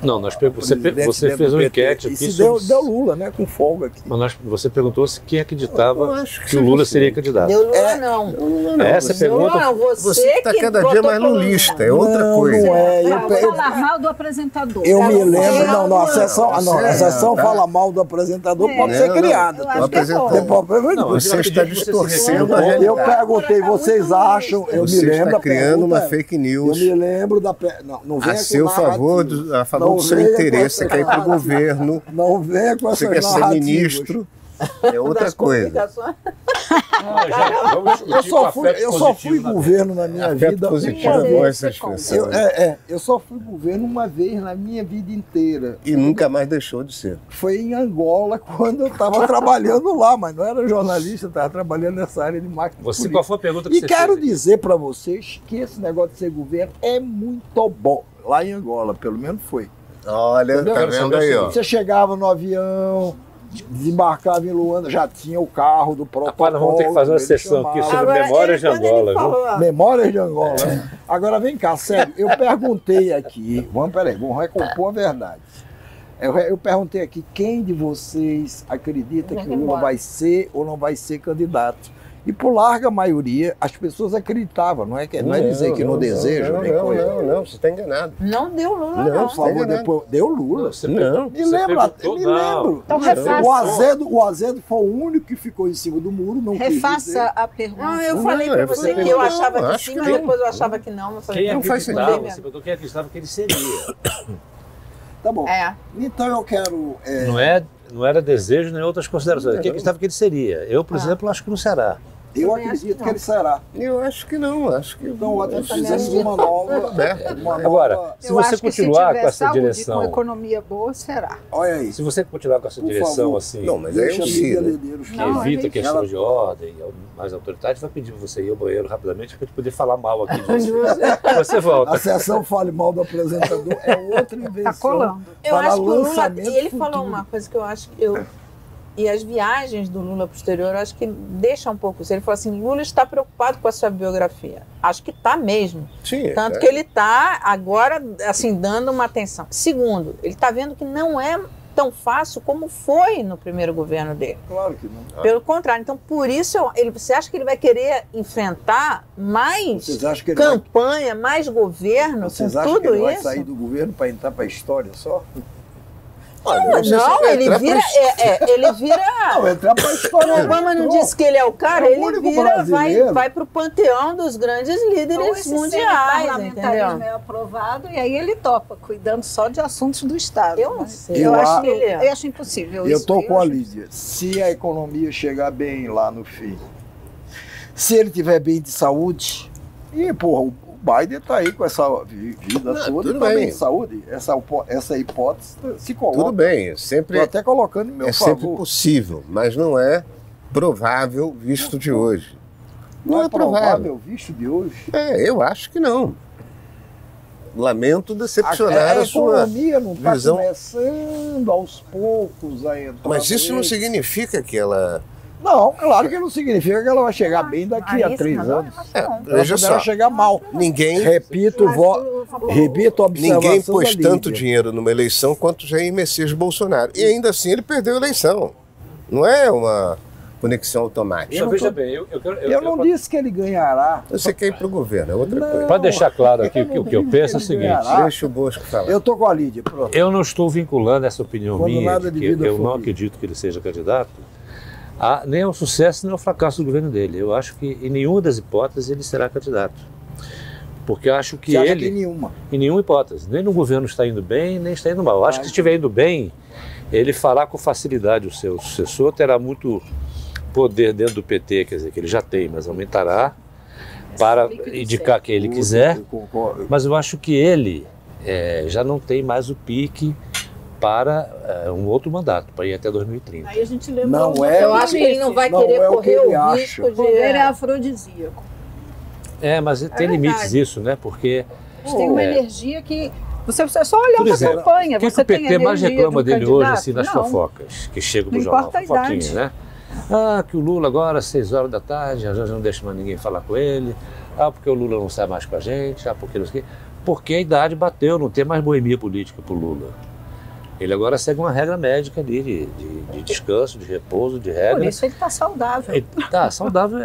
Não, você fez uma enquete aqui. Isso deu Lula, né? Com folga aqui. Mas você perguntou se quem acreditava que o Lula seria candidato. Deu Lula não. Essa pergunta. Não, você está cada dia mais lulista, é outra coisa. Não é. Falar mal do apresentador. Eu me lembro, a sessão fala mal do apresentador, pode ser criada. Você está distorcendo a realidade. Eu perguntei, vocês acham? Eu me lembro. Você está criando uma fake news. Eu me lembro da. Não vem a seu favor, a favor do seu interesse, você quer ir para o governo, não venha com você quer ser ministro, é outra coisa. Eu só fui governo na minha vida uma vez. Eu só fui governo uma vez na minha vida inteira. E nunca mais deixou de ser. Foi em Angola, quando eu estava trabalhando lá, mas não era jornalista, estava trabalhando nessa área de marketing. Qual foi a pergunta que você fez? E quero dizer para vocês que esse negócio de ser governo é muito bom. Lá em Angola, pelo menos foi. Olha, entendeu? Tá vendo aí, ó. Você chegava no avião, desembarcava em Luanda, já tinha o carro do protocolo. Rapaz, nós vamos ter que fazer uma sessão aqui sobre memórias de Angola, viu? Memórias de Angola. Agora vem cá, sério, eu perguntei aqui, vamos recompor a verdade. Eu perguntei aqui, quem de vocês acredita que o Lula vai ser ou não vai ser candidato? E por larga maioria, as pessoas acreditavam, não é dizer que não desejo, nem coisa. Não, você está enganado. Não deu Lula, não. Por favor, depois deu Lula. Me lembro. Então, refaça. O Azedo foi o único que ficou em cima do muro, não refaça a pergunta. Não, eu falei para você que eu achava que sim, mas depois eu achava que não. Quem acreditava? Você perguntou quem acreditava que ele seria. Tá bom. Então eu quero... Não era desejo nem outras considerações. Quem acreditava que ele seria? Eu, por exemplo, acho que não será. Eu acredito que ele será. Eu acho que não, acho que então fizemos uma nova. Agora, se você continuar com essa direção, com economia boa, será. Olha aí. Se você continuar com essa direção assim, não, mas aí evita questão de ordem, mais autoridade, vai pedir para você ir ao banheiro rapidamente para a gente poder falar mal aqui de você. Você volta. A sessão Fale Mal do Apresentador é outra invenção. Está colando. Eu acho que o Lula, ele falou uma coisa que eu acho que e as viagens do Lula posterior, eu acho que deixa um pouco isso. Ele falou assim, Lula está preocupado com a sua biografia. Acho que está mesmo. Sim, Tanto que ele está agora, assim, dando uma atenção. Segundo, ele está vendo que não é tão fácil como foi no primeiro governo dele. Claro que não. Pelo contrário. Então, por isso, você acha que ele vai querer enfrentar mais campanha, mais governo, Vocês com acham tudo que ele vai isso? sair do governo para entrar para a história só? Olha, não, ele vira. Não, entrar para a história. O Obama não disse que ele é o cara, ele vira, vai para o panteão dos grandes líderes mundiais, parlamentarismo é aprovado e aí ele topa, cuidando só de assuntos do Estado. Eu não sei. Eu acho impossível. Eu estou com a Lídia. Se a economia chegar bem lá no fim, se ele tiver bem de saúde, e porra, o Biden está aí com essa vida toda, e bem de saúde. Essa hipótese se coloca. Tudo bem, sempre. Estou até colocando em meu favor. É sempre possível, mas não é provável visto de hoje. Não é provável visto de hoje? Eu acho que não. Lamento decepcionar a sua economia não está visão. Começando aos poucos a entrar. Mas isso não significa que ela... Não, claro que não significa que ela vai chegar bem daqui a 3 anos. Veja só, chegar mal. Repito a observação. Ninguém pôs tanto dinheiro numa eleição quanto Jair Messias Bolsonaro. E ainda assim ele perdeu a eleição. Não é uma conexão automática. Veja bem, eu não disse que ele ganhará. Você quer ir para o governo, é outra coisa. Para deixar claro aqui o que eu penso é o seguinte. Deixa o Bosco falar. Eu estou com a Lídia, pronto. Eu não estou vinculando essa opinião minha, de que eu não acredito que ele seja candidato, nem ao sucesso nem ao fracasso do governo dele. Eu acho que em nenhuma das hipóteses ele será candidato. Porque eu acho que Você ele... acha que nenhuma? Em nenhuma hipótese. Nem no governo está indo bem, nem está indo mal. Eu acho que se estiver indo bem, ele fará com facilidade o seu sucessor, terá muito poder dentro do PT, quer dizer, que ele já tem, mas aumentará para indicar quem ele quiser. Mas eu acho que ele já não tem mais o pique para um outro mandato, para ir até 2030. Aí a gente lembra. Não eu acho que ele não vai querer correr o risco de... O poder é afrodisíaco. Mas tem limites isso, né? Porque... Tem uma energia que... Você só olhar para a campanha, você tem energia. O que o PT mais reclama dele hoje, assim, nas não. fofocas, que chegam no jornal, fofoquinha, né? Que o Lula agora, às 6 horas da tarde, já não deixa mais ninguém falar com ele. Porque o Lula não sai mais com a gente. Porque não sei o quê. Porque a idade bateu, não tem mais boemia política para o Lula. Ele agora segue uma regra médica ali, de descanso, de repouso, de regra. Por isso ele está saudável. Ele está saudável,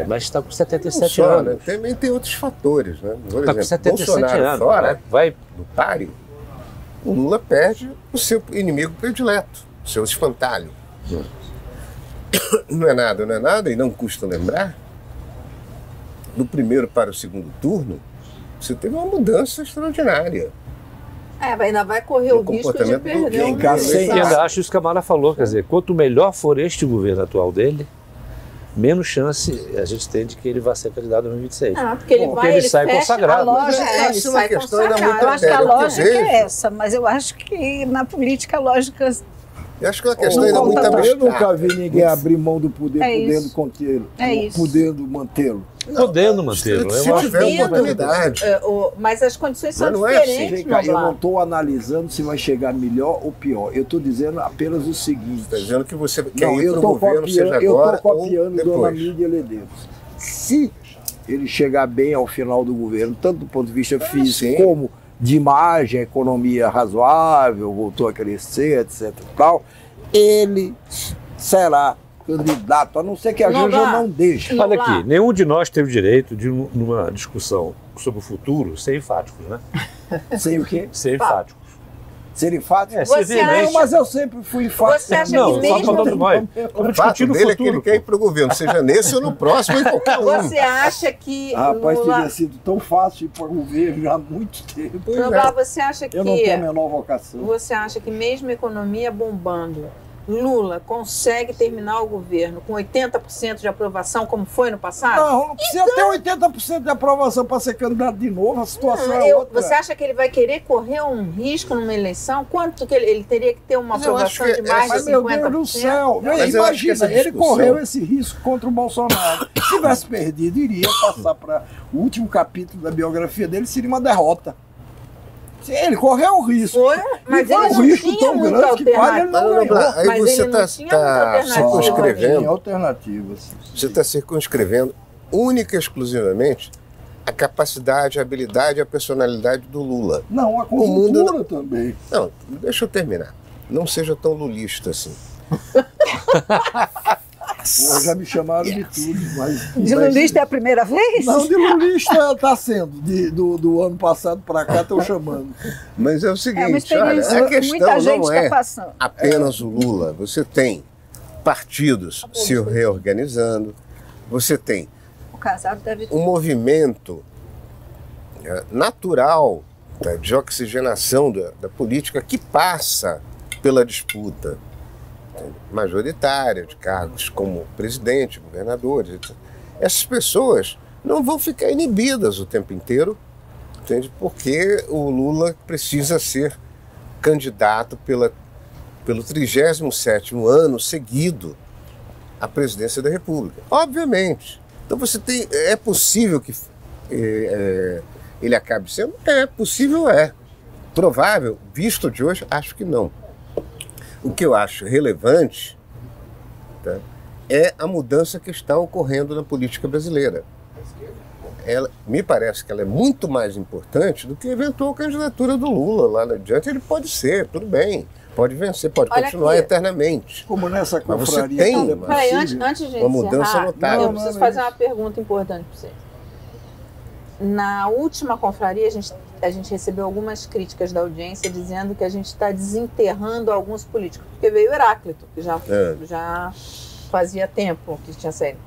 mas está com 77 anos. Né? Também tem outros fatores, né? Por exemplo, com 77 Bolsonaro anos, fora, vai no páreo, o Lula perde o seu inimigo predileto, o seu espantalho. Não é nada, e não custa lembrar, do primeiro para o segundo turno, você teve uma mudança extraordinária. Ainda vai correr o risco de perder. E ainda acho isso que a Mara falou, quer dizer, quanto melhor for este governo atual dele, menos chance a gente tem de que ele vá ser candidato em 2026. Porque ele sai consagrado. Eu acho que a lógica é essa, mas eu acho que na política a lógica... Eu acho que a questão ainda é muito abstrata. Eu nunca vi ninguém abrir mão do poder podendo contê-lo, podendo mantê-lo. Podendo mantê-lo. Se tiver oportunidade. Mas as condições são diferentes. Eu não estou analisando se vai chegar melhor ou pior. Eu estou dizendo apenas o seguinte. Está dizendo que você quer ir para o governo, seja agora ou depois. Eu estou copiando Dona Mídia Ledeiros. Se ele chegar bem ao final do governo, tanto do ponto de vista físico como de imagem, a economia razoável, voltou a crescer, etc. e tal, ele será candidato, a não ser que a Janja não deixe. Olha aqui, nenhum de nós teve direito de numa discussão sobre o futuro ser enfáticos, né? Sem o quê? Ser enfáticos. Ser enfático? Mas eu sempre fui enfático. Você acha que mesmo... O fato dele é que ele quer ir para o governo, seja nesse ou no próximo, em qualquer um. Você acha que... Rapaz, teria sido tão fácil ir para o governo já há muito tempo. Você acha que... Eu não tenho a menor vocação. Você acha que mesmo a economia bombando, Lula consegue terminar o governo com 80% de aprovação, como foi no passado? Não precisa ter 80% de aprovação para ser candidato de novo, a situação é outra. Você acha que ele vai querer correr um risco numa eleição? Quanto que ele teria que ter uma aprovação de mais de 50%? Meu Deus do céu! Imagina, ele correu esse risco contra o Bolsonaro. Se tivesse perdido, iria passar para o último capítulo da biografia dele, seria uma derrota. Ele correu o risco. Mas ele não risco tão grande que quase ele não ganhou. Aí você está circunscrevendo. Alternativas. Você está circunscrevendo única e exclusivamente a capacidade, a habilidade e a personalidade do Lula. Não, a conjuntura também. Não, deixa eu terminar. não seja tão lulista assim. Pô, já me chamaram de tudo, mas... De lulista é a primeira vez? Não, de lulista está sendo. Do ano passado para cá estão chamando. Mas é o É uma seguinte, experiência olha, a que questão muita gente não está é passando. apenas o Lula. Você tem partidos se reorganizando, você tem O Casado deve um movimento natural de oxigenação da política que passa pela disputa majoritária de cargos como presidente, governadores, etc. Essas pessoas não vão ficar inibidas o tempo inteiro, entende? Porque o Lula precisa ser candidato pelo 37º ano seguido à presidência da República. Obviamente. Então você tem... É possível que ele acabe sendo? É possível, é. Provável, visto de hoje, acho que não. O que eu acho relevante, tá, é a mudança que está ocorrendo na política brasileira. Me parece que ela é muito mais importante do que a eventual candidatura do Lula lá adiante. Ele pode ser, tudo bem, pode vencer, pode continuar aqui, É eternamente. como nessa Mas você confraria. tem Peraí, antes de uma mudança encerrar, notável. eu preciso fazer uma pergunta importante para você. Na última confraria, a gente recebeu algumas críticas da audiência dizendo que a gente está desenterrando alguns políticos, porque veio o Heráclito, que já fazia tempo que tinha saído.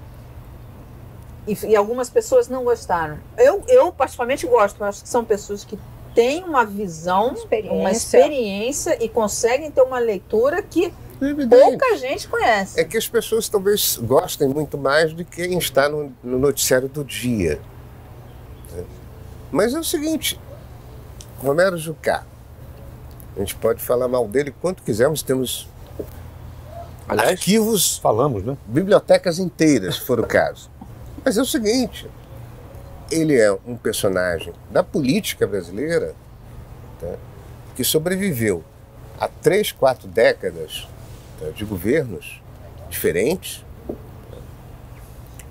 E algumas pessoas não gostaram. Eu particularmente gosto, mas acho que são pessoas que têm uma visão, uma experiência e conseguem ter uma leitura que pouca gente conhece. É que as pessoas talvez gostem muito mais de quem está no noticiário do dia. Mas é o seguinte, Romero Jucá, a gente pode falar mal dele quanto quisermos, temos arquivos, falamos, né? Bibliotecas inteiras, se for o caso. Mas é o seguinte, ele é um personagem da política brasileira, tá, que sobreviveu a 3, 4 décadas, tá, de governos diferentes, tá,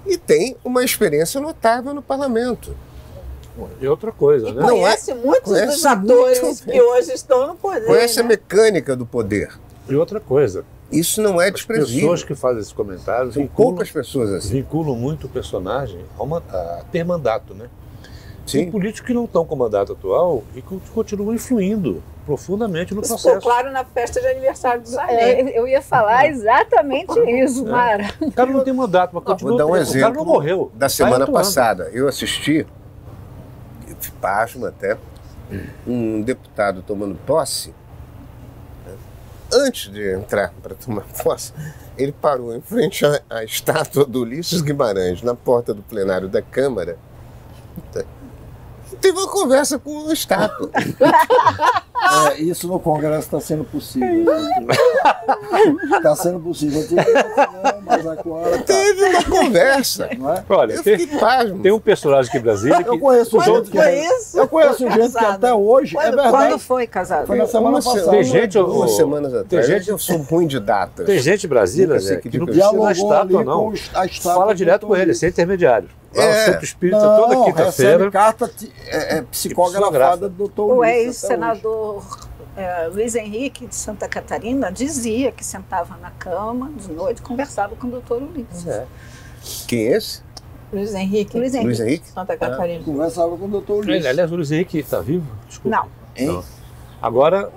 e tem uma experiência notável no parlamento. E outra coisa, né? Conhece muitos dos atores que hoje estão no poder. Conhece a mecânica do poder. E outra coisa. Isso não é As desprezível. pessoas que fazem esses comentários São poucas pessoas assim. vinculam muito o personagem a ter mandato, né? Sim. Tem políticos que não estão com mandato atual e que continuam influindo profundamente no Isso processo. ficou claro na festa de aniversário do Sarney. Eu ia falar exatamente isso, Mara. O cara não tem mandato, mas continua. Vou dar um O cara exemplo não morreu. da Vai semana atuando. passada. Eu assisti, pasmo até, um deputado tomando posse. Antes de entrar para tomar posse, ele parou em frente à estátua do Ulisses Guimarães, na porta do plenário da Câmara. Teve uma conversa com o estátua. Isso no Congresso está sendo possível. Está sendo possível. Não, mas agora Teve uma conversa. não é? Olha, Eu fiquei pasmo. tem um personagem aqui em Brasília que... Eu conheço gente que, eu conheço gente que Casado. até hoje, é verdade. Quando foi casado? Foi na semana passada. Tem gente, Duas semanas atrás, gente- eu sou ruim de datas. Tem gente em Brasília, Nunca sei Zé, que que não dia precisa da dialogou estátua, ali não. com a estátua Fala do direto com Dr. ele, sem intermediário. Vai ao Centro Espírita Não, toda quinta-feira. recebe carta psicografada do Dr. O Ulisses até ex-senador Luiz Henrique de Santa Catarina dizia que sentava na cama de noite e conversava com o doutor Ulisses. Quem é esse? Luiz Henrique. Luiz Henrique. Luiz Henrique? Santa Catarina. hoje. Conversava com o Dr. Ulisses. Aliás, o Luiz Henrique está vivo? Desculpa. Não. Hein? Agora,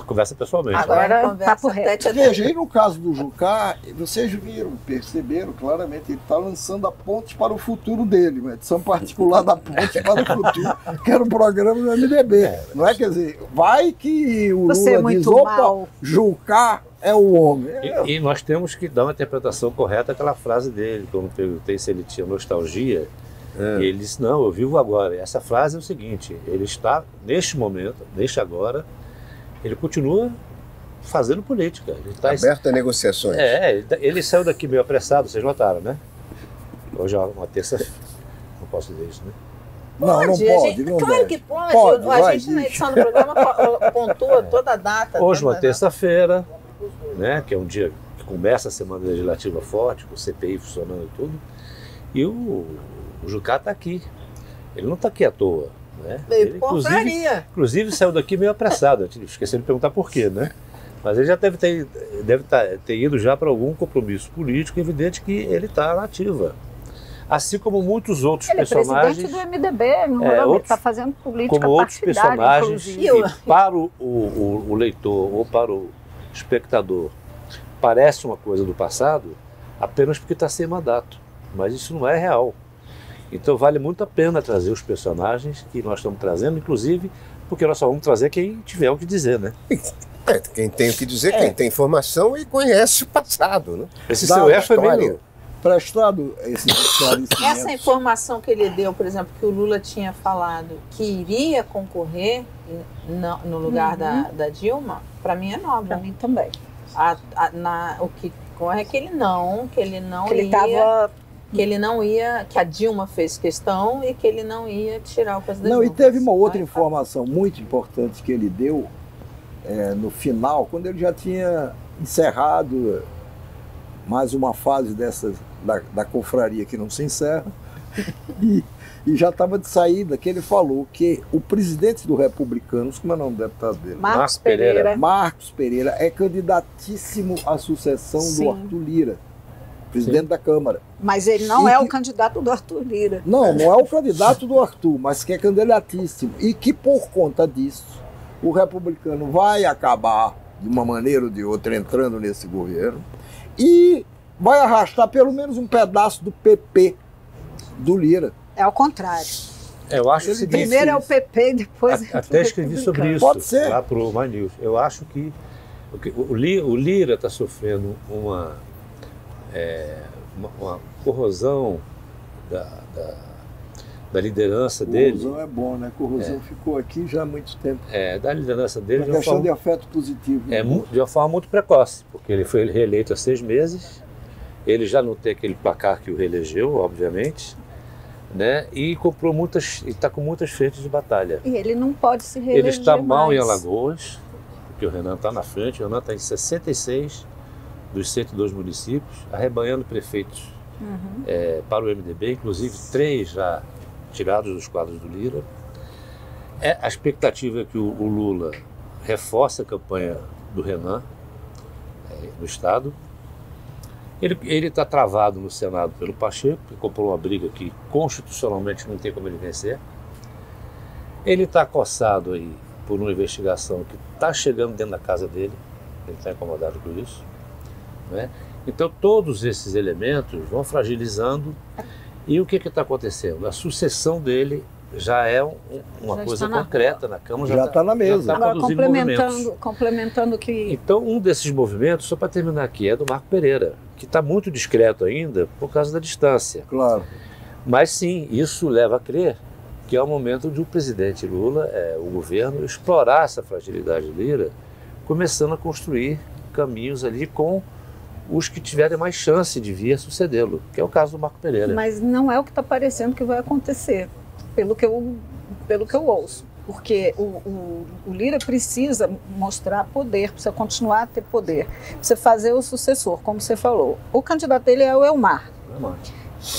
conversa pessoalmente. Agora, Conversa papo reto. tete a tete. Veja, e no caso do Jucá, vocês viram, perceberam claramente, ele está lançando a ponte para o futuro dele, uma edição particular da ponte para o futuro, que era um programa do MDB. Não é? Quer dizer, vai que o Você é Lula diz, muito opa, mal. Jucá é o homem. E nós temos que dar uma interpretação correta àquela frase dele, quando eu perguntei se ele tinha nostalgia. E ele disse, não, eu vivo agora. E essa frase é o seguinte, ele está, neste momento, neste agora, ele continua fazendo política. Ele está Aberto a negociações. ele saiu daqui meio apressado, vocês notaram, né? Hoje é uma terça-feira. Não posso dizer isso, né? Não pode, a gente- não claro deve. que pode. Pode, A vai, gente na diz. edição do programa pontua toda a data. Hoje, uma toda- terça-feira, né? Que é um dia que começa a semana legislativa forte, com o CPI funcionando e tudo. E o Jucá está aqui. Ele não está aqui à toa. Né? Veio confraria. Inclusive saiu daqui meio apressado. Eu esqueci de perguntar por quê, né? Mas ele já deve ter ido já para algum compromisso político, evidente que ele está na ativa. Assim como muitos outros personagens. Ele é presidente do MDB, não está fazendo política como outros personagens inclusive. Que para o leitor ou para o espectador parece uma coisa do passado, apenas porque está sem mandato. Mas isso não é real. Então vale muito a pena trazer os personagens que nós estamos trazendo, inclusive porque nós só vamos trazer quem tiver o que dizer, né? Quem tem o que dizer, quem tem informação e conhece o passado, né? Esse seu foi meio prestado esse esclarecimento. Essa informação que ele deu, por exemplo, que o Lula tinha falado que iria concorrer no lugar da Dilma, para mim é nova. Para mim também. O que corre é que ele não ia. Que ele não ia, que a Dilma fez questão e que ele não ia tirar o presidente. Não, e teve uma outra informação muito importante que ele deu no final, quando ele já tinha encerrado mais uma fase dessas da confraria que não se encerra, e já estava de saída, que ele falou que o presidente do Republicanos, como é o nome do deputado dele? Marcos Pereira. Marcos Pereira é candidatíssimo à sucessão do Arthur Lira, presidente da Câmara. Mas ele não é o candidato do Arthur Lira. Não é o candidato do Arthur, mas que é candidatíssimo. E que por conta disso, o republicano vai acabar, de uma maneira ou de outra, entrando nesse governo e vai arrastar pelo menos um pedaço do PP do Lira. É ao contrário. Eu acho que primeiro é o PP e depois até escrevi sobre isso. Pode ser. Lá para o My News. Eu acho que o Lira está sofrendo uma corrosão da liderança dele. Corrosão é bom, né? Corrosão ficou aqui já há muito tempo. Da liderança dele. Uma questão de afeto positivo. De uma forma muito precoce, porque ele foi reeleito há 6 meses, ele já não tem aquele placar que o reelegeu, obviamente, né? E está com muitas frentes de batalha. E ele não pode se reeleger. Ele está mal mais em Alagoas, porque o Renan está na frente, o Renan está em 66 dos 102 municípios, arrebanhando prefeitos para o MDB, inclusive 3 já tirados dos quadros do Lira. A expectativa é que o Lula reforce a campanha do Renan no Estado. Ele está travado no Senado pelo Pacheco, que comprou uma briga que constitucionalmente não tem como ele vencer. Ele está acossado aí por uma investigação que está chegando dentro da casa dele, ele está incomodado com isso, né? Então todos esses elementos vão fragilizando. E o que está acontecendo? A sucessão dele já é uma coisa concreta na Câmara. Já está na mesa. Agora, complementando que... Então, um desses movimentos, só para terminar aqui, é do Marco Pereira, que está muito discreto ainda por causa da distância. Claro. Mas sim, isso leva a crer que é o momento de o presidente Lula, o governo, explorar essa fragilidade Lira, começando a construir caminhos ali com os que tiverem mais chance de vir a sucedê-lo, que é o caso do Marco Pereira. Mas não é o que está parecendo que vai acontecer, pelo que eu ouço. Porque o Lira precisa mostrar poder, precisa continuar a ter poder, precisa fazer o sucessor, como você falou. O candidato dele é o Elmar.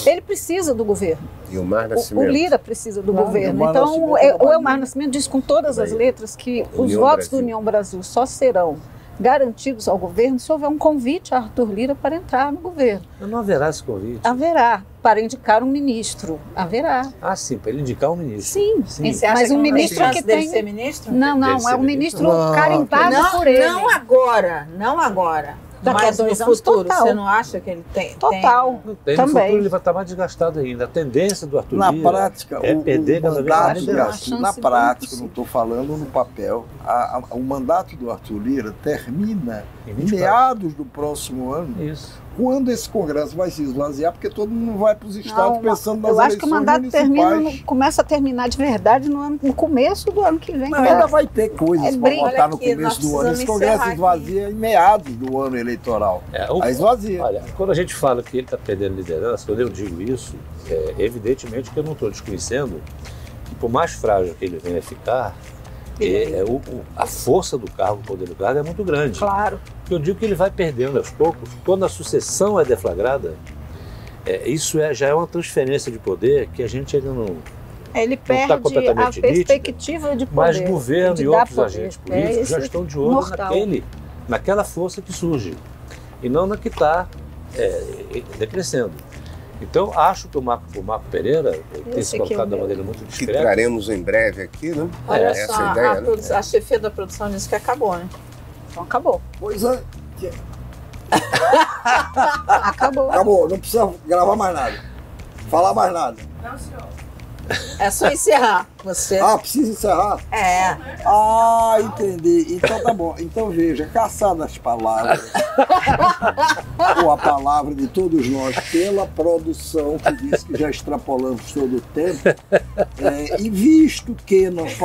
Ele precisa do governo. E o Elmar Nascimento. O Lira precisa do governo. Então, o Elmar Nascimento diz com todas as letras que os votos do União Brasil só serão garantidos ao governo se houver um convite a Arthur Lira para entrar no governo. Não haverá esse convite? Haverá, para indicar um ministro. Haverá. Ah, sim, para ele indicar um ministro. Sim. Mas um ministro que tem... ser ministro? Não, é um ministro carimbado por ele. Não agora. Daqui a 2 anos, futuro, total. Você não acha que ele tem? Total. Não tem. Também. No futuro ele vai estar mais desgastado ainda. A tendência do Arthur Na Lira prática, é perder cada vez mais liderança. Na prática, não estou falando no papel, o mandato do Arthur Lira termina em meados do próximo ano. Isso. Quando esse Congresso vai se esvaziar, porque todo mundo vai para os estados pensando nas eleições municipais. Eu acho que o mandato começa a terminar de verdade no começo do ano que vem. Mas ainda vai ter coisas para votar no começo do ano. Esse Congresso esvazia em meados do ano eleitoral. Aí esvazia. Olha, quando a gente fala que ele está perdendo liderança, quando eu digo isso, evidentemente que eu não estou desconhecendo que por mais frágil que ele venha a ficar, a força do cargo, o poder do cargo é muito grande. Claro. Eu digo que ele vai perdendo aos poucos. Quando a sucessão é deflagrada, isso já é uma transferência de poder que a gente ainda não... Ele perde a perspectiva de poder. Mas o governo e outros agentes políticos já estão de olho naquela força que surge, e não na que está decrescendo. Então, acho que o Marco Pereira tem se colocado de uma maneira muito discreta. Que traremos em breve aqui, né? Olha essa só, ideia, né? a chefia da produção disse que acabou, né? Então acabou. Pois é. Acabou. Acabou, não precisa gravar mais nada. Falar mais nada. Não, senhor. É só encerrar. Você... Ah, precisa encerrar? É. Ah, entendi. Então tá bom. Então veja, caçada as palavras, ou a palavra de todos nós, pela produção, que diz que já extrapolamos todo o tempo, e visto que nós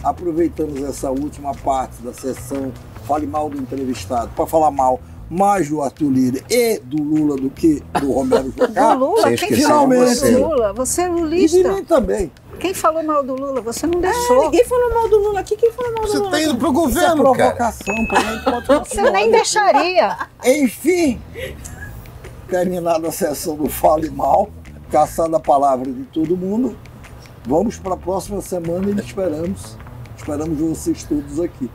aproveitamos essa última parte da sessão, fale mal do entrevistado, para falar mal mais do Arthur Lira e do Lula do que do Romero Jucá. Do Lula? Quem falou mal do Lula? Você é lulista. E de mim também. Quem falou mal do Lula? Você não deixou. Ninguém falou mal do Lula aqui. Quem falou mal do Lula? Você tá indo pro governo, Isso é provocação, cara. Você nem deixaria. Enfim, terminada a sessão do Fale Mal, caçada a palavra de todo mundo, vamos para a próxima semana e esperamos vocês todos aqui.